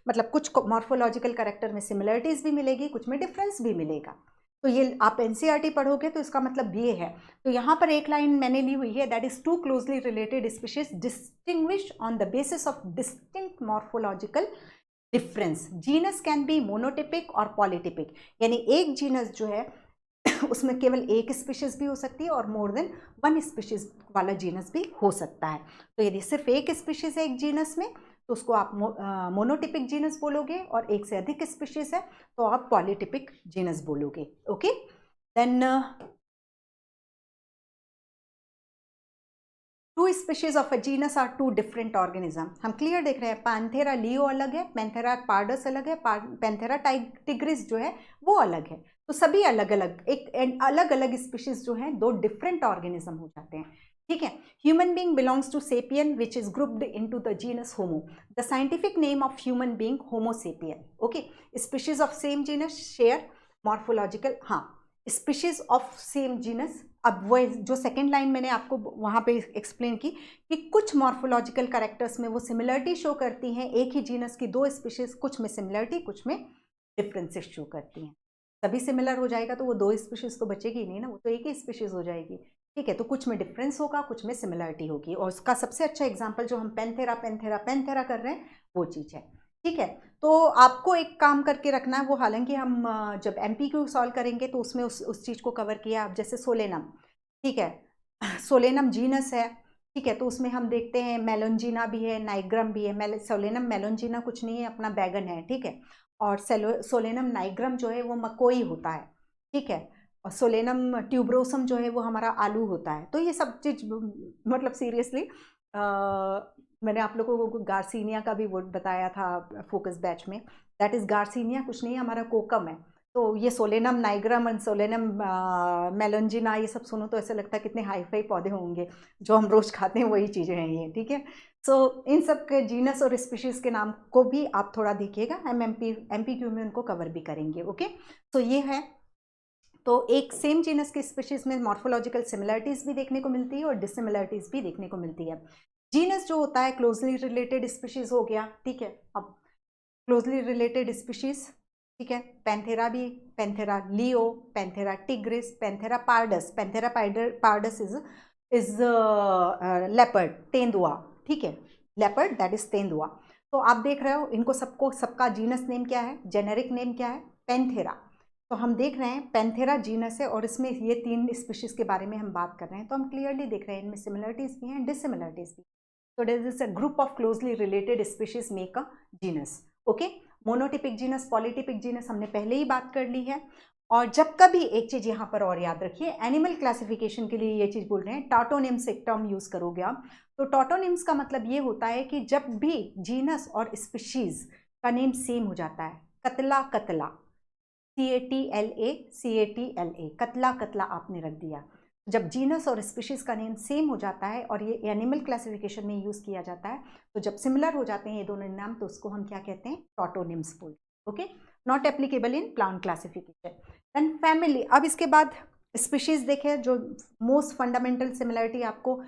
मतलब कुछ मॉर्फोलॉजिकल कैरेक्टर में सिमिलरिटीज भी मिलेगी, कुछ में डिफरेंस भी मिलेगा। तो ये आप एनसीईआरटी पढ़ोगे तो इसका मतलब ये है। तो यहाँ पर एक लाइन मैंने ली हुई है, that is two closely related species distinguish on the basis of distinct morphological difference. Genus can be monotypic और पॉलीटिपिक, यानी एक जीनस जो है उसमें केवल एक स्पीशीज भी हो सकती है, और मोर देन वन स्पीशीज वाला जीनस भी हो सकता है। तो यदि सिर्फ एक स्पीशीज है एक जीनस में, तो उसको आप मोनोटिपिक जीनस बोलोगे, और एक से अधिक स्पीशीज है तो आप पॉलीटिपिक जीनस बोलोगे। Okay, then two species of a genus are two different organism. हम क्लियर देख रहे हैं, पैंथेरा लियो अलग है, पैंथेरा पार्डस अलग है, पैंथेरा टिग्रिस जो है वो अलग है। तो सभी अलग अलग, एक अलग अलग स्पीशीज जो है दो डिफरेंट ऑर्गेनिज्म हो जाते हैं, ठीक है। Human being belongs to sapien which is grouped into the genus Homo. The scientific name of human being Homo sapien. Okay, species of same genus share morphological, हाँ, स्पीशीज ऑफ सेम जीनस। अब वो जो second line मैंने आपको वहाँ पे explain की कि कुछ मॉर्फोलॉजिकल कैरेक्टर्स में वो सिमिलरिटी शो करती हैं, एक ही जीनस की दो स्पीशीज, कुछ में सिमिलरिटी कुछ में डिफरेंसेस शो करती हैं। सभी सिमिलर हो जाएगा तो वो दो स्पीशीज तो बचेगी नहीं ना, वो तो एक ही स्पीशीज हो जाएगी। ठीक है, तो कुछ में डिफरेंस होगा, कुछ में सिमिलरिटी होगी, और उसका सबसे अच्छा एग्जांपल जो हम पैंथेरा पैंथेरा पैंथेरा कर रहे हैं वो चीज़ है। ठीक है, तो आपको एक काम करके रखना है, वो हालांकि हम जब एमपीक्यू सॉल्व करेंगे तो उसमें उस चीज़ को कवर किया। अब जैसे सोलेनम, ठीक है, सोलेनम जीनस है, ठीक है, तो उसमें हम देखते हैं मेलोंजिना भी है, नाइग्रम भी है। सोलेनम मेलोंजिना कुछ नहीं है, अपना बैगन है, ठीक है, और सोलेनम नाइग्रम जो है वो मकोई होता है, ठीक है, और सोलेनम ट्यूबरोसम जो है वो हमारा आलू होता है। तो ये सब चीज़ मतलब सीरियसली मैंने आप लोगों को गार्सिनिया का भी वो बताया था फोकस बैच में, दैट इज़ गार्सिनिया कुछ नहीं है, हमारा कोकम है। तो ये सोलेनम नाइग्रम एंड सोलेनम मेलोंजिना ये सब सुनो तो ऐसा लगता है कितने हाई फाई पौधे होंगे, जो हम रोज़ खाते हैं वही चीज़ें हैं ये, ठीक है। सो इन सब के जीनस और स्पीशीज़ के नाम को भी आप थोड़ा देखिएगा, हम एमपीक्यू में उनको कवर भी करेंगे। ओके, तो ये है, तो एक सेम जीनस के स्पीशीज में मॉर्फोलॉजिकल सिमिलरिटीज भी देखने को मिलती है और डिसिमिलरिटीज भी देखने को मिलती है। जीनस जो होता है क्लोजली रिलेटेड स्पीशीज हो गया, ठीक है। अब क्लोजली रिलेटेड स्पीशीज, ठीक है, पैंथेरा भी, Panthera leo, Panthera tigris, Panthera pardus. Panthera pardus is leopard, तेंदुआ, ठीक है, लेपर्ड दैट इज तेंदुआ। तो आप देख रहे हो इनको सबको, सबका जीनस नेम क्या है, जेनेरिक नेम क्या है, पैंथेरा। तो हम देख रहे हैं पैंथेरा जीनस है और इसमें ये 3 स्पीशीज के बारे में हम बात कर रहे हैं, तो हम क्लियरली देख रहे हैं इनमें सिमिलरिटीज भी हैं, डिसिमिलरिटीज भी। तो this is a group of closely related species make a genus. Okay, monotypic genus, polytypic genus हमने पहले ही बात कर ली है। और जब कभी एक चीज यहाँ पर और याद रखिए, एनिमल क्लासिफिकेशन के लिए ये चीज बोल रहे हैं, टॉटोनिम्स एक टर्म यूज करोगे आप, तो टॉटोनिम्स का मतलब ये होता है कि जब भी जीनस और स्पीशीज का नेम सेम हो जाता है, कतला कतला, CATLA, कतला कतला आपने रख दिया, जब जीनस और स्पीशीज का नेम सेम हो जाता है और ये एनिमल क्लासिफिकेशन में यूज किया जाता है, तो जब सिमिलर हो जाते हैं ये दोनों नाम, तो उसको हम क्या कहते हैं, टॉटोनिम्स बोलते हैं। Okay, not applicable in plant classification. Then family, अब इसके बाद स्पीशीज देखें, जो मोस्ट फंडामेंटल सिमिलरिटी आपको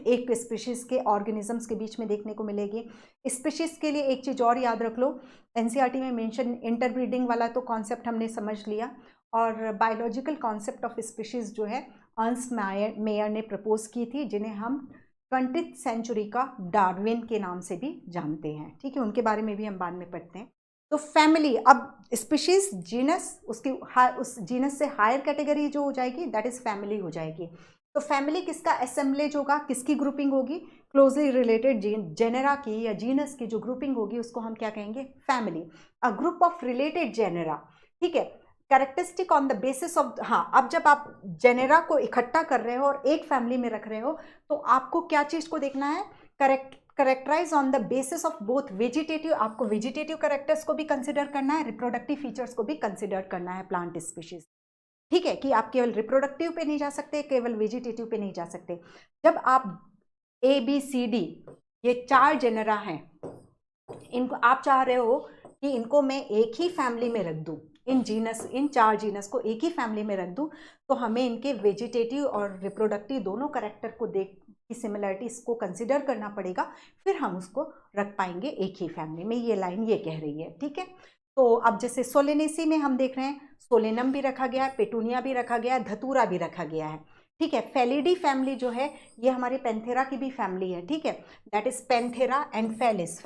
एक स्पीशीज के ऑर्गेनिजम्स के बीच में देखने को मिलेगी। स्पीशीज के लिए एक चीज और याद रख लो, एनसीईआरटी में मेंशन इंटरब्रीडिंग वाला तो कॉन्सेप्ट हमने समझ लिया, और बायोलॉजिकल कॉन्सेप्ट ऑफ स्पीशीज जो है अर्न्स्ट मेयर ने प्रपोज की थी, जिन्हें हम 20th सेंचुरी का डार्विन के नाम से भी जानते हैं, ठीक है, उनके बारे में भी हम बाद में पढ़ते हैं। तो फैमिली, अब स्पीशीज जीनस, उसकी उस जीनस से हायर कैटेगरी जो हो जाएगी दैट इज फैमिली हो जाएगी। तो फैमिली किसका असेंबलेज होगा, किसकी ग्रुपिंग होगी, क्लोजली रिलेटेड जेनेरा की या जीनस की जो ग्रुपिंग होगी उसको हम क्या कहेंगे, family. A group of related genera, ठीक है, characteristic on the basis of, हाँ, अब जब आप जेनेरा को इकट्ठा कर रहे हो और एक फैमिली में रख रहे हो, तो आपको क्या चीज को देखना है, characterise on the basis of both vegetative, आपको वेजिटेटिव करेक्टर्स को भी कंसिडर करना है, रिप्रोडक्टिव फीचर्स को भी कंसिडर करना है प्लांट स्पीशीज, ठीक है, कि आप केवल रिप्रोडक्टिव पे नहीं जा सकते, केवल वेजिटेटिव पे नहीं जा सकते। जब आप ABCD ये 4 जेनेरा हैं, इनको आप चाह रहे हो कि इनको मैं एक ही फैमिली में रख दूं, इन 4 जीनस को एक ही फैमिली में रख दूं, तो हमें इनके वेजिटेटिव और रिप्रोडक्टिव दोनों कैरेक्टर को देख की सिमिलरिटीज को कंसिडर करना पड़ेगा, फिर हम उसको रख पाएंगे एक ही फैमिली में। ये लाइन ये कह रही है, ठीक है। तो अब जैसे सोलेनेसी में हम देख रहे हैं, सोलेनम भी रखा गया है, पेटूनिया भी रखा गया है, धतूरा भी रखा गया है, ठीक है। फेलिडी फैमिली जो है ये हमारे पैंथेरा की भी फैमिली है, ठीक है, that is Panthera and Felis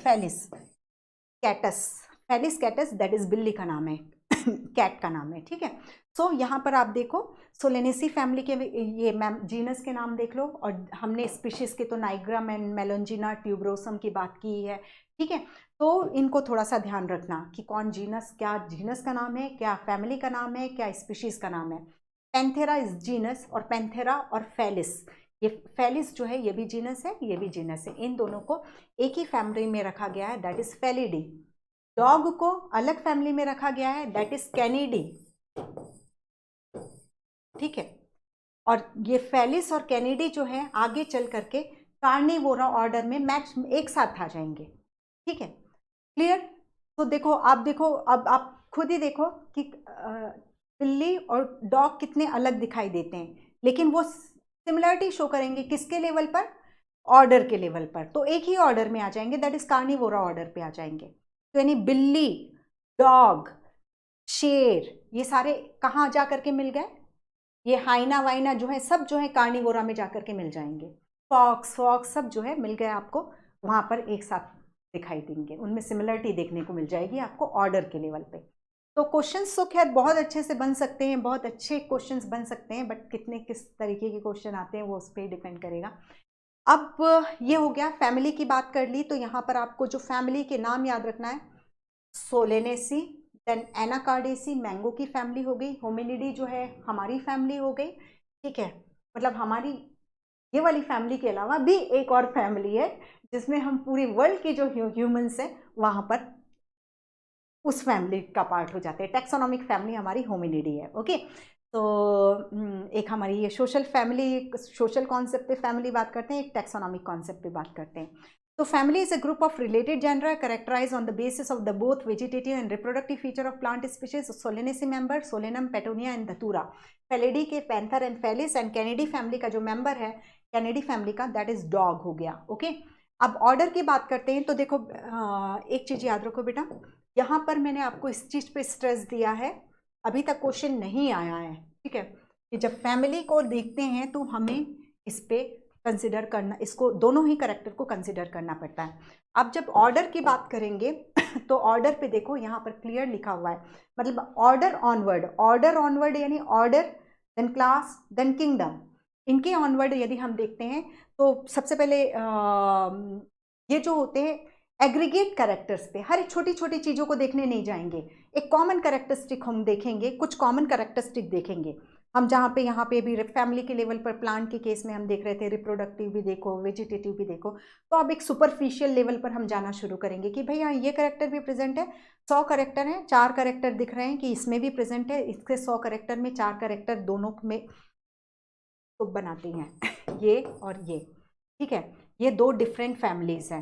catus, Felis catus that is बिल्ली का नाम है, कैट का नाम है, ठीक है। सो यहाँ पर आप देखो सोलेनेसी फैमिली के ये मैम जीनस के नाम देख लो, और हमने स्पीशीज के तो नाइग्रम एंड मेलोंजिना ट्यूबरोसम की बात की है, ठीक है। तो इनको थोड़ा सा ध्यान रखना कि कौन जीनस, क्या जीनस का नाम है, क्या फैमिली का नाम है, क्या स्पीशीज का नाम है। पैंथेरा इज जीनस, और पैंथेरा और फेलिस, ये फेलिस जो है ये भी जीनस है, ये भी जीनस है, इन दोनों को एक ही फैमिली में रखा गया है, दैट इज फेलिडी। डॉग को अलग फैमिली में रखा गया है, दैट इज कैनिडी, ठीक है। और ये फेलिस और कैनिडी जो है आगे चल करके कार्निवोरा ऑर्डर में मैच एक साथ आ जाएंगे, ठीक है, क्लियर। तो देखो, आप देखो, अब आप खुद ही देखो कि बिल्ली और डॉग कितने अलग दिखाई देते हैं, लेकिन वो सिमिलरिटी शो करेंगे किसके लेवल पर, ऑर्डर के लेवल पर, तो एक ही ऑर्डर में आ जाएंगे, दैट इज कार्निवोरा ऑर्डर पे आ जाएंगे। तो यानी बिल्ली, डॉग, शेर, ये सारे कहाँ जा करके मिल गए, ये हाइना वाइना जो है सब जो है कार्निवोरा में जाकर के मिल जाएंगे। फॉक्स सब जो है मिल गए आपको, वहाँ पर एक साथ दिखाई देंगे, उनमें सिमिलरिटी देखने को मिल जाएगी आपको ऑर्डर के लेवल पे। तो क्वेश्चंस तो खैर बहुत अच्छे से बन सकते हैं, बहुत अच्छे क्वेश्चंस बन सकते हैं, बट कितने किस तरीके के क्वेश्चन आते हैं वो उस पर डिपेंड करेगा। अब ये हो गया, फैमिली की बात कर ली, तो यहाँ पर आपको जो फैमिली के नाम याद रखना है, सोलेनेसी, देन एनाकार्डेसी मैंगो की फैमिली हो गई, होमिनिडी जो है हमारी फैमिली हो गई, ठीक है। मतलब हमारी ये वाली फैमिली के अलावा भी एक और फैमिली है जिसमें हम पूरे वर्ल्ड के जो ह्यूमंस हैं वहां पर उस फैमिली का पार्ट हो जाते हैं। टैक्सोनॉमिक फैमिली हमारी होमिनिडी है, ओके। तो एक हमारी ये सोशल फैमिली, सोशल कॉन्सेप्ट पे फैमिली बात करते हैं, एक टैक्सोनॉमिक कॉन्सेप्ट पे बात करते हैं। तो family is a group of related genera characterise on the basis of the both vegetative and reproductive feature of plant species. Solanaceae member Solanum, Petunia and Datura. Felidae के panther and Felis, and Canidae family का जो member है Canidae family का, that is dog हो गया, okay. अब order की बात करते हैं, तो देखो एक चीज याद रखो बेटा, यहाँ पर मैंने आपको इस चीज पे स्ट्रेस दिया है, अभी तक क्वेश्चन नहीं आया है, ठीक है, कि जब फैमिली को देखते हैं तो हमें इस पे कंसिडर करना, इसको दोनों ही करेक्टर को कंसिडर करना पड़ता है। अब जब ऑर्डर की बात करेंगे तो ऑर्डर पे देखो यहाँ पर क्लियर लिखा हुआ है, मतलब ऑर्डर ऑनवर्ड यानी order then class then kingdom, इनके ऑनवर्ड यदि हम देखते हैं तो सबसे पहले ये जो होते हैं एग्रीगेट कैरेक्टर्स पे, हर छोटी छोटी चीज़ों को देखने नहीं जाएंगे, एक कॉमन कैरेक्टरिस्टिक हम देखेंगे, कुछ कॉमन कैरेक्टरिस्टिक देखेंगे हम, जहाँ पे यहाँ पे भी फैमिली के लेवल पर प्लांट के केस में हम देख रहे थे रिप्रोडक्टिव भी देखो, वेजिटेटिव भी देखो, तो अब एक सुपरफिशियल लेवल पर हम जाना शुरू करेंगे कि भाई यहाँ ये कैरेक्टर भी प्रेजेंट है, 100 कैरेक्टर है, 4 कैरेक्टर दिख रहे हैं कि इसमें भी प्रेजेंट है, इसके 100 कैरेक्टर में 4 कैरेक्टर दोनों में तो बनाते हैं ये और ये, ठीक है, ये दो डिफरेंट फैमिलीज हैं,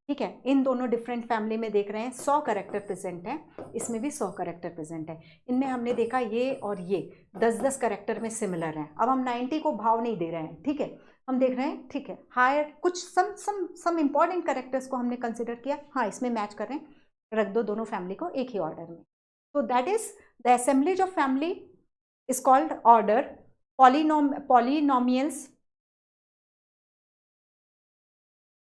ठीक है। इन दोनों डिफरेंट फैमिली में देख रहे हैं 100 कैरेक्टर प्रेजेंट है, इसमें भी 100 कैरेक्टर प्रेजेंट है, इनमें हमने देखा ये और ये 10-10 कैरेक्टर में सिमिलर हैं। अब हम 90 को भाव नहीं दे रहे हैं, ठीक है, हम देख रहे हैं, ठीक है, हायर कुछ सम इंपॉर्टेंट कैरेक्टर्स को हमने कंसिडर किया, हाँ इसमें मैच कर रहे हैं, रख दो दोनों फैमिली को एक ही ऑर्डर में। तो that is the assemblage of family is called order. Polynomials,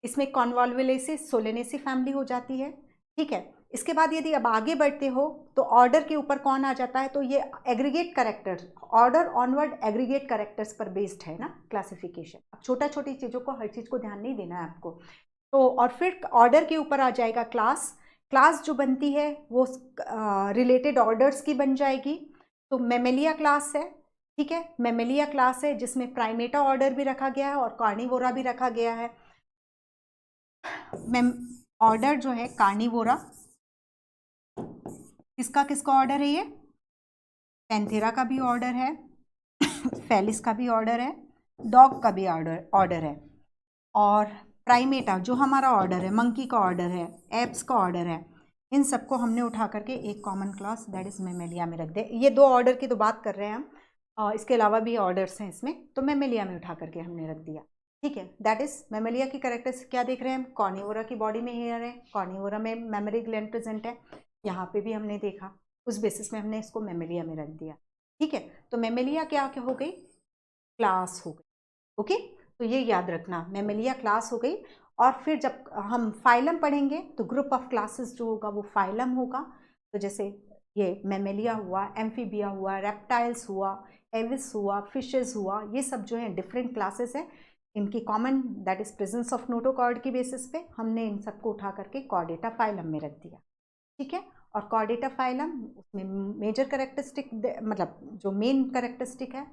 इसमें कॉन्वॉल्वुलेसी सोलेनेसी फैमिली हो जाती है, ठीक है। इसके बाद यदि अब आगे बढ़ते हो तो ऑर्डर के ऊपर कौन आ जाता है, तो ये aggregate characters, order onward aggregate characters पर बेस्ड है ना क्लासिफिकेशन। अब छोटा छोटी चीज़ों को, हर चीज़ को ध्यान नहीं देना है आपको। तो और फिर ऑर्डर के ऊपर आ जाएगा क्लास, क्लास जो बनती है वो रिलेटेड ऑर्डर्स की बन जाएगी। तो मेमेलिया क्लास है, ठीक है, मेमेलिया क्लास है जिसमें प्राइमेटा ऑर्डर भी रखा गया है और कार्निवोरा भी रखा गया है। ऑर्डर जो है कार्निवोरा, किसका किसका ऑर्डर है, ये पैंथेरा का भी ऑर्डर है, फेलिस का भी ऑर्डर है, डॉग का भी ऑर्डर है, और प्राइमेटा जो हमारा ऑर्डर है, मंकी का ऑर्डर है, एप्स का ऑर्डर है, इन सबको हमने उठा करके एक common class that is Mammalia में रख दे। ये दो ऑर्डर की तो बात कर रहे हैं हम, इसके अलावा भी ऑर्डर्स हैं इसमें, तो मेमेलिया में उठा करके हमने रख दिया, ठीक है। दैट इज मेमेलिया की कैरेक्टर्स क्या देख रहे हैं हम, कार्निवोरा की बॉडी में हेयर है, कार्निवोरा में मेमोरी ग्लैंड प्रेजेंट है, यहाँ पे भी हमने देखा, उस बेसिस में हमने इसको मेमेलिया में रख दिया, ठीक है। तो मेमेलिया क्या हो गई, क्लास हो गई, ओके। तो ये याद रखना, मेमेलिया क्लास हो गई। और फिर जब हम फाइलम पढ़ेंगे तो ग्रुप ऑफ क्लासेस जो होगा वो फाइलम होगा। तो जैसे ये मेमेलिया हुआ, एम्फीबिया हुआ, रेप्टाइल्स हुआ, एविस हुआ, फिशेस हुआ, ये सब जो है डिफरेंट क्लासेस हैं, इनकी common that is presence of notochord की बेसिस पे हमने इन सबको उठा करके कॉर्डेटा फाइलम में रख दिया, ठीक है। और कॉर्डेटा फाइलम, उसमें मेजर कैरेक्टरिस्टिक, मतलब जो मेन कैरेक्टरिस्टिक है,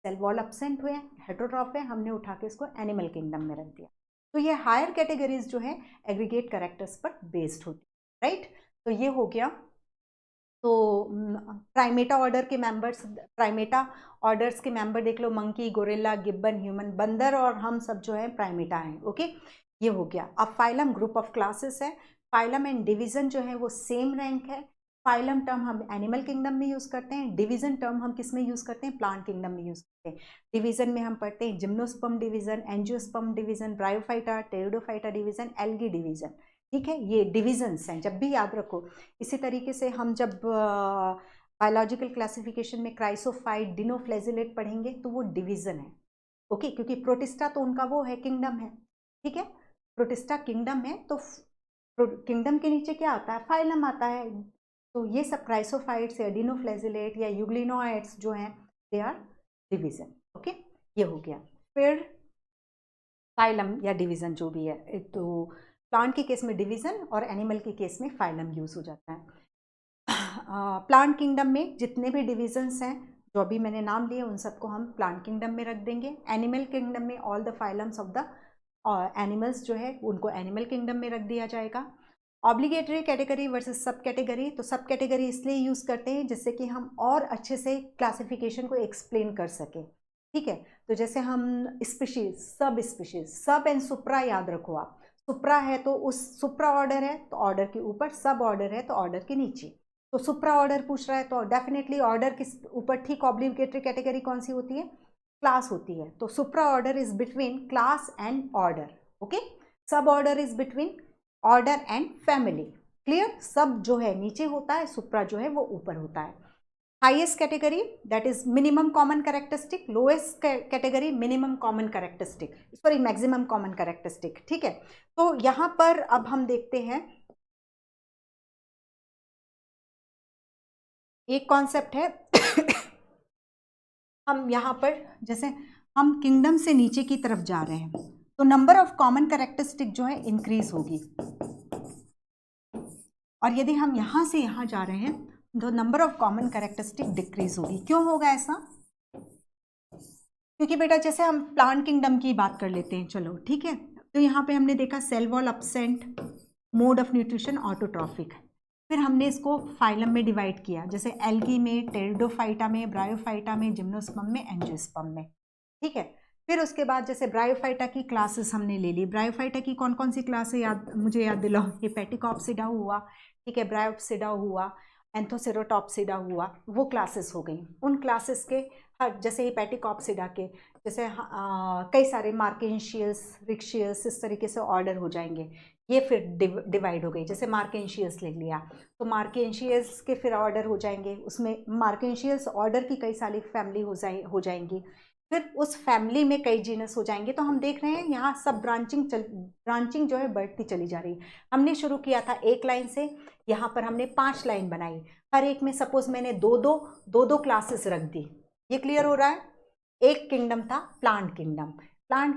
सेल वॉल एब्सेंट हुए, हेटेरोट्रॉफ है, हमने उठा के इसको एनिमल किंगडम में रख दिया। तो ये हायर कैटेगरीज जो है एग्रीगेट कैरेक्टर्स पर बेस्ड होती है, राइट। तो ये हो गया। तो प्राइमेटा ऑर्डर के मेंबर्स, प्राइमेटा ऑर्डर्स के मेंबर देख लो, मंकी, गोरिल्ला, गिब्बन, ह्यूमन, बंदर और हम सब जो है प्राइमेटा हैं, ओके। ये हो गया। अब फाइलम ग्रुप ऑफ क्लासेस है, फाइलम एंड डिवीजन जो है वो सेम रैंक है। फाइलम टर्म हम एनिमल किंगडम में यूज करते हैं, डिवीजन टर्म हम किस में यूज करते हैं, प्लांट किंगडम में यूज करते हैं। डिवीजन में हम पढ़ते हैं gymnosperm division, angiosperm division, bryophyta, pteridophyta division, algae division, ठीक है। ये डिविजन्स हैं, जब भी याद रखो। इसी तरीके से हम जब बायोलॉजिकल क्लासिफिकेशन में क्राइसोफाइट, डिनोफ्लैजिलेट पढ़ेंगे तो वो डिवीजन है, ओके, क्योंकि प्रोटिस्टा तो उनका वो है, किंगडम है, ठीक है, प्रोटिस्टा किंगडम है, तो किंगडम के नीचे क्या आता है, फाइलम आता है। तो ये सब क्राइसोफाइट्स या डिनोफ्लैजिलेट या यूग्लिनोइड्स जो हैं दे आर डिवीजन, ओके, ये हो गया। फिर फाइलम या डिवीजन जो भी है, तो प्लांट के केस में डिवीजन और एनिमल के केस में फाइलम यूज हो जाता है। प्लांट किंगडम में जितने भी डिविजन्स हैं जो अभी मैंने नाम लिए उन सबको हम प्लांट किंगडम में रख देंगे। एनिमल किंगडम में all the phylums of the animals जो है उनको एनिमल किंगडम में रख दिया जाएगा। ऑब्लिगेटरी कैटेगरी वर्सेस सब कैटेगरी, तो सब कैटेगरी इसलिए यूज़ करते हैं जिससे कि हम और अच्छे से क्लासिफिकेशन को एक्सप्लेन कर सकें, ठीक है। तो जैसे हम स्पीशीज, सब एंड सुप्रा याद रखो आप, सुप्रा है तो उस सुप्रा ऑर्डर है तो ऑर्डर के ऊपर, सब ऑर्डर है तो ऑर्डर के नीचे। तो सुप्रा ऑर्डर पूछ रहा है तो डेफिनेटली ऑर्डर के ऊपर ठीक ऑब्लिगेटरी कैटेगरी कौन सी होती है, क्लास होती है। तो supra order is between class and order, okay. सब order is between order and family, clear. सब जो है नीचे होता है, सुप्रा जो है वो ऊपर होता है। Highest category that is minimum common characteristic, lowest category minimum common characteristic, sorry maximum common characteristic, ठीक है। तो यहां पर अब हम देखते हैं एक कॉन्सेप्ट है हम यहाँ पर जैसे हम किंगडम से नीचे की तरफ जा रहे हैं तो नंबर ऑफ कॉमन कैरेक्टरिस्टिक जो है इंक्रीज होगी, और यदि हम यहाँ से यहाँ जा रहे हैं तो number of common characteristic decrease होगी। क्यों होगा ऐसा, क्योंकि बेटा जैसे हम प्लांट किंगडम की बात कर लेते हैं, चलो ठीक है। तो यहाँ पे हमने देखा cell wall absent, mode of nutrition autotrophic. फिर हमने इसको फाइलम में डिवाइड किया, जैसे एल्गी में, टेरिडोफाइटा में, ब्रायोफाइटा में, जिम्नोस्पर्म में, एंजियोस्पर्म में, ठीक है। फिर उसके बाद जैसे ब्रायोफाइटा की क्लासेस हमने ले ली। ब्रायोफाइटा की कौन कौन सी क्लास है याद, मुझे याद दिलाओ। ये पेटिकॉप्सिडा हुआ, ठीक है, ब्रायोप्सिडा हुआ, एंथोसेरोटॉप्सिडा हुआ, वो क्लासेस हो गई। उन क्लासेस के हर, जैसे ये पेटिकॉप्सिडा के जैसे कई सारे मार्केंशियस, रिक्शियस, इस तरीके से ऑर्डर हो जाएंगे। ये फिर डिवाइड हो गई, जैसे मार्केंशियस ले लिया तो मार्केंशियस के फिर ऑर्डर हो जाएंगे, उसमें मार्केंशियस ऑर्डर की कई सारी फैमिली हो जाएंगी, फिर उस फैमिली में कई जीनस हो जाएंगे। तो हम देख रहे हैं यहाँ सब ब्रांचिंग जो है बढ़ती चली जा रही है। हमने शुरू किया था एक लाइन से, यहाँ पर हमने 5 लाइन बनाई, हर एक में सपोज मैंने दो क्लासेस रख दी। ये क्लियर हो रहा है। एक किंगडम था प्लांट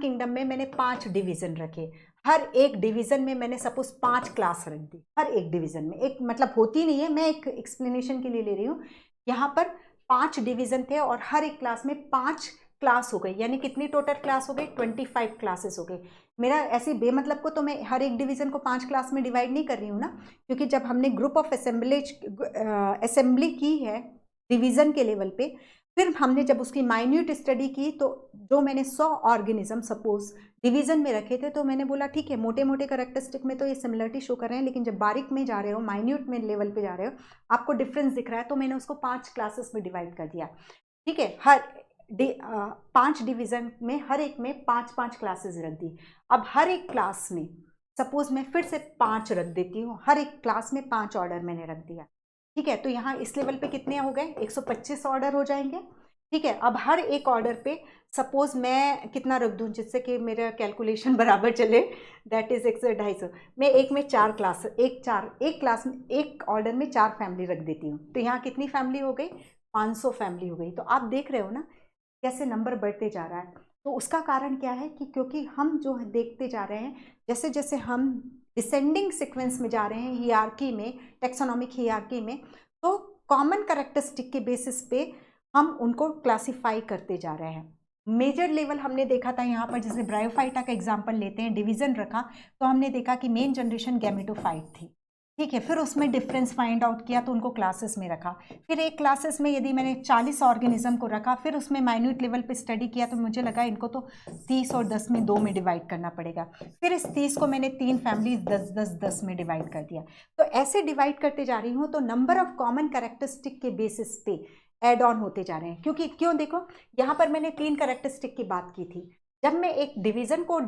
किंगडम में मैंने 5 डिवीजन रखे, हर एक डिवीजन में मैंने सपोज 5 क्लास रख दी। हर एक डिवीजन में एक मतलब होती नहीं है, मैं एक एक्सप्लेनेशन के लिए ले रही हूँ। यहाँ पर 5 डिवीजन थे और हर एक क्लास में 5 क्लास हो गई, यानी कितनी टोटल क्लास हो गई, 25 क्लासेस हो गई। मेरा ऐसे बेमतलब को तो मैं हर एक डिवीजन को 5 क्लास में डिवाइड नहीं कर रही हूँ ना, क्योंकि जब हमने ग्रुप ऑफ असेंबली की है डिवीजन के लेवल पे, फिर हमने जब उसकी माइन्यूट स्टडी की तो जो मैंने 100 ऑर्गेनिज्म सपोज डिवीजन में रखे थे, तो मैंने बोला ठीक है मोटे मोटे कैरेक्टरिस्टिक में तो ये सिमिलरिटी शो कर रहे हैं, लेकिन जब बारीक में जा रहे हो, माइन्यूट में लेवल पे जा रहे हो, आपको डिफरेंस दिख रहा है, तो मैंने उसको 5 क्लासेस में डिवाइड कर दिया, ठीक है। 5 डिवीजन में हर एक में 5 क्लासेस रख दी। अब हर एक क्लास में सपोज मैं फिर से 5 रख देती हूँ, हर एक क्लास में 5 ऑर्डर मैंने रख दिया, ठीक है। तो यहाँ इस लेवल पे कितने हो गए, 125 ऑर्डर हो जाएंगे, ठीक है। अब हर एक ऑर्डर पे सपोज मैं कितना रख दूँ जिससे कि मेरा कैलकुलेशन बराबर चले, दैट इज 150। मैं एक में 4 क्लास, एक क्लास में एक ऑर्डर में 4 फैमिली रख देती हूँ, तो यहाँ कितनी फैमिली हो गई, 500 फैमिली हो गई। तो आप देख रहे हो ना कैसे नंबर बढ़ते जा रहा है। तो उसका कारण क्या है कि क्योंकि हम जो है देखते जा रहे हैं, जैसे जैसे हम डिसेंडिंग सीक्वेंस में जा रहे हैं हियरार्की में, टेक्सोनॉमिक हियरार्की में, तो कॉमन कैरेक्टरिस्टिक के बेसिस पे हम उनको क्लासिफाई करते जा रहे हैं। मेजर लेवल हमने देखा था यहाँ पर, जैसे ब्रायोफाइटा का एग्जांपल लेते हैं, डिवीजन रखा तो हमने देखा कि मेन जनरेशन गैमेटोफाइट थी, ठीक है। फिर उसमें डिफरेंस फाइंड आउट किया तो उनको क्लासेस में रखा। फिर एक क्लासेस में यदि मैंने 40 ऑर्गेनिज्म को रखा, फिर उसमें माइन्यूट लेवल पे स्टडी किया तो मुझे लगा इनको तो 30 और 10 में 2 में डिवाइड करना पड़ेगा। फिर इस 30 को मैंने 3 फैमिली 10 में डिवाइड कर दिया। तो ऐसे डिवाइड करते जा रही हूँ, तो नंबर ऑफ कॉमन कैरेक्टरिस्टिक के बेसिस पे एड ऑन होते जा रहे हैं। क्योंकि क्यों, देखो यहाँ पर मैंने 3 कैरेक्टरिस्टिक की बात की थी। जब मैं एक डिवीजन को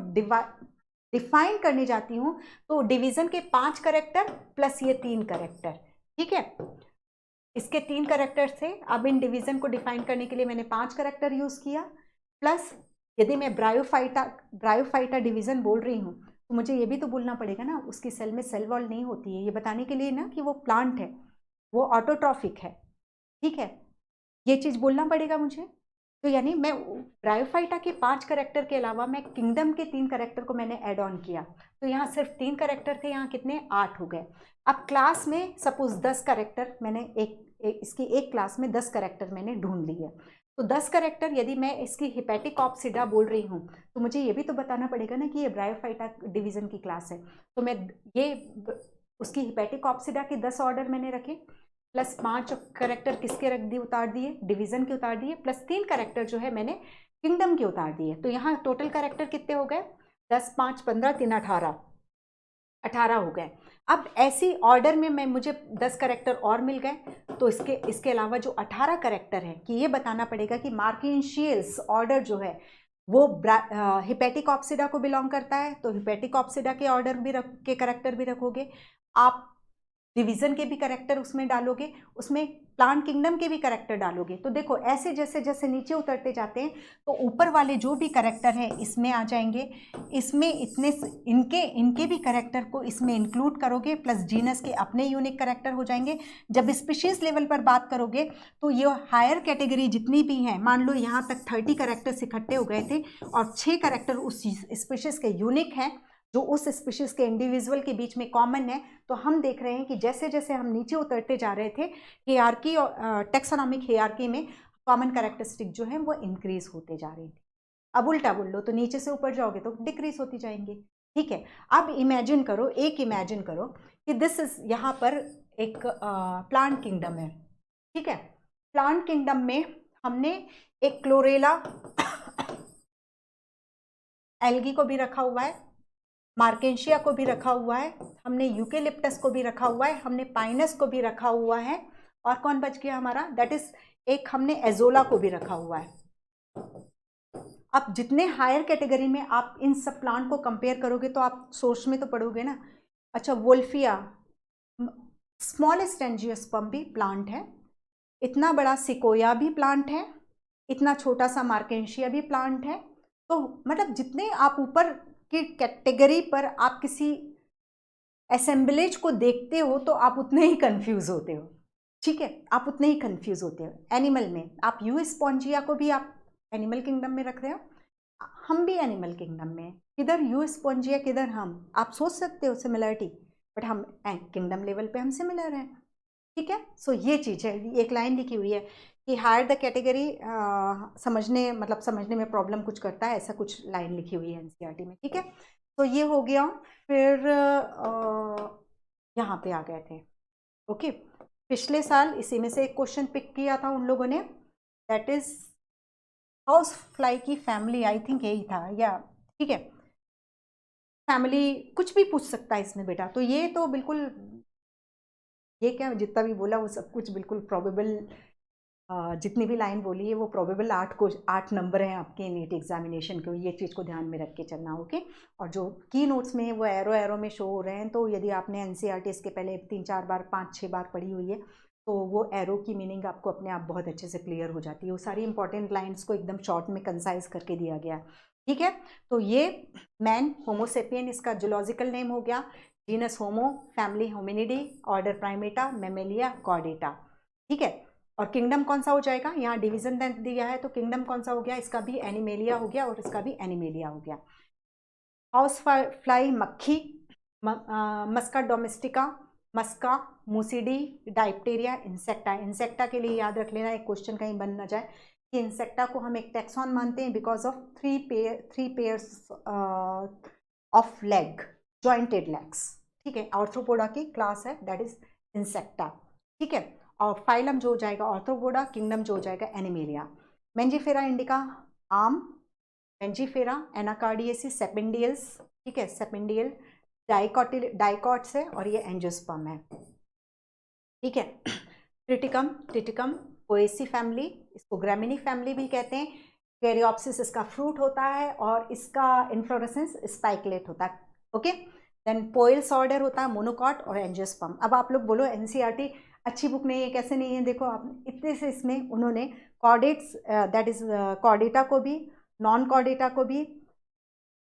डिफाइन करने जाती हूँ तो डिवीजन के 5 कैरेक्टर प्लस ये 3 कैरेक्टर, ठीक है। इसके 3 कैरेक्टर थे। अब इन डिवीजन को डिफाइन करने के लिए मैंने 5 कैरेक्टर यूज किया, प्लस यदि मैं ब्रायोफाइटा डिवीजन बोल रही हूँ तो मुझे ये भी तो बोलना पड़ेगा ना, उसकी सेल में सेल वॉल नहीं होती है, ये बताने के लिए ना कि वो प्लांट है, वो ऑटोट्रॉफिक है, ठीक है, ये चीज़ बोलना पड़ेगा मुझे। तो यानी मैं ब्रायोफाइटा के 5 कैरेक्टर के अलावा मैं किंगडम के 3 कैरेक्टर को मैंने ऐड ऑन किया, तो यहाँ सिर्फ 3 कैरेक्टर थे, यहाँ कितने 8 हो गए। अब क्लास में सपोज 10 कैरेक्टर मैंने इसकी एक क्लास में 10 कैरेक्टर मैंने ढूंढ लिए, तो 10 कैरेक्टर यदि मैं इसकी हिपैटिकॉप्सिडा बोल रही हूँ तो मुझे ये भी तो बताना पड़ेगा ना कि ये ब्रायोफाइटा डिवीजन की क्लास है, तो मैं ये उसकी हिपैटिकॉप्सिडा के 10 ऑर्डर मैंने रखे, प्लस 5 कैरेक्टर किसके रख दिए, उतार दिए, डिवीजन के उतार दिए, प्लस 3 कैरेक्टर जो है मैंने किंगडम के उतार दिए। तो यहाँ टोटल कैरेक्टर कितने हो गए, 10, 5, 15, 3, 18 हो गए। अब ऐसी ऑर्डर में मुझे 10 कैरेक्टर और मिल गए, तो इसके अलावा जो 18 कैरेक्टर है कि ये बताना पड़ेगा कि मार्किंशियस ऑर्डर जो है वो हिपैटिकॉप्सिडा को बिलोंग करता है, तो हिपैटिकॉप्सिडा के ऑर्डर भी के कैरेक्टर भी रखोगे आप, डिवीजन के भी कैरेक्टर उसमें डालोगे, उसमें प्लांट किंगडम के भी कैरेक्टर डालोगे। तो देखो ऐसे जैसे जैसे नीचे उतरते जाते हैं तो ऊपर वाले जो भी कैरेक्टर हैं इसमें आ जाएंगे, इसमें इतने इनके भी कैरेक्टर को इसमें इंक्लूड करोगे, प्लस जीनस के अपने यूनिक कैरेक्टर हो जाएंगे। जब स्पीशीज लेवल पर बात करोगे तो ये हायर कैटेगरी जितनी भी हैं, मान लो यहाँ तक 30 कैरेक्टर्स इकट्ठे हो गए थे और 6 कैरेक्टर उस स्पीशीज के यूनिक हैं जो उस स्पीशीज के इंडिविजुअल के बीच में कॉमन है, तो हम देख रहे हैं कि जैसे जैसे हम नीचे उतरते जा रहे थे हियरार्की और टेक्सोनॉमिक हियरार्की में कॉमन कैरेक्टरिस्टिक जो है वो इंक्रीज होते जा रही थी। अब उल्टा बोल लो तो नीचे से ऊपर जाओगे तो डिक्रीज होती जाएंगे, ठीक है। अब इमेजिन करो कि दिस इज यहाँ पर एक प्लांट किंगडम है, ठीक है। प्लांट किंगडम में हमने एक क्लोरेला एल्गी को भी रखा हुआ है, मार्केंशिया को भी रखा हुआ है, हमने यूकेलिप्टस को भी रखा हुआ है, हमने पाइनस को भी रखा हुआ है, और कौन बच गया हमारा, दैट इज एक हमने एजोला को भी रखा हुआ है। अब जितने हायर कैटेगरी में आप इन सब प्लांट को कंपेयर करोगे तो आप सोर्स में तो पढ़ोगे ना, अच्छा वोल्फिया स्मॉलेस्ट एंजियोस्पर्म भी प्लांट है, इतना बड़ा सिकोया भी प्लांट है, इतना छोटा सा मार्केंशिया भी प्लांट है। तो मतलब जितने आप ऊपर की कैटेगरी पर आप किसी असेंबलेज को देखते हो तो आप उतने ही कंफ्यूज होते हो, ठीक है, आप उतने ही कंफ्यूज होते हो। एनिमल में आप यू स्पॉन्जिया को भी आप एनिमल किंगडम में रख रहे हो, हम भी एनिमल किंगडम में, किधर यू स्पॉन्जिया किधर हम, आप सोच सकते हो सिमिलरिटी, बट हम किंगडम लेवल पे हम सिमिलर हैं, ठीक है। सो ये चीज़ है, एक लाइन लिखी हुई है कि हायर द कैटेगरी, समझने में प्रॉब्लम कुछ करता है, ऐसा कुछ लाइन लिखी हुई है एनसीईआरटी में, ठीक है। तो ये हो गया, फिर यहाँ पे आ गए थे, ओके। पिछले साल इसी में से एक क्वेश्चन पिक किया था उन लोगों ने, दैट इज हाउस फ्लाई की फैमिली, आई थिंक यही था, या ठीक है, फैमिली कुछ भी पूछ सकता है इसमें बेटा। तो ये तो बिल्कुल, ये क्या जितना भी बोला वो सब कुछ बिल्कुल प्रोबेबल, जितनी भी लाइन बोली है वो प्रोबेबल 8 नंबर हैं आपके नीट एग्जामिनेशन के, ये चीज़ को ध्यान में रख के चलना, ओके। और जो की नोट्स में वो एरो में शो हो रहे हैं, तो यदि आपने एनसीईआरटी इसके पहले 3-4 बार 5-6 बार पढ़ी हुई है तो वो एरो की मीनिंग आपको अपने आप बहुत अच्छे से क्लियर हो जाती है, वो सारी इंपॉर्टेंट लाइन्स को एकदम शॉर्ट में कंसाइज करके दिया गया, ठीक है। तो ये मैन होमोसेपियन इसका जूलॉजिकल नेम हो गया, genus Homo, family Hominidae, order Primata, Mammalia, Chordata, ठीक है। और किंगडम कौन सा हो जाएगा, यहाँ डिवीजन दिया है तो किंगडम कौन सा हो गया, इसका भी एनिमेलिया हो गया और इसका भी एनिमेलिया हो गया। हाउस फ्लाई मक्खी, मस्का डोमेस्टिका, मस्का, मूसिडी, डाइप्टेरिया, इंसेक्टा। इंसेक्टा के लिए याद रख लेना, एक क्वेश्चन कहीं बन ना जाए कि इंसेक्टा को हम एक टैक्सॉन मानते हैं because of 3 pairs of leg, jointed legs, ठीक है। आर्थ्रोपोडा की क्लास है, दैट इज इंसेक्टा, ठीक है। और फाइलम जो हो जाएगा आर्थ्रोपोडा, किंगडम जो हो जाएगा एनिमेलिया। मेंजीफेरा इंडिका आम, मेंजीफेरा एनाकार्डियेसिस सेपेंडियल्स, ठीक है, सेपेंडियल डाइकॉट्स है और ये एंजियोस्पर्म है, ठीक है। ट्रिटिकम पोएसी फैमिली, इसको ग्रामिनी फैमिली भी कहते हैं। कैरियोप्सिस इसका फ्रूट होता है और इसका इन्फ्लोरेसेंस स्पाइकलेट होता है, ओके। देन पोइल्स ऑर्डर होता है, मोनोकॉट और एंजियोस्पर्म। अब आप लोग बोलो एनसीईआरटी अच्छी बुक नहीं है, कैसे नहीं है? देखो आप इतने से इसमें उन्होंने कॉर्डेट्स दैट इज कॉर्डेटा को भी, नॉन कॉर्डेटा को भी,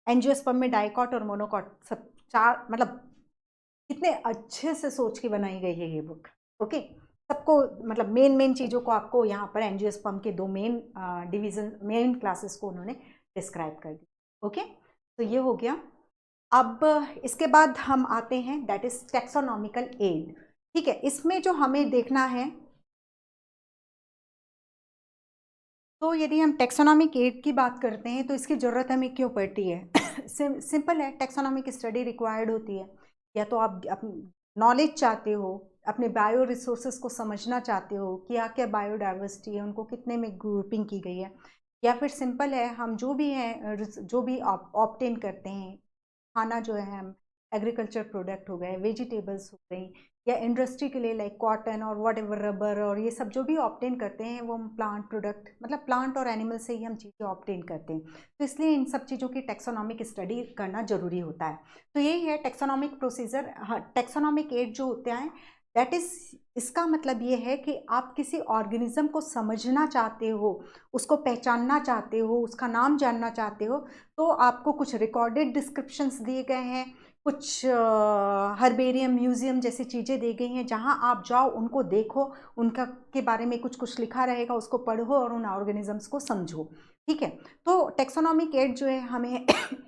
एंजियोस्पर्म में डाइकॉट और मोनोकॉट, सब चार, मतलब कितने अच्छे से सोच के बनाई गई है ये बुक। ओके, सबको मतलब मेन चीज़ों को आपको यहाँ पर एंजियोस्पर्म के दो मेन डिवीजन, मेन क्लासेस को उन्होंने डिस्क्राइब कर दी। ओके, तो ये हो गया। अब इसके बाद हम आते हैं दैट इज टेक्सोनॉमिकल एड। ठीक है, इसमें जो हमें देखना है, तो यदि हम टेक्सोनॉमिक एड की बात करते हैं तो इसकी ज़रूरत हमें क्यों पड़ती है? सिंपल है, टेक्सोनॉमिक स्टडी रिक्वायर्ड होती है। या तो आप नॉलेज चाहते हो, अपने बायो रिसोर्सेज को समझना चाहते हो, क्या क्या बायोडाइवर्सिटी है, उनको कितने में ग्रुपिंग की गई है, या फिर सिंपल है हम जो भी हैं, जो भी ऑब्टेन करते हैं, खाना जो है हम एग्रीकल्चर प्रोडक्ट हो गए, वेजिटेबल्स हो गई, या इंडस्ट्री के लिए लाइक कॉटन और वॉट एवर रबर और ये सब जो भी ऑब्टेन करते हैं वो हम प्लांट प्रोडक्ट, मतलब प्लांट और एनिमल से ही हम चीज़ें ऑब्टेन करते हैं। तो इसलिए इन सब चीज़ों की टेक्सोनॉमिक स्टडी करना ज़रूरी होता है। तो यही है टेक्सोनॉमिक प्रोसीजर। हाँ, टेक्सोनॉमिक एड जो होते हैं दैट इज़, इसका मतलब ये है कि आप किसी ऑर्गेनिज्म को समझना चाहते हो, उसको पहचानना चाहते हो, उसका नाम जानना चाहते हो, तो आपको कुछ रिकॉर्डेड डिस्क्रिप्शंस दिए गए हैं, कुछ हर्बेरियम, म्यूज़ियम जैसी चीज़ें दी गई हैं, जहां आप जाओ, उनको देखो, उनका के बारे में कुछ कुछ लिखा रहेगा, उसको पढ़ो और उन ऑर्गेनिजम्स को समझो। ठीक है, तो टेक्सोनॉमिक एड जो है हमें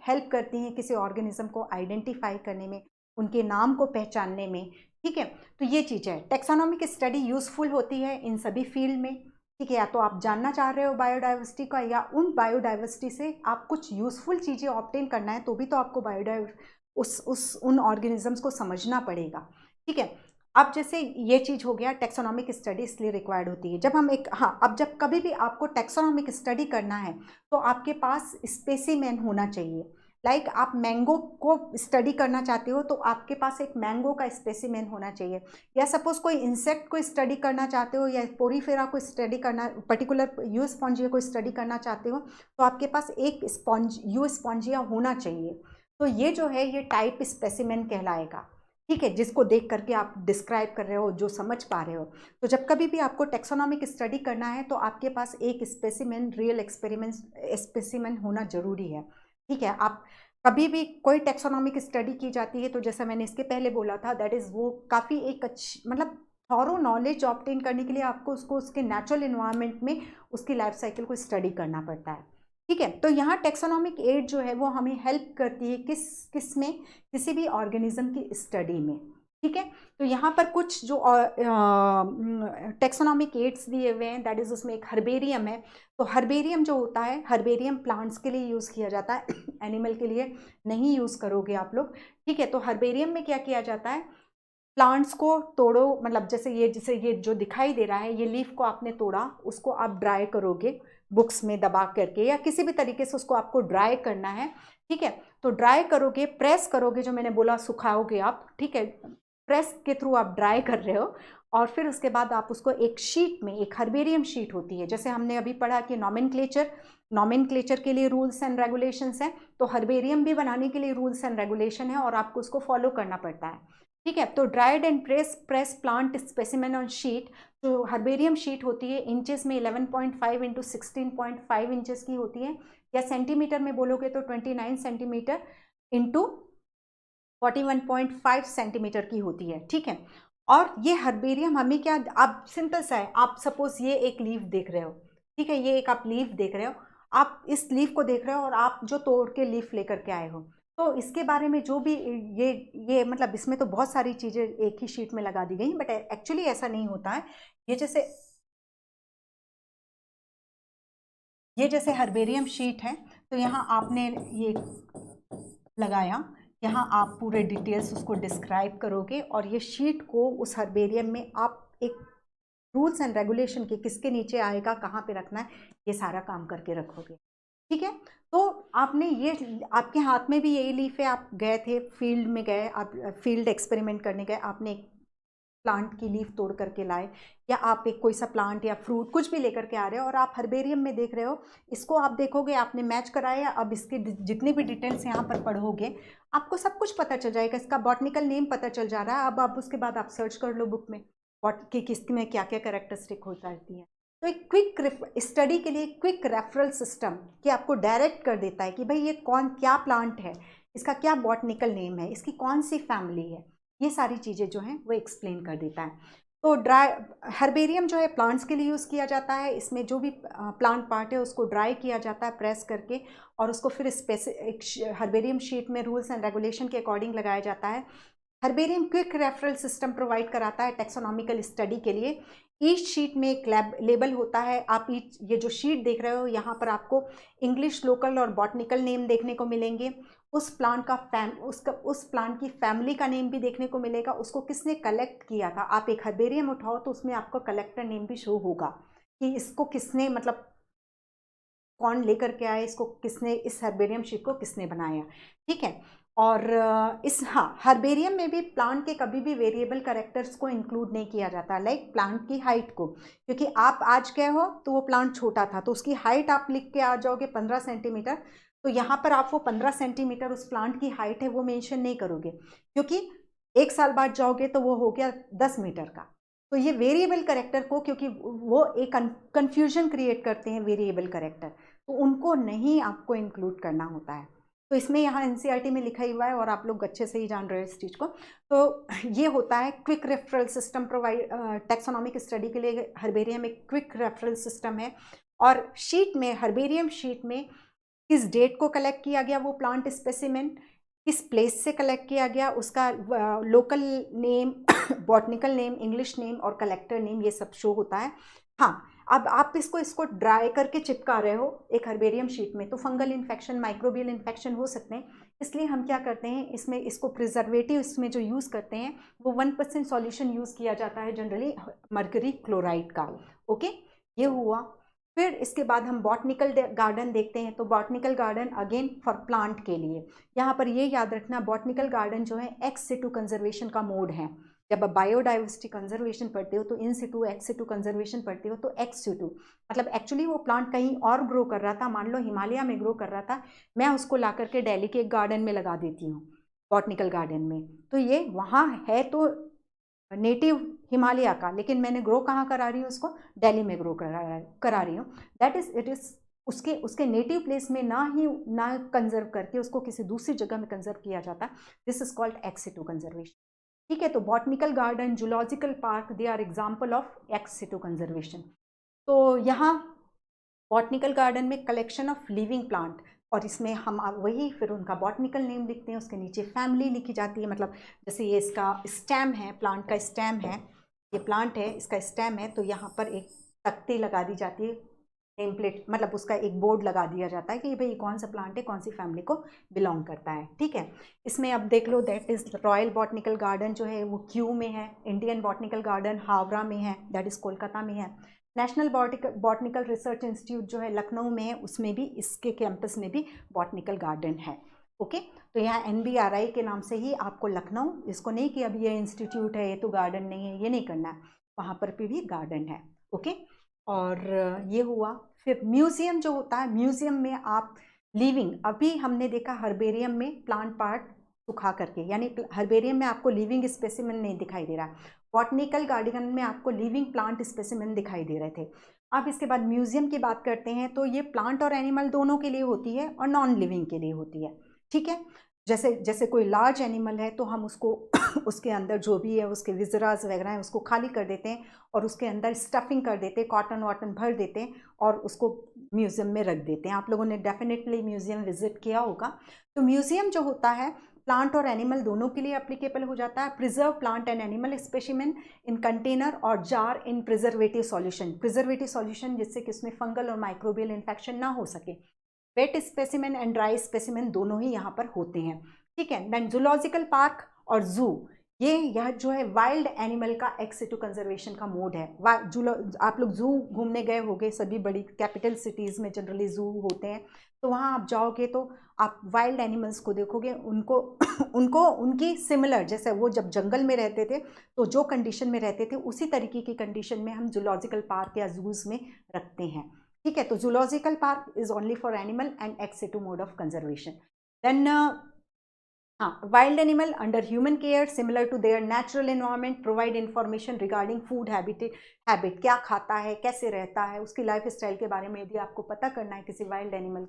हेल्प करती हैं किसी ऑर्गेनिज्म को आइडेंटिफाई करने में, उनके नाम को पहचानने में। ठीक है, तो ये चीज़ है, टेक्सोनॉमिक स्टडी यूज़फुल होती है इन सभी फील्ड में। ठीक है, या तो आप जानना चाह रहे हो बायोडाइवर्सिटी का, या उन बायोडाइवर्सिटी से आप कुछ यूज़फुल चीज़ें ऑब्टेन करना है, तो भी तो आपको उन ऑर्गेनिजम्स को समझना पड़ेगा। ठीक है, अब जैसे ये चीज़ हो गया, टेक्सोनॉमिक स्टडी इसलिए रिक्वायर्ड होती है जब हम एक, हाँ, अब जब कभी भी आपको टेक्सोनॉमिक स्टडी करना है तो आपके पास स्पेसिमेन होना चाहिए। लाइक आप मैंगो को स्टडी करना चाहते हो तो आपके पास एक मैंगो का स्पेसिमेन होना चाहिए। या सपोज कोई इंसेक्ट को स्टडी करना चाहते हो, या पोरीफेरा को स्टडी करना, पर्टिकुलर यू स्पॉन्जिया को स्टडी करना चाहते हो, तो आपके पास एक यू स्पॉन्जिया होना चाहिए। तो ये जो है ये टाइप स्पेसिमेन कहलाएगा। ठीक है, जिसको देख करके आप डिस्क्राइब कर रहे हो, जो समझ पा रहे हो। तो जब कभी भी आपको टेक्सोनॉमिक स्टडी करना है तो आपके पास एक स्पेसिमेन, रियल एक्सपेरिमेंट स्पेसिमेन होना जरूरी है। ठीक है, आप कभी भी कोई टेक्सोनॉमिक स्टडी की जाती है तो जैसा मैंने इसके पहले बोला था, दैट इज़ वो काफ़ी एक अच्छी, मतलब थॉरो नॉलेज ऑब्टेन करने के लिए आपको उसको उसके नेचुरल इन्वायरमेंट में उसकी लाइफ साइकिल को स्टडी करना पड़ता है। ठीक है, तो यहाँ टेक्सोनॉमिक एड जो है वो हमें हेल्प करती है किस में, किसी भी ऑर्गेनिज्म की स्टडी में। ठीक है, तो यहाँ पर कुछ जो टेक्सोनॉमिक एड्स दिए हुए हैं, दैट इज उसमें एक हर्बेरियम है। तो हर्बेरियम जो होता है, हर्बेरियम प्लांट्स के लिए यूज़ किया जाता है, एनिमल के लिए नहीं यूज़ करोगे आप लोग। ठीक है, तो हर्बेरियम में क्या किया जाता है, प्लांट्स को तोड़ो, मतलब जैसे ये जो दिखाई दे रहा है, ये लीफ को आपने तोड़ा, उसको आप ड्राई करोगे बुक्स में दबा करके, या किसी भी तरीके से उसको आपको ड्राई करना है। ठीक है, तो ड्राई करोगे, प्रेस करोगे, जो मैंने बोला सुखाओगे आप। ठीक है, प्रेस के थ्रू आप ड्राई कर रहे हो, और फिर उसके बाद आप उसको एक शीट में, एक हर्बेरियम शीट होती है, जैसे हमने अभी पढ़ा कि नॉमेनक्लेचर के लिए रूल्स एंड रेगुलेशंस हैं, तो हर्बेरियम भी बनाने के लिए रूल्स एंड रेगुलेशन है और आपको उसको फॉलो करना पड़ता है। ठीक है, तो dried and press plant specimen on sheet, जो हर्बेरियम शीट होती है इंचेस में 11.5 इंटू 16.5 इंचेस की होती है, या सेंटीमीटर में बोलोगे तो 29 सेंटीमीटर इंटू 41.5 सेंटीमीटर की होती है। ठीक है, और ये हर्बेरियम हमें क्या, आप सिंपल सा है, आप सपोज ये एक लीफ देख रहे हो। ठीक है, ये एक आप लीफ देख रहे हो, आप इस लीफ को देख रहे हो और आप जो तोड़ के लीफ लेकर के आए हो, तो इसके बारे में जो भी ये मतलब इसमें तो बहुत सारी चीज़ें एक ही शीट में लगा दी गई, बट एक्चुअली ऐसा नहीं होता है। ये जैसे हर्बेरियम शीट है, तो यहाँ आपने ये लगाया, यहाँ आप पूरे डिटेल्स उसको डिस्क्राइब करोगे, और ये शीट को उस हर्बेरियम में आप एक रूल्स एंड रेगुलेशन के किसके नीचे आएगा, कहाँ पे रखना है, ये सारा काम करके रखोगे। ठीक है, तो आपने ये, आपके हाथ में भी यही लीफ है, आप गए थे फील्ड में, गए आप फील्ड एक्सपेरिमेंट करने गए, आपने प्लांट की लीफ तोड़ करके लाए, या आप एक कोई सा प्लांट या फ्रूट कुछ भी लेकर के आ रहे हो और आप हर्बेरियम में देख रहे हो, इसको आप देखोगे, आपने मैच कराया, अब इसके जितने भी डिटेल्स यहाँ पर पढ़ोगे आपको सब कुछ पता चल जाएगा, इसका बॉटनिकल नेम पता चल जा रहा है। अब उसके बाद आप सर्च कर लो बुक में कि किसमें क्या क्या कैरेक्टरिस्टिक हो जाती है। तो एक क्विक स्टडी के लिए क्विक रेफरल सिस्टम कि आपको डायरेक्ट कर देता है कि भाई ये कौन क्या प्लांट है, इसका क्या बॉटनिकल नेम है, इसकी कौन सी फैमिली है, ये सारी चीज़ें जो हैं वो एक्सप्लेन कर देता है। तो ड्राई हर्बेरियम जो है प्लांट्स के लिए यूज़ किया जाता है, इसमें जो भी प्लांट पार्ट है उसको ड्राई किया जाता है प्रेस करके, और उसको फिर एक हर्बेरियम शीट में रूल्स एंड रेगुलेशन के अकॉर्डिंग लगाया जाता है। Herbarium quick referral system provide कराता है टेक्सोनॉमिकल स्टडी के लिए। ईच शीट में एक लेबल होता है। आप ये जो शीट देख रहे हो यहाँ पर आपको इंग्लिश, लोकल और बॉटनिकल नेम देखने को मिलेंगे। उस प्लांट का उस प्लांट की फैमिली का नेम भी देखने को मिलेगा, उसको किसने कलेक्ट किया था। आप एक हर्बेरियम उठाओ तो उसमें आपको कलेक्टर नेम भी शो होगा कि इसको किसने, मतलब कौन लेकर के आया, इसको किसने, इस हर्बेरियम शीट को किसने बनाया, ठीक है। और हर्बेरियम में भी प्लांट के कभी भी वेरिएबल कैरेक्टर्स को इंक्लूड नहीं किया जाता, लाइक प्लांट की हाइट को, क्योंकि आप आज गए हो तो वो प्लांट छोटा था तो उसकी हाइट आप लिख के आ जाओगे 15 सेंटीमीटर, तो यहाँ पर आप वो 15 सेंटीमीटर उस प्लांट की हाइट है वो मेंशन नहीं करोगे, क्योंकि एक साल बाद जाओगे तो वो हो गया 10 मीटर का। तो ये वेरिएबल कैरेक्टर को, क्योंकि वो एक कन्फ्यूजन क्रिएट करते हैं वेरिएबल कैरेक्टर, तो उनको नहीं आपको इंक्लूड करना होता है। तो इसमें यहाँ एनसीईआरटी में लिखा ही हुआ है और आप लोग अच्छे से ही जान रहे हो इस चीज़ को। तो ये होता है quick referral system provide, taxonomic study के लिए हर्बेरियम एक क्विक रेफरल सिस्टम है। और शीट में, हर्बेरियम शीट में किस डेट को कलेक्ट किया गया वो प्लांट स्पेसिमेन, किस प्लेस से कलेक्ट किया गया, उसका local name, botanical name, English name और कलेक्टर नेम, ये सब शो होता है। हाँ, अब आप इसको ड्राई करके चिपका रहे हो एक हर्बेरियम शीट में, तो फंगल इन्फेक्शन, माइक्रोबियल इन्फेक्शन हो सकते हैं। इसलिए हम क्या करते हैं, इसमें इसको प्रिजर्वेटिव इसमें जो यूज़ करते हैं वो 1% सॉल्यूशन यूज़ किया जाता है जनरली, मर्करी क्लोराइड का। ओके, ये हुआ। फिर इसके बाद हम बॉटनिकल गार्डन देखते हैं। तो botanical garden again for plant के लिए, यहाँ पर ये याद रखना, बॉटनिकल गार्डन जो है एक्स सिटू कंजर्वेशन का मोड है। जब आप बायोडाइवर्सिटी कंजर्वेशन पढ़ते हो तो इन सिटू, एक्स सिटू कंजर्वेशन पढ़ते हो तो एक्स सिटू मतलब एक्चुअली वो प्लांट कहीं और ग्रो कर रहा था, मान लो हिमालय में ग्रो कर रहा था, मैं उसको ला करके दिल्ली के एक गार्डन में लगा देती हूँ, बॉटनिकल गार्डन में, तो ये वहाँ है तो नेटिव हिमालय का, लेकिन मैंने ग्रो कहाँ करा रही हूँ, उसको दिल्ली में ग्रो करा रही हूँ। दैट इज, इट इज़ उसके नेटिव प्लेस में ना कंजर्व करके उसको किसी दूसरी जगह में कंजर्व किया जाता। This is called ex situ conservation, ठीक है। तो botanical garden, zoological park, they are example of ex situ conservation. तो यहाँ बॉटनिकल गार्डन में कलेक्शन ऑफ लिविंग प्लांट, और इसमें हम वही फिर उनका बॉटनिकल नेम लिखते हैं, उसके नीचे फैमिली लिखी जाती है। मतलब जैसे ये इसका स्टेम है, प्लांट का स्टेम है, ये प्लांट है, इसका स्टेम है, तो यहाँ पर एक तख्ती लगा दी जाती है, नेम प्लेट, मतलब उसका एक बोर्ड लगा दिया जाता है कि भाई कौन सा प्लांट है, कौन सी फैमिली को बिलोंग करता है, ठीक है। इसमें अब देख लो, that is royal botanical garden जो है वो क्यू में है, इंडियन बॉटनिकल गार्डन हावड़ा में है, दैट इज कोलकाता में है। नेशनल बॉटनिकल रिसर्च इंस्टीट्यूट जो है लखनऊ में है, उसमें भी, इसके कैंपस में भी बॉटनिकल गार्डन है। ओके, तो यहाँ NBRI के नाम से ही आपको लखनऊ, इसको नहीं कि अब ये इंस्टीट्यूट है ये तो गार्डन नहीं है, ये नहीं करना है, वहाँ पर भी गार्डन है। ओके, और ये हुआ। फिर म्यूजियम जो होता है, म्यूजियम में आप लिविंग, अभी हमने देखा हर्बेरियम में प्लांट पार्ट सुखा करके, यानी हर्बेरियम में आपको लिविंग स्पेसिमेन नहीं दिखाई दे रहा, बॉटनिकल गार्डन में आपको लिविंग प्लांट स्पेसिमेन दिखाई दे रहे थे। अब इसके बाद म्यूजियम की बात करते हैं, तो ये प्लांट और एनिमल दोनों के लिए होती है और नॉन लिविंग के लिए होती है, ठीक है। जैसे कोई लार्ज एनिमल है तो हम उसको उसके अंदर जो भी है उसके विजरास वगैरह हैं उसको खाली कर देते हैं और उसके अंदर स्टफिंग कर देते हैं, कॉटन वाटन भर देते हैं और उसको म्यूज़ियम में रख देते हैं। आप लोगों ने डेफिनेटली म्यूज़ियम विजिट किया होगा। तो म्यूज़ियम जो होता है प्लांट और एनिमल दोनों के लिए एप्लीकेबल हो जाता है। Preserve plant and animal specimen in container और जार इन प्रिजर्वेटिव सॉल्यूशन जिससे कि उसमें फंगल और माइक्रोबियल इन्फेक्शन ना हो सके। Wet specimen and dry specimen दोनों ही यहाँ पर होते हैं, ठीक है। देन जूलॉजिकल पार्क और जू, यह जो है वाइल्ड एनिमल का एक्स सिटू कंजर्वेशन का मोड है। आप लोग जू घूमने गए होंगे, सभी बड़ी कैपिटल सिटीज़ में जनरली जू होते हैं, तो वहाँ आप जाओगे तो आप वाइल्ड एनिमल्स को देखोगे, उनको उनकी सिमिलर, जैसे वो जब जंगल में रहते थे तो जो कंडीशन में रहते थे उसी तरीके की कंडीशन में हम जूलॉजिकल पार्क या जूज में रखते हैं, ठीक है। तो zoological park is only for animal and ex situ mode of conservation. Then wild animal under human care similar to their natural environment provide information regarding food habit, क्या खाता है, कैसे रहता है, उसकी लाइफ स्टाइल के बारे में यदि आपको पता करना है किसी वाइल्ड एनिमल,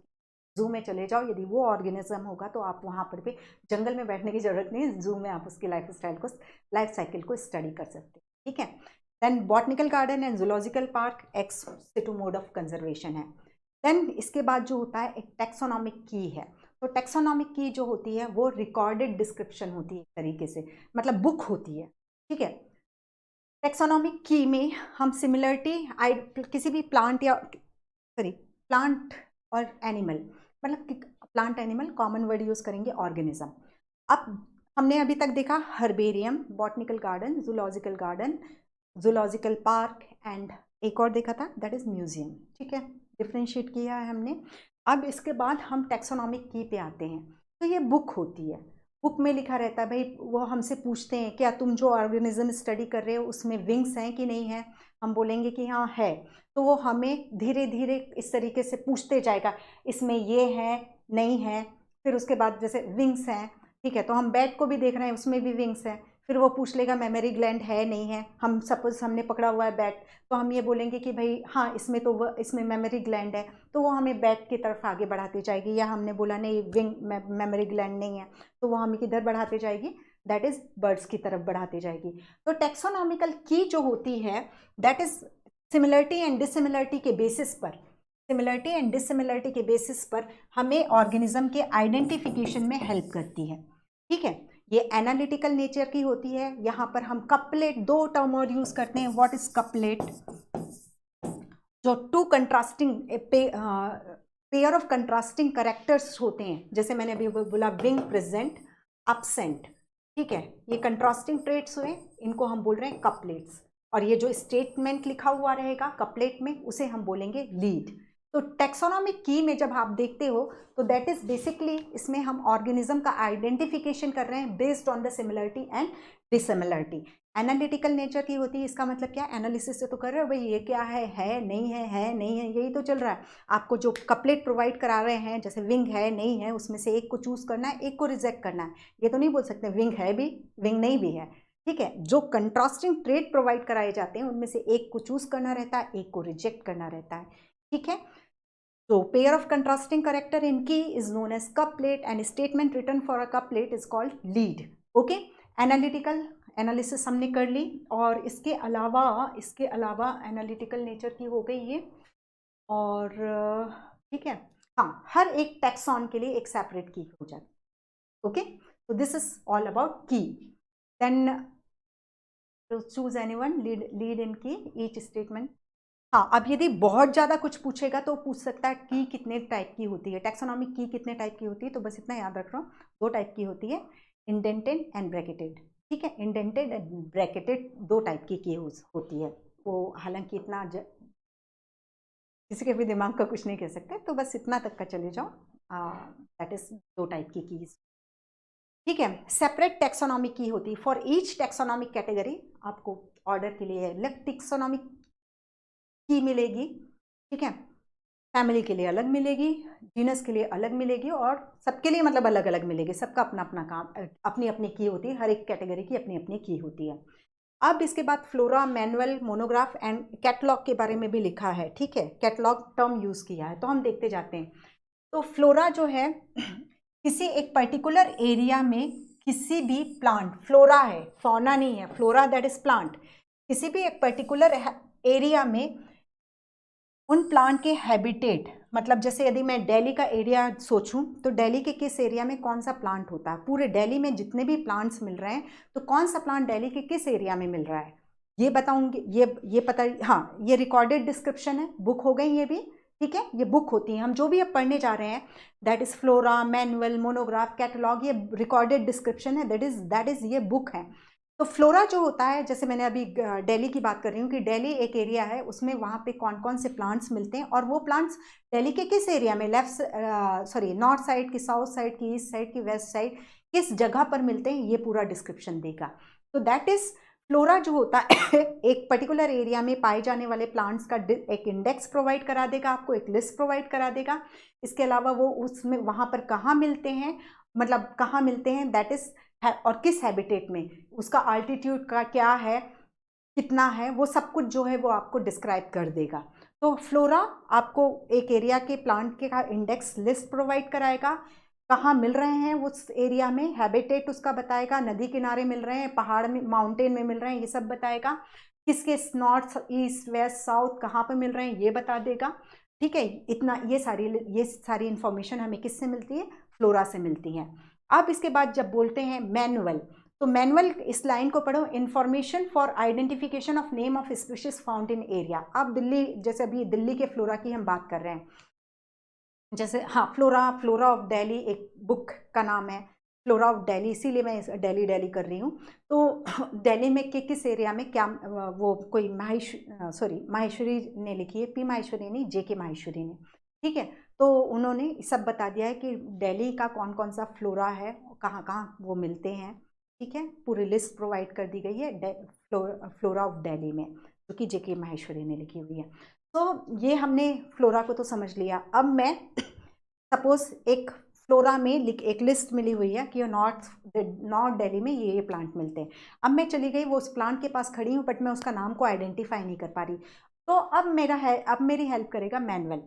जू में चले जाओ, यदि वो ऑर्गेनिज्म होगा तो आप वहाँ पर भी जंगल में बैठने की जरूरत नहीं है, जू में आप उसकी लाइफ साइकिल को स्टडी कर सकते हैं, ठीक है। Then botanical garden and zoological park ex situ mode of conservation है। देन इसके बाद जो होता है एक टैक्सोनॉमिक की है। तो टैक्सोनॉमिक की जो होती है वो रिकॉर्डेड डिस्क्रिप्शन होती है, एक तरीके से मतलब बुक होती है, ठीक है। टैक्सोनॉमिक की में हम सिमिलरिटी किसी भी प्लांट और एनिमल, मतलब plant animal common word use करेंगे, ऑर्गेनिज्म। अब हमने अभी तक देखा herbarium, botanical garden, zoological park and एक और देखा था दैट इज म्यूजियम, ठीक है, डिफ्रेंशिएट किया है हमने। अब इसके बाद हम टैक्सोनॉमिक की पे आते हैं। तो ये बुक होती है, बुक में लिखा रहता है, भाई वो हमसे पूछते हैं क्या तुम जो ऑर्गेनिज्म स्टडी कर रहे हो उसमें विंग्स हैं कि नहीं है, हम बोलेंगे कि हाँ है, तो वो हमें धीरे धीरे इस तरीके से पूछते जाएगा इसमें ये है नहीं है, फिर उसके बाद जैसे विंग्स हैं, ठीक है, तो हम बैट को भी देख रहे हैं उसमें भी विंग्स हैं, फिर वो पूछ लेगा मेमोरी ग्लैंड है नहीं है, हम सपोज हमने पकड़ा हुआ है बैट, तो हम ये बोलेंगे कि भाई हाँ इसमें तो इसमें मेमोरी ग्लैंड है, तो वो हमें बैट की तरफ आगे बढ़ाती जाएगी, या हमने बोला नहीं विंग मेमोरी ग्लैंड नहीं है, तो वो हमें किधर बढ़ाते जाएगी, दैट इज बर्ड्स की तरफ बढ़ाती जाएगी। तो टैक्सोनॉमिकल की जो होती है that is similarity and dissimilarity के बेसिस पर हमें ऑर्गेनिज्म के आइडेंटिफिकेशन में हेल्प करती है, ठीक है। ये एनालिटिकल नेचर की होती है। यहाँ पर हम कपलेट, दो टर्म और यूज करते हैं, व्हाट इज कपलेट, जो two contrasting pair of contrasting characters होते हैं, जैसे मैंने अभी बोला विंग, प्रेजेंट, absent, ठीक है, ये कंट्रास्टिंग ट्रेट्स हुए, इनको हम बोल रहे हैं कपलेट्स, और ये जो स्टेटमेंट लिखा हुआ रहेगा कपलेट में उसे हम बोलेंगे लीड। तो टैक्सोनॉमिक की में जब आप देखते हो तो दैट इज बेसिकली, इसमें हम ऑर्गेनिज्म का आइडेंटिफिकेशन कर रहे हैं based on the similarity and dissimilarity. Analytical nature की होती है, इसका मतलब क्या, एनालिसिस से तो कर रहे हो भाई ये क्या है नहीं है नहीं है, यही तो चल रहा है। आपको जो कपलेट प्रोवाइड करा रहे हैं, जैसे विंग है नहीं है, उसमें से एक को चूज करना है, एक को रिजेक्ट करना है, ये तो नहीं बोल सकते विंग है भी विंग नहीं भी है, ठीक है। जो कंट्रास्टिंग ट्रेट प्रोवाइड कराए जाते हैं उनमें से एक को चूज करना रहता है, एक को रिजेक्ट करना रहता है, ठीक है। So pair of contrasting character in key is known as couplet and statement written for a couplet is called lead. Okay, analytical analysis हमने कर ली, और इसके अलावा analytical nature की हो गई ये, और ठीक है, हाँ हर एक टैक्सॉन के लिए एक सेपरेट की हो जाती है। Okay, so this is all about key. Then to choose anyone, lead in key, each statement. हाँ, अब यदि बहुत ज़्यादा कुछ पूछेगा तो पूछ सकता है की कितने टाइप की होती है, टैक्सोनॉमिक की कितने टाइप की होती है, तो बस इतना याद रख रहा हूँ, दो टाइप की होती है, इंडेंटेड एंड ब्रैकेटेड, ठीक है। इंडेंटेड एंड ब्रैकेटेड दो टाइप की होती है, वो हालांकि इतना किसी के भी दिमाग का कुछ नहीं कह सकते, तो बस इतना तक का चले जाओ, दैट इज दो टाइप की कीज, ठीक है। सेपरेट टैक्सोनॉमिक की होती है फॉर ईच टैक्सोनॉमिक कैटेगरी, आपको ऑर्डर के लिए अलग टैक्सोनॉमिक की मिलेगी, ठीक है, फैमिली के लिए अलग मिलेगी, जीनस के लिए अलग मिलेगी, और सबके लिए मतलब अलग अलग मिलेगी, सबका अपना अपना काम, अपनी अपनी की होती है, हर एक कैटेगरी की अपनी अपनी की होती है। अब इसके बाद flora, manual, monograph and catalogue के बारे में भी लिखा है, ठीक है, कैटलॉग टर्म यूज किया है, तो हम देखते जाते हैं। तो फ्लोरा जो है किसी एक पर्टिकुलर एरिया में किसी भी प्लांट, फ्लोरा है, फौना नहीं है, फ्लोरा दैट इज प्लांट, किसी भी एक पर्टिकुलर एरिया में उन प्लांट के हैबिटेट, मतलब जैसे यदि मैं दिल्ली का एरिया सोचूं तो दिल्ली के किस एरिया में कौन सा प्लांट होता है, पूरे दिल्ली में जितने भी प्लांट्स मिल रहे हैं तो कौन सा प्लांट दिल्ली के किस एरिया में मिल रहा है, ये बताऊंगी, ये पता, हाँ ये रिकॉर्डेड डिस्क्रिप्शन है, बुक हो गई ये भी, ठीक है, ये बुक होती है, हम जो भी अब पढ़ने जा रहे हैं that is flora, manual, monograph, catalogue, ये रिकॉर्डेड डिस्क्रिप्शन है, दैट इज ये बुक है। तो फ्लोरा जो होता है, जैसे मैंने अभी दिल्ली की बात कर रही हूँ कि दिल्ली एक एरिया है, उसमें वहाँ पे कौन कौन से प्लांट्स मिलते हैं और वो प्लांट्स दिल्ली के किस एरिया में, नॉर्थ साइड की, साउथ साइड की, ईस्ट साइड की, वेस्ट साइड, किस जगह पर मिलते हैं, ये पूरा डिस्क्रिप्शन देगा। तो दैट इज फ्लोरा जो होता है एक पर्टिकुलर एरिया में पाए जाने वाले प्लांट्स का एक इंडेक्स प्रोवाइड करा देगा आपको, एक लिस्ट प्रोवाइड करा देगा। इसके अलावा वो उसमें वहाँ पर कहाँ मिलते हैं, मतलब कहाँ मिलते हैं, दैट इज और किस हैबिटेट में, उसका अल्टीट्यूड का क्या है, कितना है, वो सब कुछ जो है वो आपको डिस्क्राइब कर देगा। तो फ्लोरा आपको एक एरिया के प्लांट के का इंडेक्स लिस्ट प्रोवाइड कराएगा, कहाँ मिल रहे हैं उस एरिया में, हैबिटेट उसका बताएगा, नदी किनारे मिल रहे हैं, पहाड़ में, माउंटेन में मिल रहे हैं, ये सब बताएगा, किसके नॉर्थ ईस्ट वेस्ट साउथ कहाँ पर मिल रहे हैं ये बता देगा। ठीक है, इतना ये सारी इंफॉर्मेशन हमें किससे मिलती है, फ्लोरा से मिलती है। अब इसके बाद जब बोलते हैं मैनुअल, तो मैनुअल इस लाइन को पढ़ो, information for identification of name of species found in area. अब दिल्ली, जैसे अभी दिल्ली के फ्लोरा की हम बात कर रहे हैं, जैसे हाँ फ्लोरा ऑफ दिल्ली एक बुक का नाम है, फ्लोरा ऑफ दिल्ली, इसीलिए मैं दिल्ली कर रही हूँ। तो दिल्ली में किस एरिया में क्या, वो कोई माहेश्वरी ने लिखी है, पी माहेश्वरी नहीं, जे के माहेश्वरी ने, ठीक है। तो उन्होंने सब बता दिया है कि दिल्ली का कौन कौन सा फ्लोरा है, कहाँ कहाँ वो मिलते हैं, ठीक है, पूरी लिस्ट प्रोवाइड कर दी गई है फ्लोरा ऑफ दिल्ली में, जो कि जे के माहेश्वरी ने लिखी हुई है। तो ये हमने फ्लोरा को तो समझ लिया। अब मैं सपोज एक फ्लोरा में एक लिस्ट मिली हुई है कि नॉर्थ दिल्ली में ये प्लांट मिलते हैं। अब मैं चली गई, वो उस प्लांट के पास खड़ी हूँ, बट मैं उसका नाम को आइडेंटिफाई नहीं कर पा रही। तो अब मेरी हेल्प करेगा मैनुअल,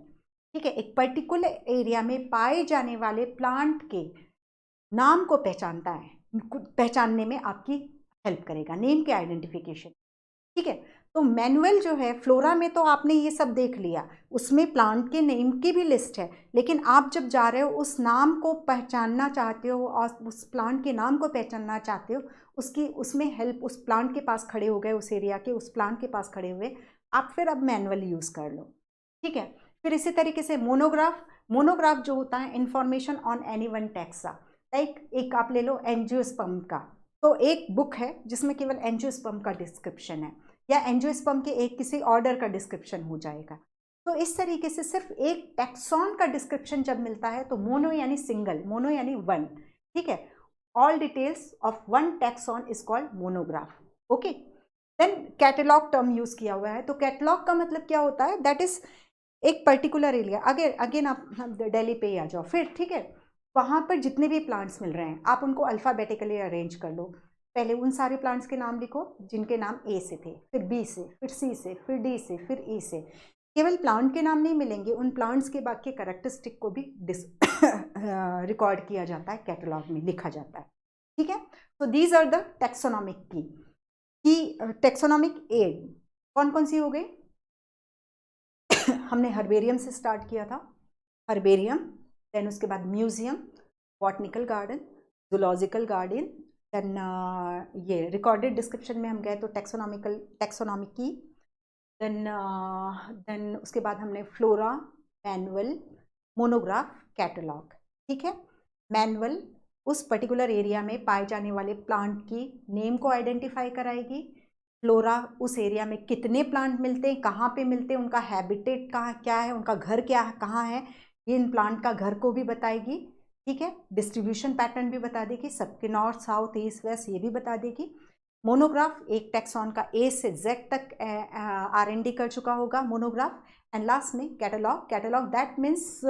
ठीक है। एक पर्टिकुलर एरिया में पाए जाने वाले प्लांट के नाम को पहचानने में आपकी हेल्प करेगा, नेम के आइडेंटिफिकेशन, ठीक है। तो मैनुअल जो है, फ्लोरा में तो आपने ये सब देख लिया, उसमें प्लांट के नेम की भी लिस्ट है, लेकिन आप जब जा रहे हो उस नाम को पहचानना चाहते हो और उस प्लांट के नाम को पहचानना चाहते हो, उसमें हेल्प, उस प्लांट के पास खड़े हो गए, उस एरिया के उस प्लांट के पास खड़े हुए आप, फिर अब मैनुअल यूज़ कर लो, ठीक है। फिर इसी तरीके से मोनोग्राफ जो होता है, information on any one taxa, like एक आप ले लो एंजियोस्पर्म का, तो एक बुक है जिसमें केवल एंजियोस्पर्म का डिस्क्रिप्शन है, या एंजियोस्पर्म के एक किसी ऑर्डर का डिस्क्रिप्शन हो जाएगा। तो इस तरीके से सिर्फ एक टैक्सॉन का डिस्क्रिप्शन जब मिलता है तो मोनो यानी सिंगल, मोनो यानी वन, ठीक है, all details of one taxon is called monograph, okay. Then catalogue term use किया हुआ है, तो कैटलॉग का मतलब क्या होता है, दैट इज एक पर्टिकुलर एरिया, अगेन आप दिल्ली पे ही आ जाओ फिर, ठीक है, वहाँ पर जितने भी प्लांट्स मिल रहे हैं आप उनको अल्फ़ाबेटिकली अरेंज कर लो। पहले उन सारे प्लांट्स के नाम लिखो जिनके नाम ए से थे, फिर बी से, फिर सी से, फिर डी से, फिर ई से। केवल प्लांट के नाम नहीं मिलेंगे, उन प्लांट्स के बाकी कैरेक्टरिस्टिक को भी रिकॉर्ड किया जाता है, कैटलॉग में लिखा जाता है, ठीक है। तो दीज आर द टैक्सोनॉमिक की टैक्सोनॉमिक एड कौन कौन सी हो गई हमने हर्बेरियम से स्टार्ट किया था, हर्बेरियम, देन उसके बाद museum, botanical garden, zoological garden, then ये रिकॉर्डेड डिस्क्रिप्शन में हम गए तो टैक्सोनॉमिक की, देन उसके बाद हमने फ्लोरा, मैनुअल, मोनोग्राफ, कैटलॉग, ठीक है। मैनुअल उस पर्टिकुलर एरिया में पाए जाने वाले प्लांट की नेम को आइडेंटिफाई कराएगी, फ्लोरा उस एरिया में कितने प्लांट मिलते हैं, कहाँ पे मिलते हैं, उनका हैबिटेट कहाँ क्या है, उनका घर क्या कहाँ है, ये इन प्लांट का घर को भी बताएगी, ठीक है। डिस्ट्रीब्यूशन पैटर्न भी बता देगी, सबके नॉर्थ साउथ ईस्ट वेस्ट ये भी बता देगी। मोनोग्राफ एक टैक्सॉन का ए से जेड तक R&D कर चुका होगा मोनोग्राफ। एंड लास्ट में कैटलॉग दैट मीन्स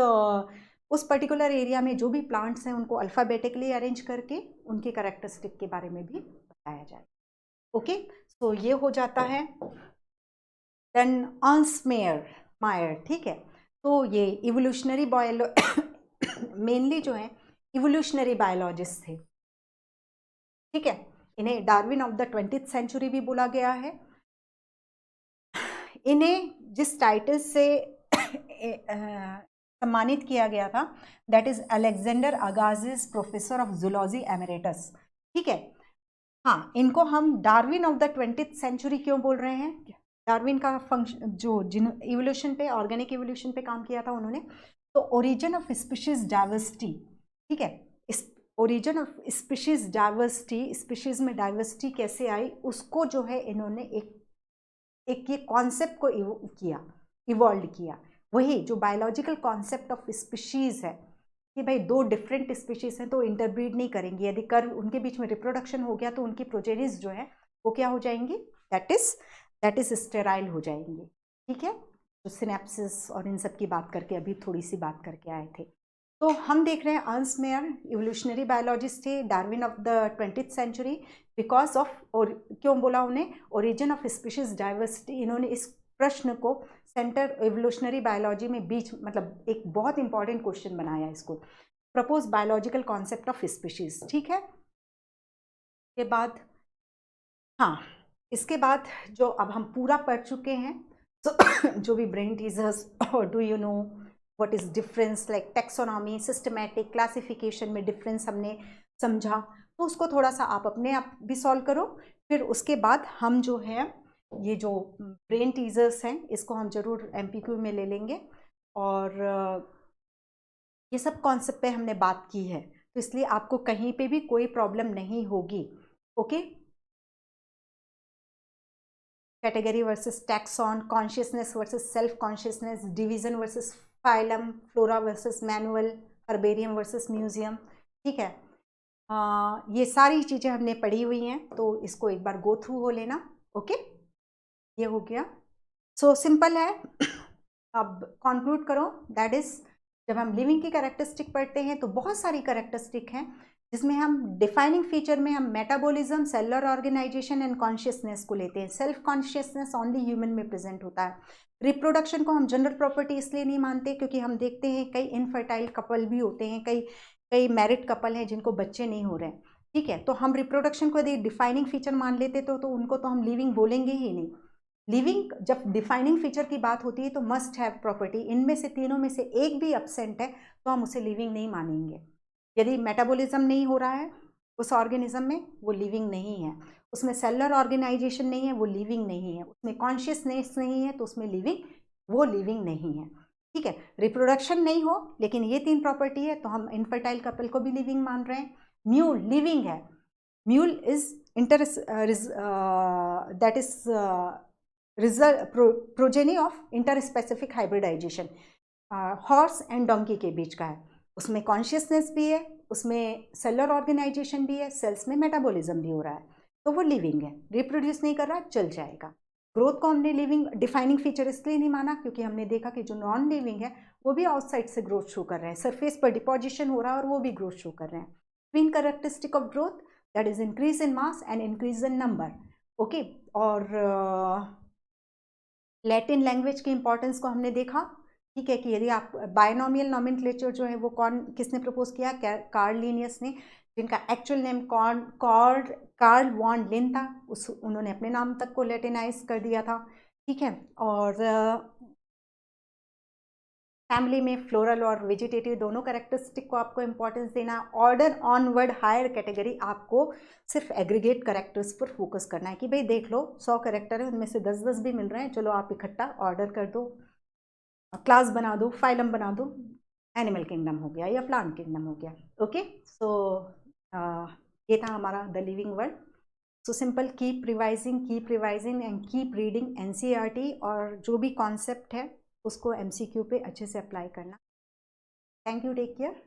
उस पर्टिकुलर एरिया में जो भी प्लांट्स हैं उनको अल्फ़ाबेटिकली अरेंज करके उनके कैरेक्टरिस्टिक के बारे में भी बताया जाए, ओके। तो ये हो जाता है। देन अर्न्स्ट मायर, ठीक है। तो ये इवोल्यूशनरी मेनली जो है इवोल्यूशनरी बायोलॉजिस्ट थे, ठीक है। इन्हें Darwin of the 20th century भी बोला गया है। इन्हें जिस टाइटल से सम्मानित किया गया था that is Alexander Agassiz professor of zoology emeritus, ठीक है। हाँ, इनको हम Darwin of the 20th century क्यों बोल रहे हैं, डार्विन का फंक्शन जिन इवोल्यूशन पे, ऑर्गेनिक इवोल्यूशन पे काम किया था उन्होंने, तो ओरिजिन ऑफ स्पीशीज डाइवर्सिटी, ठीक है, इस origin of species diversity, species में डाइवर्सिटी कैसे आई, उसको जो है इन्होंने एक ये कॉन्सेप्ट को इवॉल्व किया। वही जो बायोलॉजिकल कॉन्सेप्ट ऑफ स्पीशीज है कि भाई दो डिफरेंट स्पीशीज हैं तो इंटरब्रीड नहीं करेंगे, यदि कर उनके बीच में रिप्रोडक्शन हो गया तो उनकी प्रोजेनिस जो है वो क्या हो जाएंगी, दैट इज स्टेराइल हो जाएंगी। ठीक है, तो सिनेप्सिस और इन सब की बात करके अभी थोड़ी सी बात करके आए थे। तो हम देख रहे हैं अर्न्स्ट मेयर इवोल्यूशनरी बायोलॉजिस्ट थे, Darwin of the 20th century, because of, और क्यों बोला उन्हें, ओरिजिन ऑफ स्पीशीज डाइवर्सिटी। इन्होंने इस प्रश्न को सेंटर इवोल्यूशनरी बायोलॉजी में बीच मतलब एक बहुत इंपॉर्टेंट क्वेश्चन बनाया इसको, propose biological concept of species. ठीक है, के बाद हाँ, इसके बाद जो अब हम पूरा पढ़ चुके हैं, तो जो भी ब्रेन टीजर्स और do you know what is difference, like taxonomy, systematic classification में डिफरेंस हमने समझा, तो उसको थोड़ा सा आप अपने आप भी सॉल्व करो। फिर उसके बाद हम जो है ये जो ब्रेन टीजर्स हैं इसको हम जरूर MPQ में ले लेंगे, और ये सब कॉन्सेप्ट पे हमने बात की है, तो इसलिए आपको कहीं पे भी कोई प्रॉब्लम नहीं होगी। Okay, category versus taxon, consciousness versus self consciousness, division versus phylum, flora versus manual, herbarium versus museum. ठीक है, ये सारी चीज़ें हमने पढ़ी हुई हैं, तो इसको एक बार गो थ्रू हो लेना। ओके, ये हो गया, सो सिंपल है। अब कंक्लूड करो, दैट इज जब हम लिविंग की कैरेक्टरिस्टिक पढ़ते हैं तो बहुत सारी कैरेक्टरिस्टिक हैं, जिसमें हम डिफाइनिंग फीचर में हम metabolism, cellular organisation and consciousness को लेते हैं। सेल्फ कॉन्शियसनेस ओनली ह्यूमन में प्रेजेंट होता है। रिप्रोडक्शन को हम जनरल प्रॉपर्टी इसलिए नहीं मानते क्योंकि हम देखते हैं कई इनफर्टाइल कपल भी होते हैं, कई मैरिड कपल हैं जिनको बच्चे नहीं हो रहे हैं। ठीक है, तो हम रिप्रोडक्शन को यदि डिफाइनिंग फीचर मान लेते तो उनको तो हम लिविंग बोलेंगे ही नहीं। लिविंग जब डिफाइनिंग फीचर की बात होती है तो मस्ट हैव प्रॉपर्टी, इनमें से तीनों में से एक भी एब्सेंट है तो हम उसे लिविंग नहीं मानेंगे। यदि मेटाबॉलिज्म नहीं हो रहा है उस ऑर्गेनिज्म में, वो लिविंग नहीं है। उसमें सेलुलर ऑर्गेनाइजेशन नहीं है, वो लिविंग नहीं है। उसमें कॉन्शियसनेस नहीं है, तो उसमें वो लिविंग नहीं है। ठीक है, रिप्रोडक्शन नहीं हो लेकिन ये तीन प्रॉपर्टी है तो हम इनफर्टाइल कपल को भी लिविंग मान रहे हैं। म्यूल लिविंग है, mule is that is progeny of interspecific hybridisation, horse and donkey के बीच का है। उसमें कॉन्शियसनेस भी है, उसमें सेलुलर ऑर्गेनाइजेशन भी है, सेल्स में मेटाबॉलिज्म भी हो रहा है, तो वो लिविंग है। रिप्रोड्यूस नहीं कर रहा, चल जाएगा। ग्रोथ को हमने लिविंग डिफाइनिंग फीचर इसलिए नहीं माना क्योंकि हमने देखा कि जो नॉन लिविंग है वो भी आउटसाइड से ग्रोथ शो कर रहे हैं, सरफेस पर डिपोजिशन हो रहा है और वो भी ग्रोथ शो कर रहे हैं। Twin characteristic of growth, that is increase in mass and increase in number. Okay, और लैटिन लैंग्वेज की इंपॉर्टेंस को हमने देखा। ठीक है, कि यदि आप बायनोमियल नॉमेनक्लेचर जो है वो किसने प्रपोज किया, कार्ल लिनियस ने, जिनका एक्चुअल नेम कार्ल वॉन लिन था, उन्होंने अपने नाम तक को लैटिनाइज कर दिया था। ठीक है, और फैमिली में फ्लोरल और वेजिटेटिव दोनों कैरेक्टरिस्टिक को आपको इंपॉर्टेंस देना। ऑर्डर ऑनवर्ड हायर कैटेगरी, आपको सिर्फ एग्रीगेट कैरेक्टर्स पर फोकस करना है कि भाई देख लो 100 कैरेक्टर है, उनमें से 10-10 भी मिल रहे हैं, चलो आप इकट्ठा ऑर्डर कर दो, क्लास बना दो, फाइलम बना दो, एनिमल किंगडम हो गया या प्लांट किंगडम हो गया। ओके, सो ये था हमारा the living world. So simple, keep revising and keep reading NCERT, और जो भी कॉन्सेप्ट है उसको MCQ पे अच्छे से अप्लाई करना। Thank you, take care.